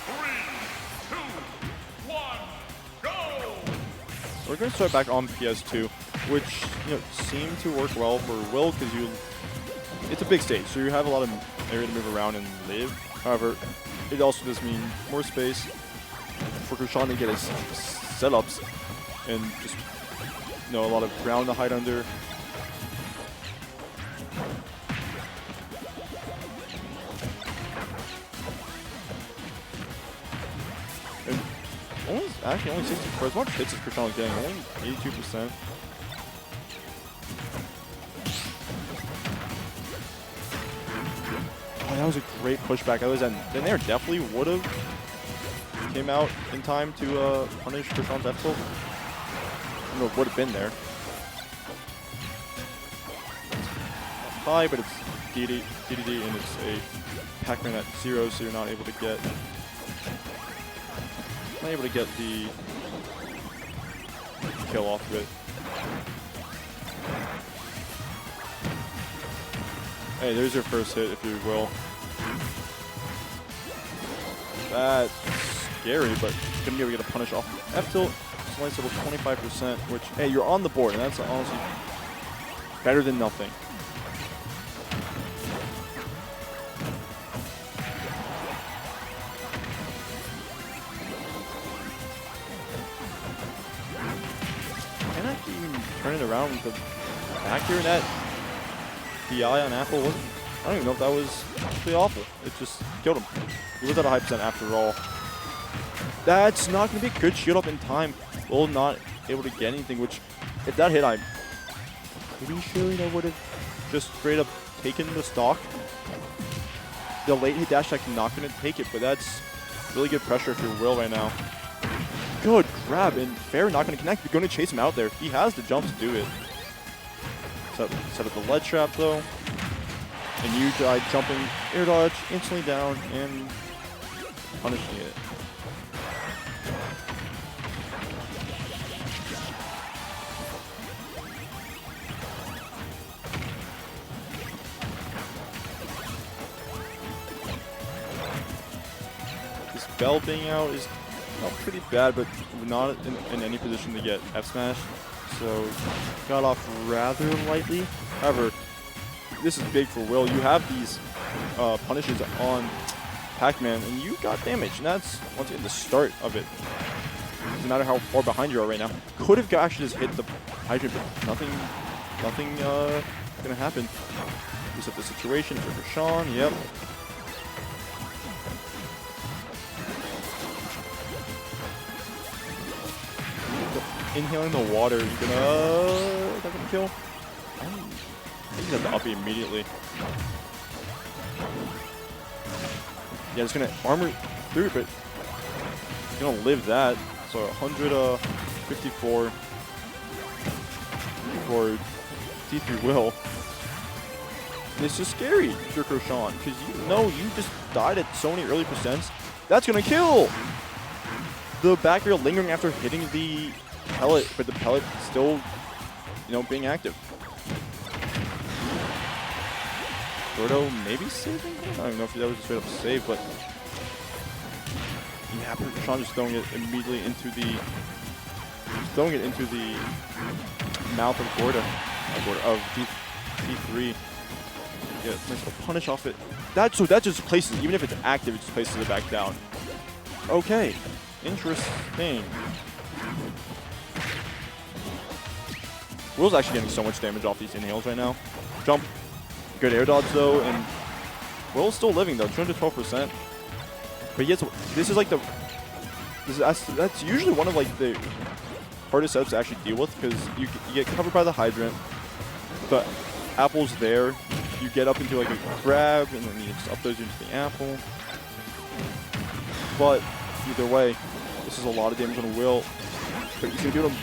3, 2, 1, go! We're going to start back on PS2, which seemed to work well for Will because it's a big stage, so you have a lot of area to move around and live. However, it also does mean more space for Kurshaun to get his setups and just a lot of ground to hide under. And only 60 for as much hits as Kurshaun is getting, only 82%. Oh, that was a great pushback. The Nair definitely would have came out in time to punish Kurshaun's F tilt. I don't know if would have been there. high, but it's Dedede, and it's a Pac-Man at 0, so you're not able to get the kill off of it. Hey, there's your first hit, if you will. That's scary, but gonna be able to get a punish off F tilt. Slice level 25%, which, hey, you're on the board, and that's honestly better than nothing. Can I even turn it around with the back here? That DI on Apple wasn't, I don't even know if that was actually awful. It just killed him. He was at a high percent after all. That's not going to be a good shield up in time. Will not able to get anything, which, if that hit, I'm pretty sure that would have just straight up taken the stock. The late hit dash attack not going to take it, but that's really good pressure if you're Will right now. Good grab, and Fair not going to connect. You're going to chase him out there. He has the jump to do it. Set up the ledge trap though, and you try jumping air dodge, instantly down, and punishing it. This bell being out is not pretty bad, but not in any position to get F smash. So got off rather lightly. However, this is big for Will. You have these punishes on Pac-Man, and you got damage, and that's once again the start of it. Doesn't matter how far behind you are right now. Could have actually just hit the hydrant, but nothing gonna happen. Reset the situation for Kurshaun. Yep. Inhaling the water, you're gonna, is that gonna kill? I think you have to up it immediately. Yeah, it's gonna armor through it, but it's gonna live that. So 154 for T3 Will. And it's just scary if you're Kurshaun, because you know you just died at so many early percents. That's gonna kill! The back air lingering after hitting the pellet, but the pellet still, you know, being active. Gordo maybe saving him? I don't even know if that was a straight up save, but yeah, Kurshaun just throwing it immediately into the mouth of Gordo, of D3. Yeah, nice little punish off it. That just places, even if it's active, it just places it back down. Okay, interesting. Will's actually getting so much damage off these inhales right now. Jump. Good air dodge though, and Will's still living though, 212%. But yes, this is like that's usually one of like the hardest setups to actually deal with, because you get covered by the hydrant, the apple's there, you get up into like a grab, and then you just up those into the apple. But either way, this is a lot of damage on Will, but he's gonna be able to.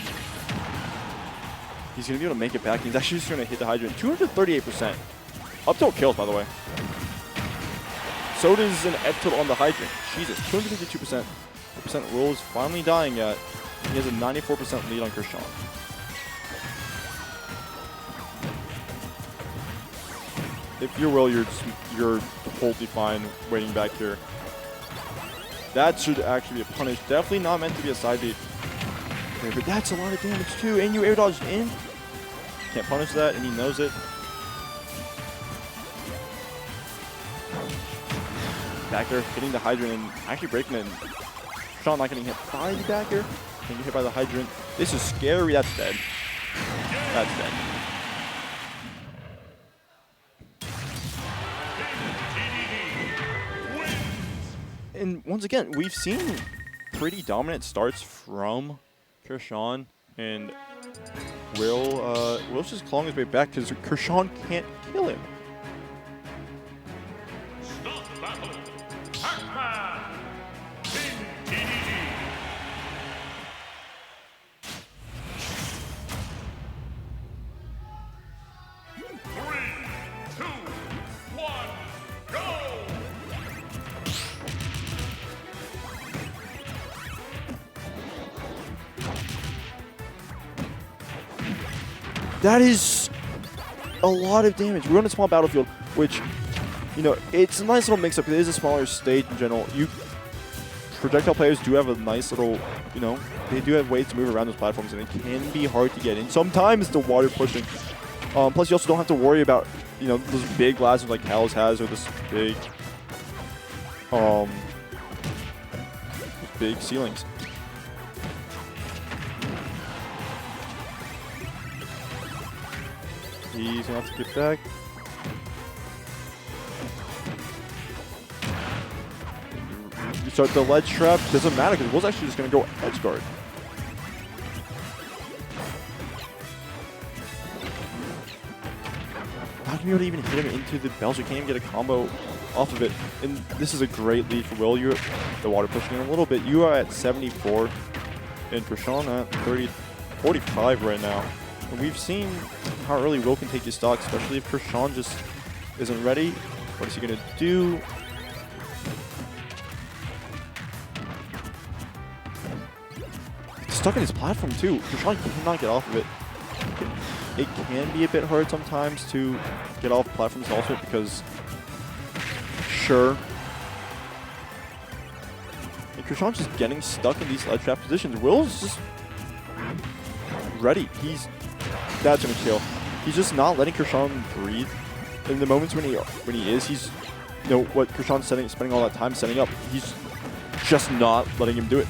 He's going to be able to make it back. He's actually just going to hit the hydrant. 238%. Up tilt kills, by the way. So does an F tilt on the hydrant. Jesus, 252%. The percent Rool is finally dying at. He has a 94% lead on Kurshaun. If you're Will, you're totally fine waiting back here. That should actually be a punish. Definitely not meant to be a side beat. Okay, but that's a lot of damage too, and you air dodged in. Can't punish that, and he knows it. Back there, hitting the hydrant and actually breaking it. Kurshaun not getting hit by the back air. Getting hit by the hydrant. This is scary. That's dead. That's dead. And once again, we've seen pretty dominant starts from Kurshaun, and Will's just clawing his way back because Kurshaun can't kill him. Stop battle. Pac-Man. Dedede. 3, 2, That is a lot of damage. We're on a small battlefield, which, you know, it's a nice little mix-up. It is a smaller stage in general. Projectile players do have a nice little, you know, they do have ways to move around those platforms, and it can be hard to get in. Sometimes the water pushing. Plus, you also don't have to worry about, you know, those big blasters like Hal's has, or this big ceilings. He's gonna have to get back. You start the ledge trap. Doesn't matter because Will's actually just gonna go edge guard. Not gonna be able to even hit him into the bells. You can't even get a combo off of it. And this is a great lead for Will. You're the water pushing in a little bit. You are at 74, and Kurshaun at 45 right now. And we've seen how early Will can take his stock, especially if Kurshaun just isn't ready. What is he gonna do? Stuck in his platform too. Kurshaun cannot get off of it. It can be a bit hard sometimes to get off platforms also because, sure. And Kurshaun's just getting stuck in these ledge trap positions. Will's just ready. That's gonna kill. He's just not letting Kurshaun breathe. In the moments when he is, he's, you know, what Kurshaun's spending all that time setting up. He's just not letting him do it.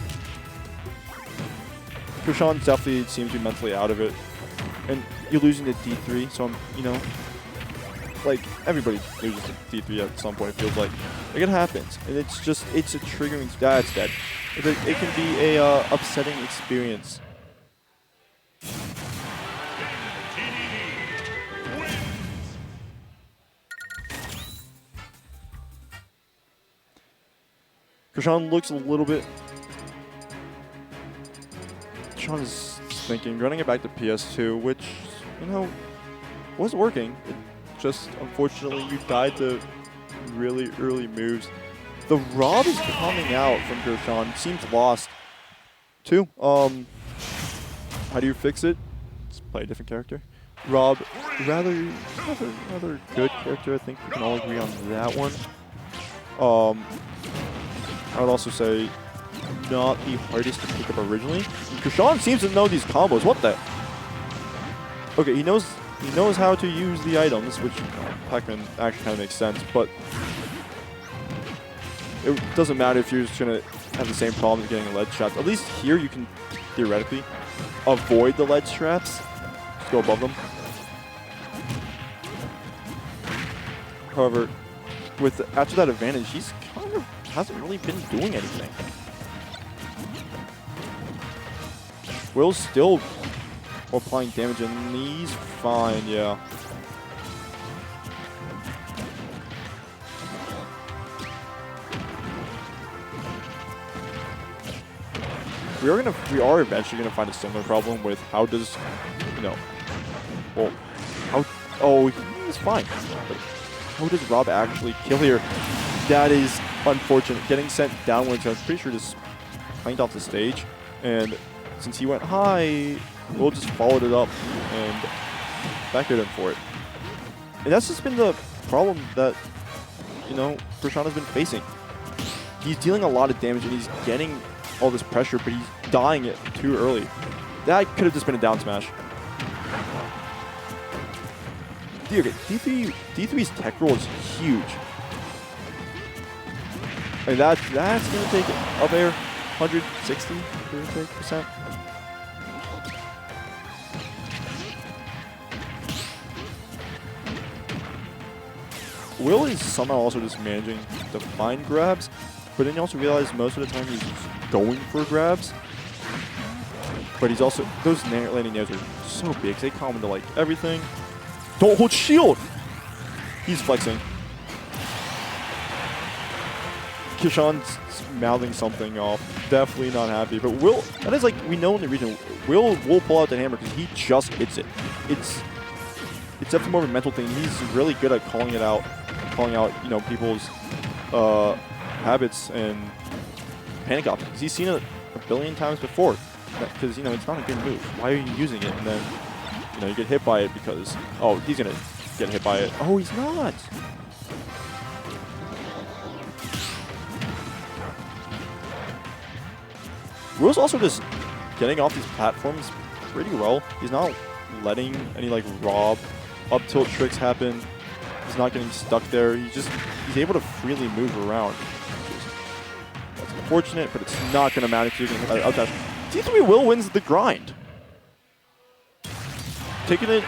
Kurshaun definitely seems to be mentally out of it. And you're losing to D3, so you know, like, everybody loses to D3 at some point, it feels like. Like, it happens. And it's a triggering, that's dead. It can be a upsetting experience. Kurshaun looks a little bit... Kurshaun is thinking, running it back to PS2, which, you know, was working. It just, unfortunately, you died to really early moves. The Rob is coming out from Kurshaun. Seems lost, too. How do you fix it? Let's play a different character. Rob, rather good character. I think we can all agree on that one. I would also say not the hardest to pick up originally. And Kurshaun seems to know these combos. What the? Okay, he knows how to use the items, which Pac-Man actually kind of makes sense, but it doesn't matter if you're just gonna have the same problem as getting ledge traps. At least here you can theoretically avoid the ledge traps. Just go above them. However, after that advantage, he's kind of hasn't really been doing anything. Will's still applying damage, and he's fine, yeah. We are eventually gonna find a similar problem with how does, you know, well, he's fine. But how does Rob actually kill here? That is unfortunate. Getting sent downwards, I'm pretty sure just clanked off the stage. And since he went high, Will just followed it up and back-aired him for it. And that's just been the problem that, you know, Kurshaun has been facing. He's dealing a lot of damage and he's getting all this pressure, but he's dying it too early. That could have just been a down smash. Okay, D3's tech roll is huge. And that's going to take it up air 160, give or take, percent. Will is somehow also just managing to find grabs, but then you also realize most of the time he's going for grabs. But he's also, those landing nairs are so big, they come into like everything. Don't hold shield! He's flexing. Kurshaun's mouthing something off. Definitely not happy. But Will, that is like, we know in the region, Will pull out the hammer because he just hits it. It's definitely more of a mental thing. He's really good at calling out, you know, people's habits and panic options. He's seen it a billion times before. Because, you know, it's not a good move. Why are you using it? And then you know, you get hit by it because, oh, he's going to get hit by it. Oh, he's not. Rool's also just getting off these platforms pretty well. He's not letting any like rob up tilt tricks happen. He's not getting stuck there. He's able to freely move around. That's unfortunate, but it's not going to matter because you're going to outdash. T3 Will wins the grind. Taking it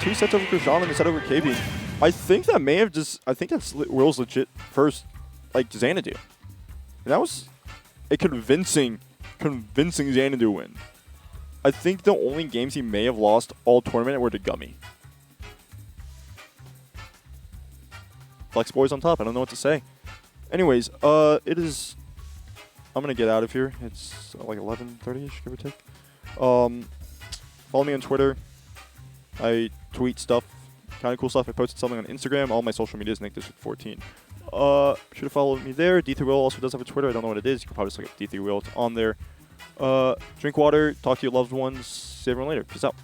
2 sets over Kurshaun and a set over KBean. I think that may have just, I think that's Will's legit first, like, Xanadu. And that was a convincing Xanadu win. I think the only games he may have lost all tournament were to GUMMY. Flex Boys on top. I don't know what to say. Anyways, it is... I'm going to get out of here. It's like 11:30ish, give or take. Follow me on Twitter. I tweet stuff, kind of cool stuff. I posted something on Instagram. All my social media is NickDistrict14. Should have followed me there. D3 Will also does have a Twitter. I don't know what it is. You can probably just look at D3 Will. It's on there. Drink water. Talk to your loved ones. See everyone later. Peace out.